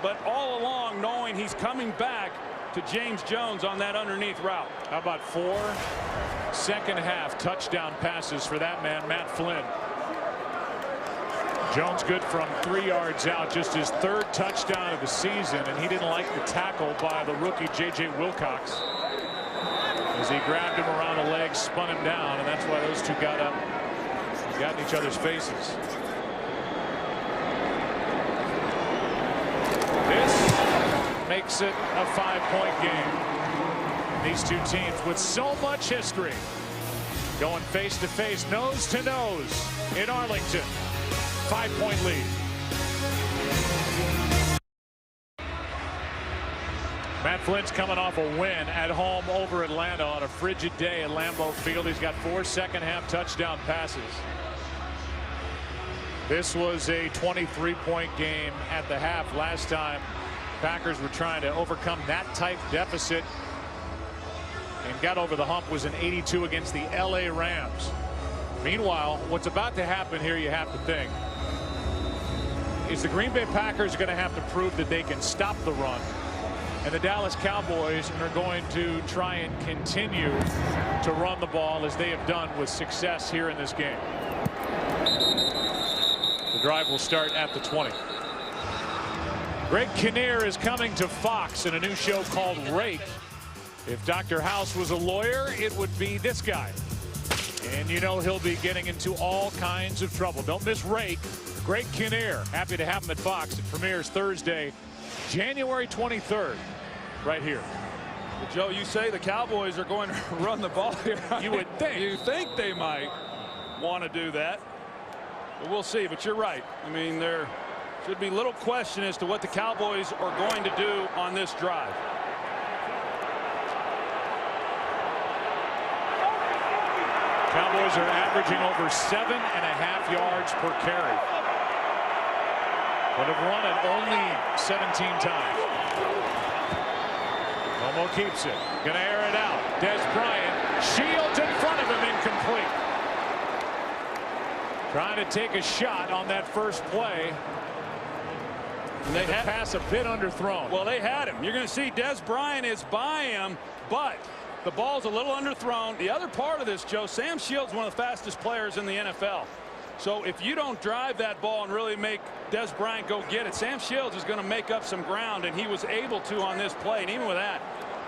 Speaker 2: but all along knowing he's coming back to James Jones on that underneath route.
Speaker 1: How about 4 second half touchdown passes for that man, Matt Flynn. Jones good from 3 yards out, just his 3rd touchdown of the season, and he didn't like the tackle by the rookie J.J. Wilcox as he grabbed him around the legs, spun him down, and that's why those two got up, got in each other's faces. This makes it a 5-point game. These two teams with so much history going face to face, nose to nose in Arlington. 5-point lead. Matt Flynn's coming off a win at home over Atlanta on a frigid day at Lambeau Field. He's got 4 second-half touchdown passes. This was a 23-point game at the half. Last time, Packers were trying to overcome that type deficit and got over the hump was an 82 against the LA Rams. Meanwhile, what's about to happen here, you have to think, is the Green Bay Packers going to have to prove that they can stop the run, and the Dallas Cowboys are going to try and continue to run the ball as they have done with success here in this game. The drive will start at the 20. Greg Kinnear is coming to Fox in a new show called Rake. If Dr. House was a lawyer, it would be this guy. And you know he'll be getting into all kinds of trouble. Don't miss Rake. Greg Kinnear, happy to have him at Fox. It premieres Thursday, January 23rd, right here.
Speaker 2: Well, Joe, you say the Cowboys are going to run the ball here.
Speaker 1: You would think.
Speaker 2: You think they might want to do that. But we'll see. But you're right. I mean, there should be little question as to what the Cowboys are going to do on this drive.
Speaker 1: Cowboys are averaging over 7.5 yards per carry, but have run it only 17 times. Romo keeps it. Gonna air it out. Des Bryant. Shields in front of him, incomplete. Trying to take a shot on that first play. And they had the pass a bit underthrown.
Speaker 2: Well, they had him. You're going to see Des Bryant is by him, but the ball's a little underthrown. The other part of this, Joe, Sam Shields, one of the fastest players in the NFL. So if you don't drive that ball and really make Des Bryant go get it, Sam Shields is going to make up some ground, and he was able to on this play. And even with that,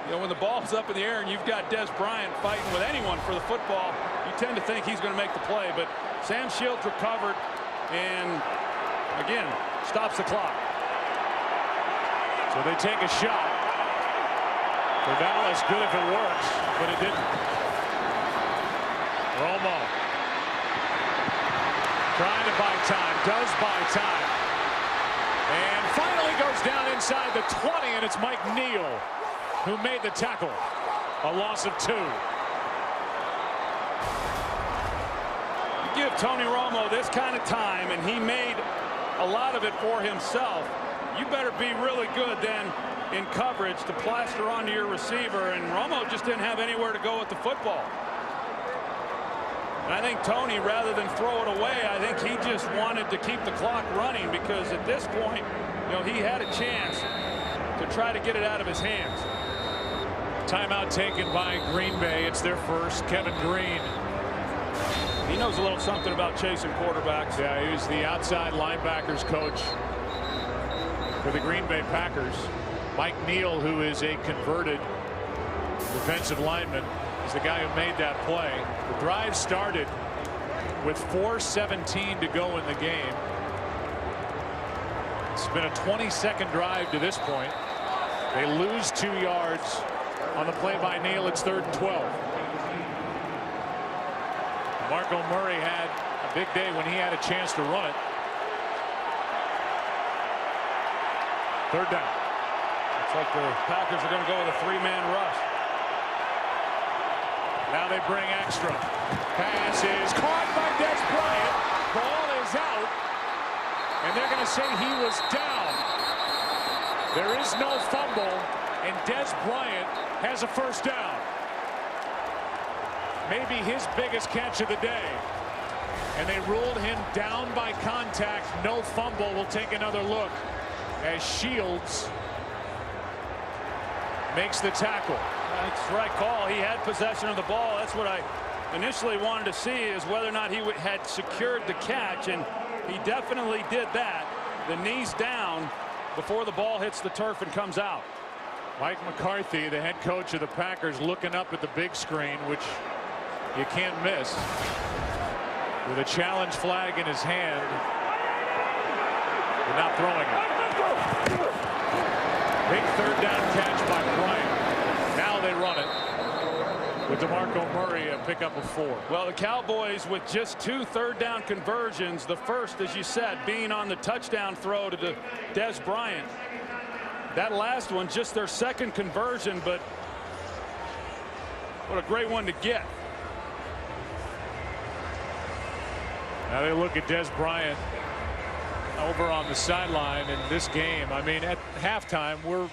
Speaker 2: you know, when the ball's up in the air and you've got Des Bryant fighting with anyone for the football, you tend to think he's going to make the play. But Sam Shields recovered and, again, stops the clock.
Speaker 1: So they take a shot. For Dallas, good if it works, but it didn't. Romo trying to buy time, does buy time, and finally goes down inside the 20, and it's Mike Neal who made the tackle. A loss of 2.
Speaker 2: You give Tony Romo this kind of time, and he made a lot of it for himself. You better be really good then in coverage to plaster onto your receiver, and Romo just didn't have anywhere to go with the football. And I think Tony, rather than throw it away, I think he just wanted to keep the clock running, because at this point, you know, he had a chance to try to get it out of his hands.
Speaker 1: Timeout taken by Green Bay. It's their first. Kevin Green.
Speaker 2: He knows a little something about chasing quarterbacks.
Speaker 1: Yeah, he was the outside linebackers coach for the Green Bay Packers. Mike Neal, who is a converted defensive lineman, is the guy who made that play. The drive started with 4:17 to go in the game. It's been a 20-second drive to this point. They lose 2 yards on the play by Neal. It's 3rd and 12. Marco Murray had a big day when he had a chance to run it. 3rd down.
Speaker 2: Looks like the Packers are going to go with a 3-man rush.
Speaker 1: Now they bring extra. Pass is caught by Des Bryant. Ball is out. And they're going to say he was down. There is no fumble, and Des Bryant has a 1st down. Maybe his biggest catch of the day. And they ruled him down by contact. No fumble. We'll take another look as Shields makes the tackle.
Speaker 2: That's the right call. He had possession of the ball. That's what I initially wanted to see, is whether or not he had secured the catch, and he definitely did that. The knees down before the ball hits the turf and comes out.
Speaker 1: Mike McCarthy, the head coach of the Packers, looking up at the big screen, which you can't miss, with a challenge flag in his hand, but not throwing it. Big third down catch by Bryant. Now they run it with DeMarco Murray, a pickup of 4.
Speaker 2: Well, the Cowboys with just 2 third-down conversions. The first, as you said, being on the touchdown throw to Dez Bryant. That last one, just their second conversion, but what a great one to get.
Speaker 1: Now they look at Dez Bryant over on the sideline in this game. I mean, at halftime, we're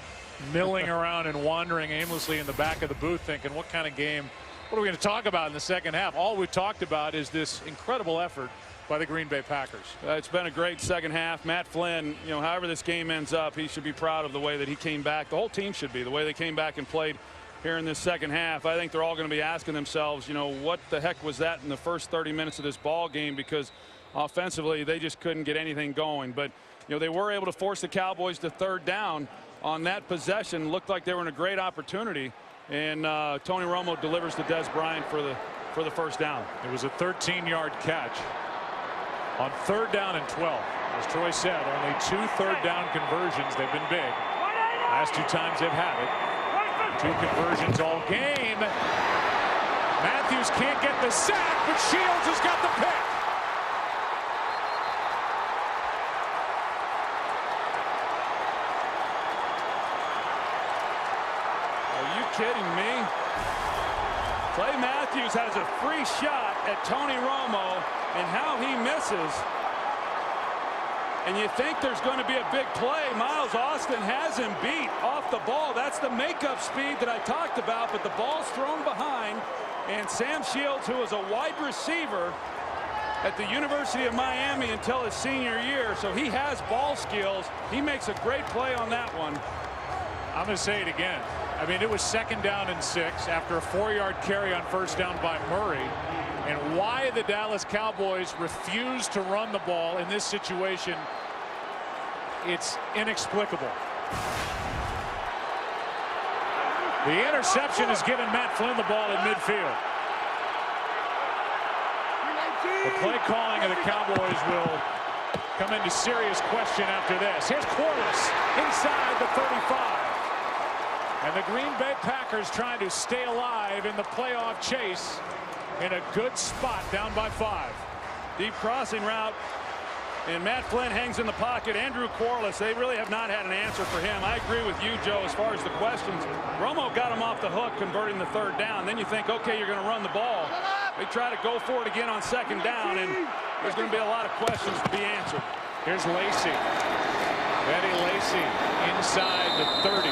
Speaker 1: milling around and wandering aimlessly in the back of the booth thinking, what kind of game, what are we going to talk about in the second half? All we've talked about is this incredible effort by the Green Bay Packers.
Speaker 2: It's been a great second half. Matt Flynn, you know, however this game ends up, he should be proud of the way that he came back. The whole team should be, the way they came back and played here in this second half. I think they're all going to be asking themselves, you know, what the heck was that in the first 30 minutes of this ball game, because offensively they just couldn't get anything going. But, you know, they were able to force the Cowboys to third down on that possession. Looked like they were in a great opportunity, and Tony Romo delivers to Dez Bryant for the first down.
Speaker 1: It was a 13-yard catch on third down and 12. As Troy said, only 2 third down conversions. They've been big. Last 2 times they've had it. 2 conversions all game. Matthews can't get the sack, but Shields has got the pick.
Speaker 2: Kidding me? Clay Matthews has a free shot at Tony Romo, and how he misses. And you think there's going to be a big play. Miles Austin has him beat off the ball. That's the makeup speed that I talked about, but the ball's thrown behind, and Sam Shields, who was a wide receiver at the University of Miami until his senior year, so he has ball skills. He makes a great play on that one.
Speaker 1: I'm going to say it again. I mean, it was 2nd down and 6 after a 4-yard carry on first down by Murray. And why the Dallas Cowboys refuse to run the ball in this situation, it's inexplicable. The interception has given Matt Flynn the ball in midfield. The play calling of the Cowboys will come into serious question after this. Here's Corliss inside the 35. And the Green Bay Packers trying to stay alive in the playoff chase in a good spot, down by 5.
Speaker 2: Deep crossing route, and Matt Flynn hangs in the pocket. Andrew Corliss, they really have not had an answer for him. I agree with you, Joe, as far as the questions. Romo got him off the hook converting the third down. Then you think, okay, you're going to run the ball. They try to go for it again on 2nd down, and there's going to be a lot of questions to be answered.
Speaker 1: Here's Lacy. Eddie Lacy inside the 30.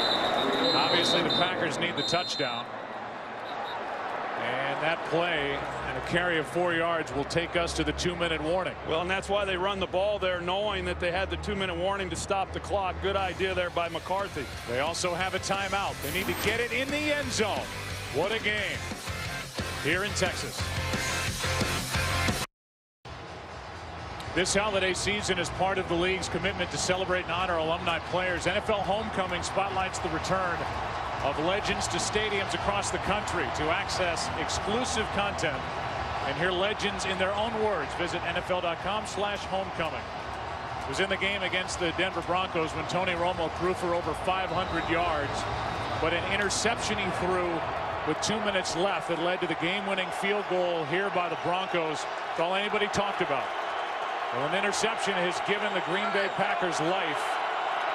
Speaker 1: Obviously, the Packers need the touchdown. And that play and a carry of 4 yards will take us to the 2-minute warning.
Speaker 2: Well, and that's why they run the ball there, knowing that they had the 2-minute warning to stop the clock. Good idea there by McCarthy.
Speaker 1: They also have a timeout. They need to get it in the end zone. What a game here in Texas. This holiday season is part of the league's commitment to celebrate and honor alumni players. NFL Homecoming spotlights the return of legends to stadiums across the country to access exclusive content and hear legends in their own words. Visit NFL.com/homecoming. Was in the game against the Denver Broncos when Tony Romo threw for over 500 yards, but an interception he threw with 2 minutes left that led to the game-winning field goal here by the Broncos. That's all anybody talked about. Well, an interception has given the Green Bay Packers life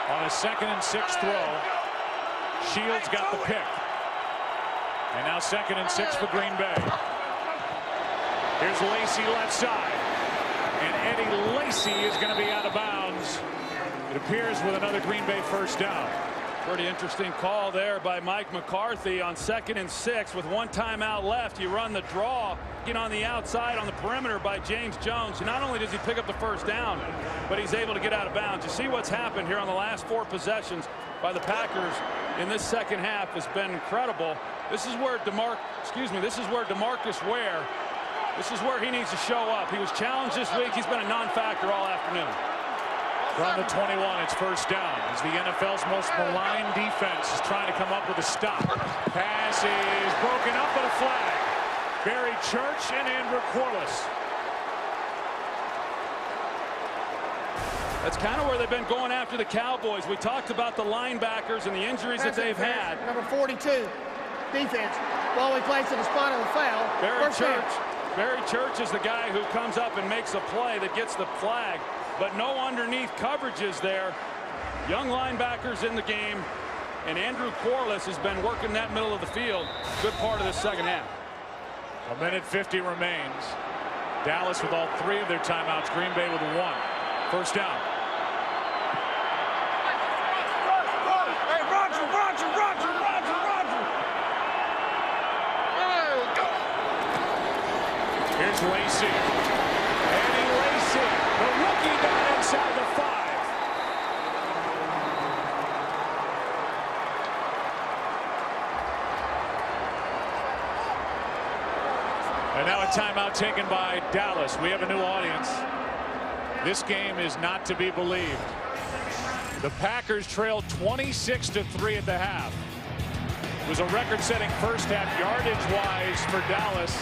Speaker 1: on a 2nd and 6 throw. Shields got the pick. And now 2nd and 6 for Green Bay. Here's Lacy left side. And Eddie Lacy is going to be out of bounds. It appears with another Green Bay first down.
Speaker 2: Pretty interesting call there by Mike McCarthy on 2nd and 6 with 1 timeout left. You run the draw on the outside on the perimeter by James Jones. Not only does he pick up the first down, but he's able to get out of bounds. You see what's happened here on the last 4 possessions by the Packers in this second half has been incredible. This is where DeMarcus Ware, this is where he needs to show up. He was challenged this week. He's been a non-factor all afternoon.
Speaker 1: From the 21, it's first down as the NFL's most maligned defense is trying to come up with a stop. Pass is broken up, but a flag. Barry Church and Andrew Corliss.
Speaker 2: That's kind of where they've been going after the Cowboys. We talked about the linebackers and the injuries that they've had.
Speaker 6: Number 42, defense. Ball we placed in the spot of the foul.
Speaker 2: Barry Church is the guy who comes up and makes a play that gets the flag, but no underneath coverages there. Young linebackers in the game, and Andrew Corliss has been working that middle of the field good part of the second half.
Speaker 1: A minute 50 remains. Dallas with all 3 of their timeouts. Green Bay with 1. First down.
Speaker 9: Hey, Roger.
Speaker 1: Here's Lacy. Eddie Lacy. The rookie got inside the 5. And now a timeout taken by Dallas. We have a new audience. This game is not to be believed. The Packers trailed 26-3 at the half. It was a record-setting first half yardage-wise for Dallas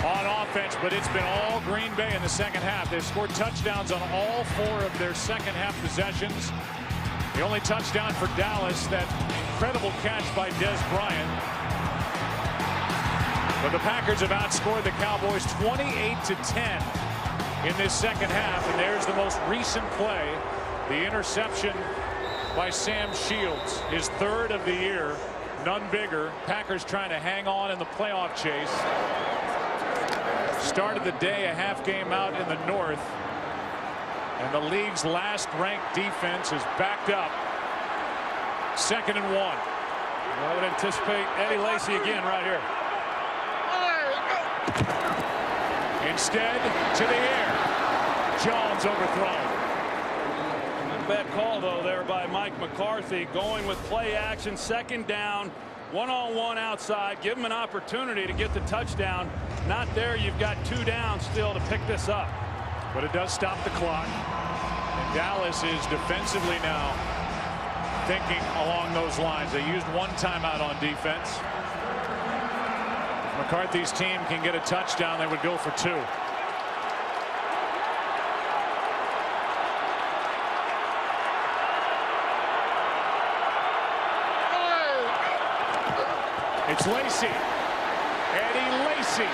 Speaker 1: on offense, but it's been all Green Bay in the second half. They've scored touchdowns on all 4 of their second half possessions. The only touchdown for Dallas, that incredible catch by Des Bryant. But the Packers have outscored the Cowboys 28-10 in this second half, and there's the most recent play, the interception by Sam Shields, his 3rd of the year, none bigger. Packers trying to hang on in the playoff chase. Started the day a half game out in the north, and the league's last ranked defense is backed up. 2nd and 1.
Speaker 2: I would anticipate Eddie Lacy again right here.
Speaker 1: Instead, to the air. Jones overthrown.
Speaker 2: Bad call, though, there by Mike McCarthy, going with play action, 2nd down, 1-on-1 outside. Give him an opportunity to get the touchdown. Not there. You've got 2 down still to pick this up.
Speaker 1: But it does stop the clock. And Dallas is defensively now thinking along those lines. They used 1 timeout on defense. If McCarthy's team can get a touchdown, they would go for 2. It's Lacy. Eddie Lacy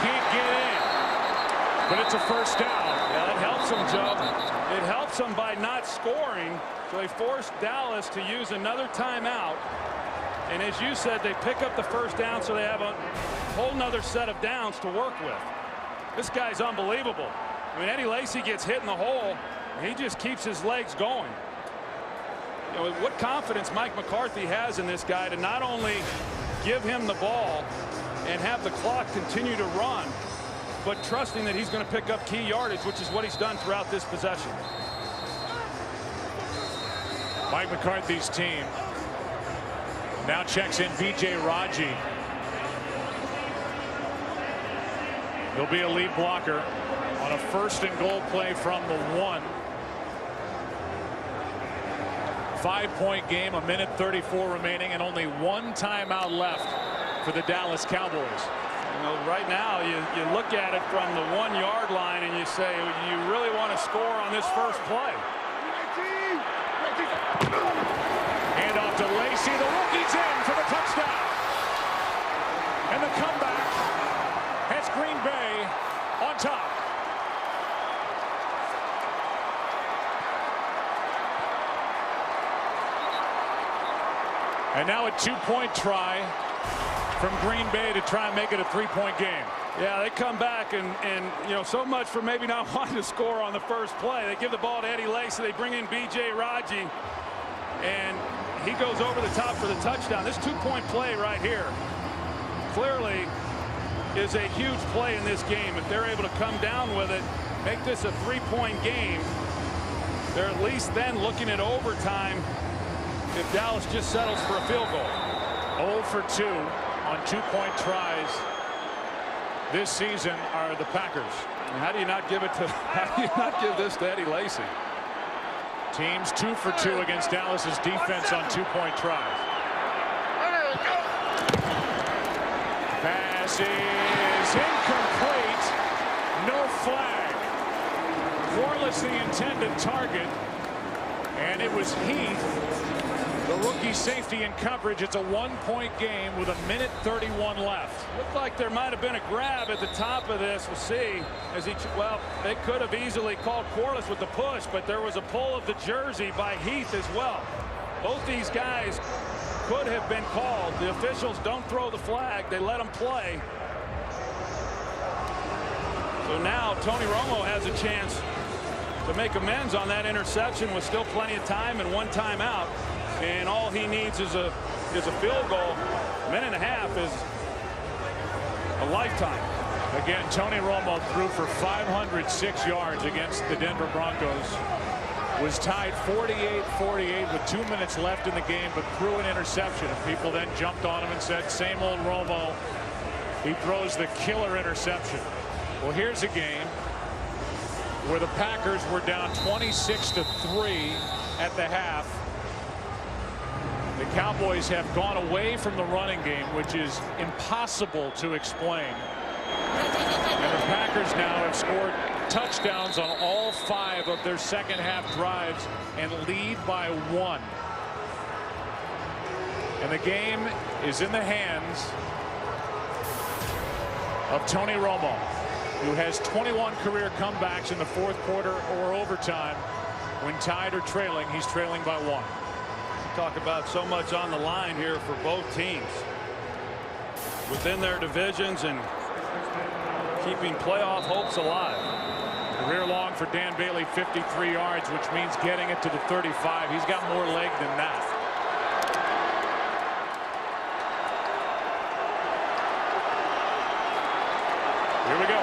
Speaker 1: can't get in, but it's a first down.
Speaker 2: Yeah, that helps them, Joe. It helps them by not scoring, so they forced Dallas to use another timeout. And as you said, they pick up the first down, so they have a whole nother set of downs to work with. This guy's unbelievable. I mean, Eddie Lacy gets hit in the hole, and he just keeps his legs going. You know, what confidence Mike McCarthy has in this guy to not only give him the ball and have the clock continue to run, but trusting that he's going to pick up key yardage, which is what he's done throughout this possession.
Speaker 1: Mike McCarthy's team now checks in B.J. Raji. He'll be a lead blocker on a 1st and goal play from the 1. 5-point game, a minute 34 remaining, and only 1 timeout left for the Dallas Cowboys.
Speaker 2: You know, right now you look at it from the 1-yard line and you say, you really want to score on this first play.
Speaker 1: Hand off to Lacy. The rookie's in for the touchdown. And the comeback has Green Bay on top. And now a 2-point try from Green Bay to try and make it a 3-point game.
Speaker 2: Yeah, they come back and you know, so much for maybe not wanting to score on the first play. They give the ball to Eddie Lacy. They bring in B.J. Raji, and he goes over the top for the touchdown. This 2-point play right here clearly is a huge play in this game. If they're able to come down with it, make this a 3-point game, they're at least then looking at overtime if Dallas just settles for a field goal.
Speaker 1: 0 for 2 on 2-point tries this season are the Packers.
Speaker 2: And how do you not give this to Eddie Lacy?
Speaker 1: Teams 2 for 2 against Dallas's defense on 2-point tries. Pass is incomplete. No flag. Corliss the intended target, and it was Heath, the rookie safety in coverage. It's a 1-point game with 1:31 left.
Speaker 2: Looked like there might have been a grab at the top of this. We'll see. Well, they could have easily called Corliss with the push, but there was a pull of the jersey by Heath as well. Both these guys could have been called. The officials don't throw the flag. They let them play. So now Tony Romo has a chance to make amends on that interception with still plenty of time and 1 timeout. And all he needs is a field goal. A minute and a half is a lifetime.
Speaker 1: Again, Tony Romo threw for 506 yards against the Denver Broncos. Was tied 48-48 with 2 minutes left in the game, but threw an interception. And people then jumped on him and said, same old Romo. He throws the killer interception. Well, here's a game where the Packers were down 26-3 at the half. The Cowboys have gone away from the running game, which is impossible to explain. And the Packers now have scored touchdowns on all 5 of their second half drives and lead by 1. And the game is in the hands of Tony Romo, who has 21 career comebacks in the 4th quarter or overtime. When tied or trailing, he's trailing by 1.
Speaker 2: Talk about so much on the line here for both teams within their divisions and keeping playoff hopes alive.
Speaker 1: Career long for Dan Bailey, 53 yards, which means getting it to the 35. He's got more leg than that. Here we go.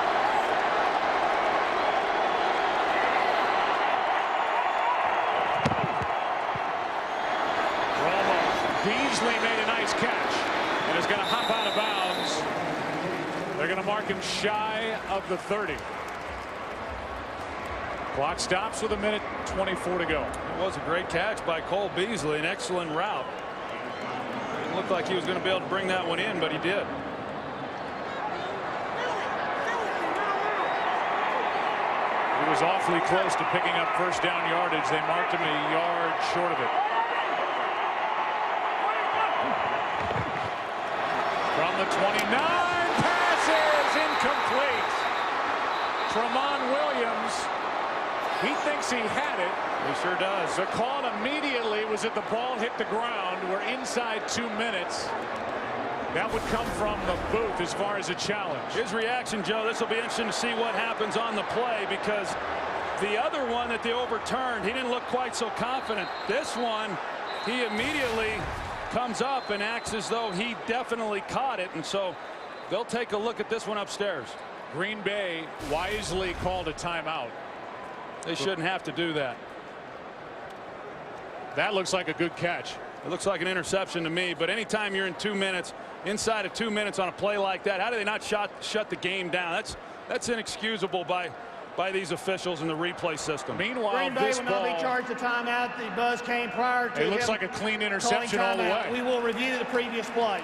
Speaker 1: Beasley made a nice catch and is going to hop out of bounds. They're going to mark him shy of the 30. Clock stops with 1:24 to go.
Speaker 2: It was a great catch by Cole Beasley, an excellent route. Didn't look like he was going to be able to bring that one in, but he did.
Speaker 1: He was awfully close to picking up first down yardage. They marked him a yard short of it. From the 29, passes incomplete. Tramon Williams, he thinks he had it.
Speaker 2: He sure does.
Speaker 1: The call immediately was that the ball hit the ground. We're inside 2 minutes. That would come from the booth as far as a challenge.
Speaker 2: His reaction, Joe, this will be interesting to see what happens on the play, because the other one that they overturned, he didn't look quite so confident. This one, he immediately comes up and acts as though he definitely caught it, and so they'll take a look at this one upstairs.
Speaker 1: Green Bay wisely called a timeout.
Speaker 2: They shouldn't have to do that.
Speaker 1: That looks like a good catch.
Speaker 2: It looks like an interception to me, but anytime you're in 2 minutes, inside of 2 minutes on a play like that, how do they not shut the game down? That's inexcusable by these officials in the replay system.
Speaker 1: Meanwhile,
Speaker 6: Green Bay
Speaker 1: this
Speaker 6: will
Speaker 1: ball,
Speaker 6: not be charged a timeout. The buzz came prior to
Speaker 1: it looks like a clean interception all the way.
Speaker 6: We will review the previous play.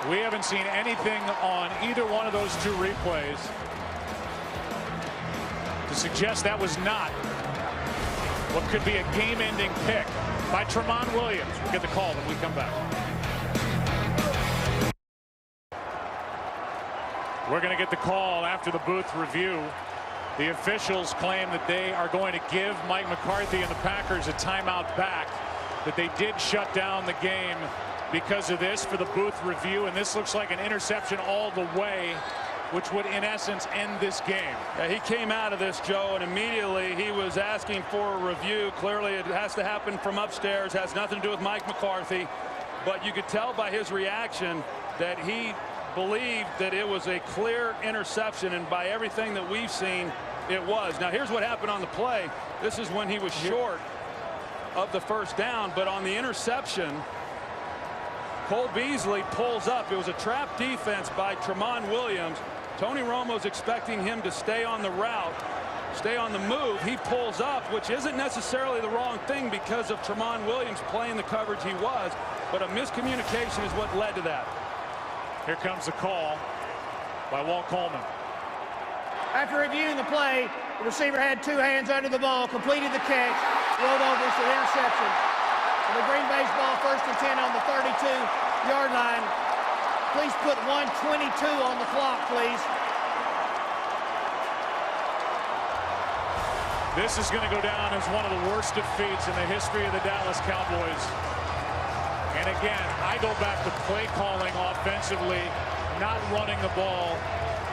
Speaker 1: We haven't seen anything on either one of those 2 replays to suggest that was not what could be a game-ending pick by Tramon Williams. We'll get the call when we come back. We're going to get the call after the booth review. The officials claim that they are going to give Mike McCarthy and the Packers a timeout back, that they did shut down the game because of this for the booth review, and this looks like an interception all the way, which would in essence end this game.
Speaker 2: Yeah, he came out of this, Joe, and immediately he was asking for a review. Clearly it has to happen from upstairs, has nothing to do with Mike McCarthy, but you could tell by his reaction that he believed that it was a clear interception, and by everything that we've seen, it was. Now here's what happened on the play. This is when he was short of the first down, but on the interception, Cole Beasley pulls up. It was a trap defense by Tramon Williams. Tony Romo's expecting him to stay on the route, stay on the move. He pulls up, which isn't necessarily the wrong thing because of Tramon Williams playing the coverage he was, but a miscommunication is what led to that.
Speaker 1: Here comes the call by Walt Coleman.
Speaker 6: After reviewing the play, the receiver had two hands under the ball, completed the catch, rolled over for the interception. And the Green Bay's ball, 1st and 10 on the 32-yard line. Please put 1:22 on the clock, please.
Speaker 1: This is going to go down as one of the worst defeats in the history of the Dallas Cowboys. And again, I go back to play calling offensively, not running the ball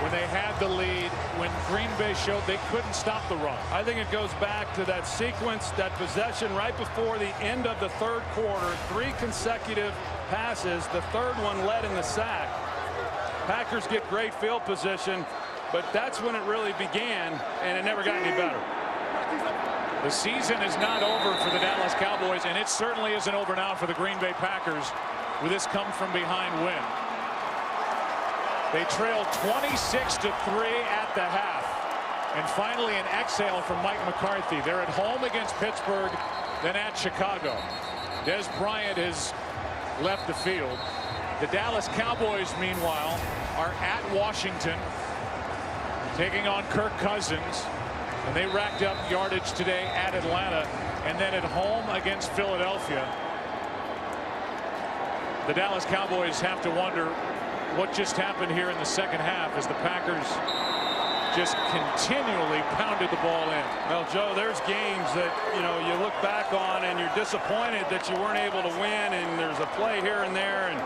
Speaker 1: when they had the lead, when Green Bay showed they couldn't stop the run.
Speaker 2: I think it goes back to that sequence, that possession right before the end of the 3rd quarter. 3 consecutive passes. The 3rd one led in the sack. Packers get great field position, but that's when it really began, and it never got any better.
Speaker 1: The season is not over for the Dallas Cowboys, and it certainly isn't over now for the Green Bay Packers with this come-from-behind win. They trailed 26-3 at the half. And finally an exhale from Mike McCarthy. They're at home against Pittsburgh, then at Chicago. Des Bryant has left the field. The Dallas Cowboys, meanwhile, are at Washington, taking on Kirk Cousins. And they racked up yardage today at Atlanta, and then at home against Philadelphia. The Dallas Cowboys have to wonder what just happened here in the 2nd half as the Packers just continually pounded the ball in.
Speaker 2: Well, Joe, there's games that, you look back on and you're disappointed that you weren't able to win, and there's a play here and there. And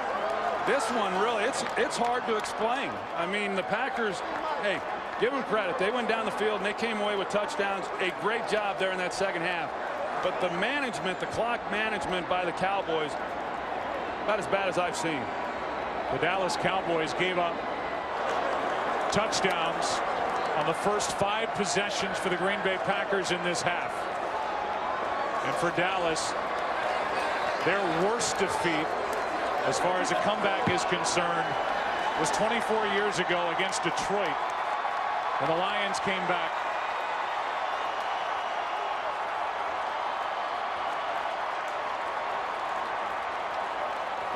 Speaker 2: this one, really, it's hard to explain. I mean, the Packers, hey, give them credit. They went down the field and they came away with touchdowns. A great job there in that 2nd half. But the management, the clock management by the Cowboys, about as bad as I've seen.
Speaker 1: The Dallas Cowboys gave up touchdowns on the first 5 possessions for the Green Bay Packers in this half. And for Dallas, their worst defeat as far as a comeback is concerned was 24 years ago against Detroit, when the Lions came back.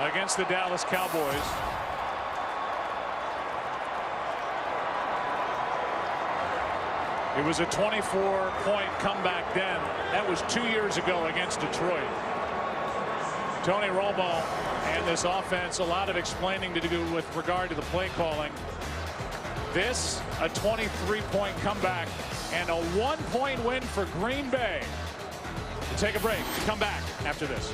Speaker 1: Against the Dallas Cowboys. It was a 24-point comeback then. That was 2 years ago against Detroit. Tony Romo and this offense, a lot of explaining to do with regard to the play calling. This, a 23-point comeback and a 1-point win for Green Bay. We'll take a break. Come back after this.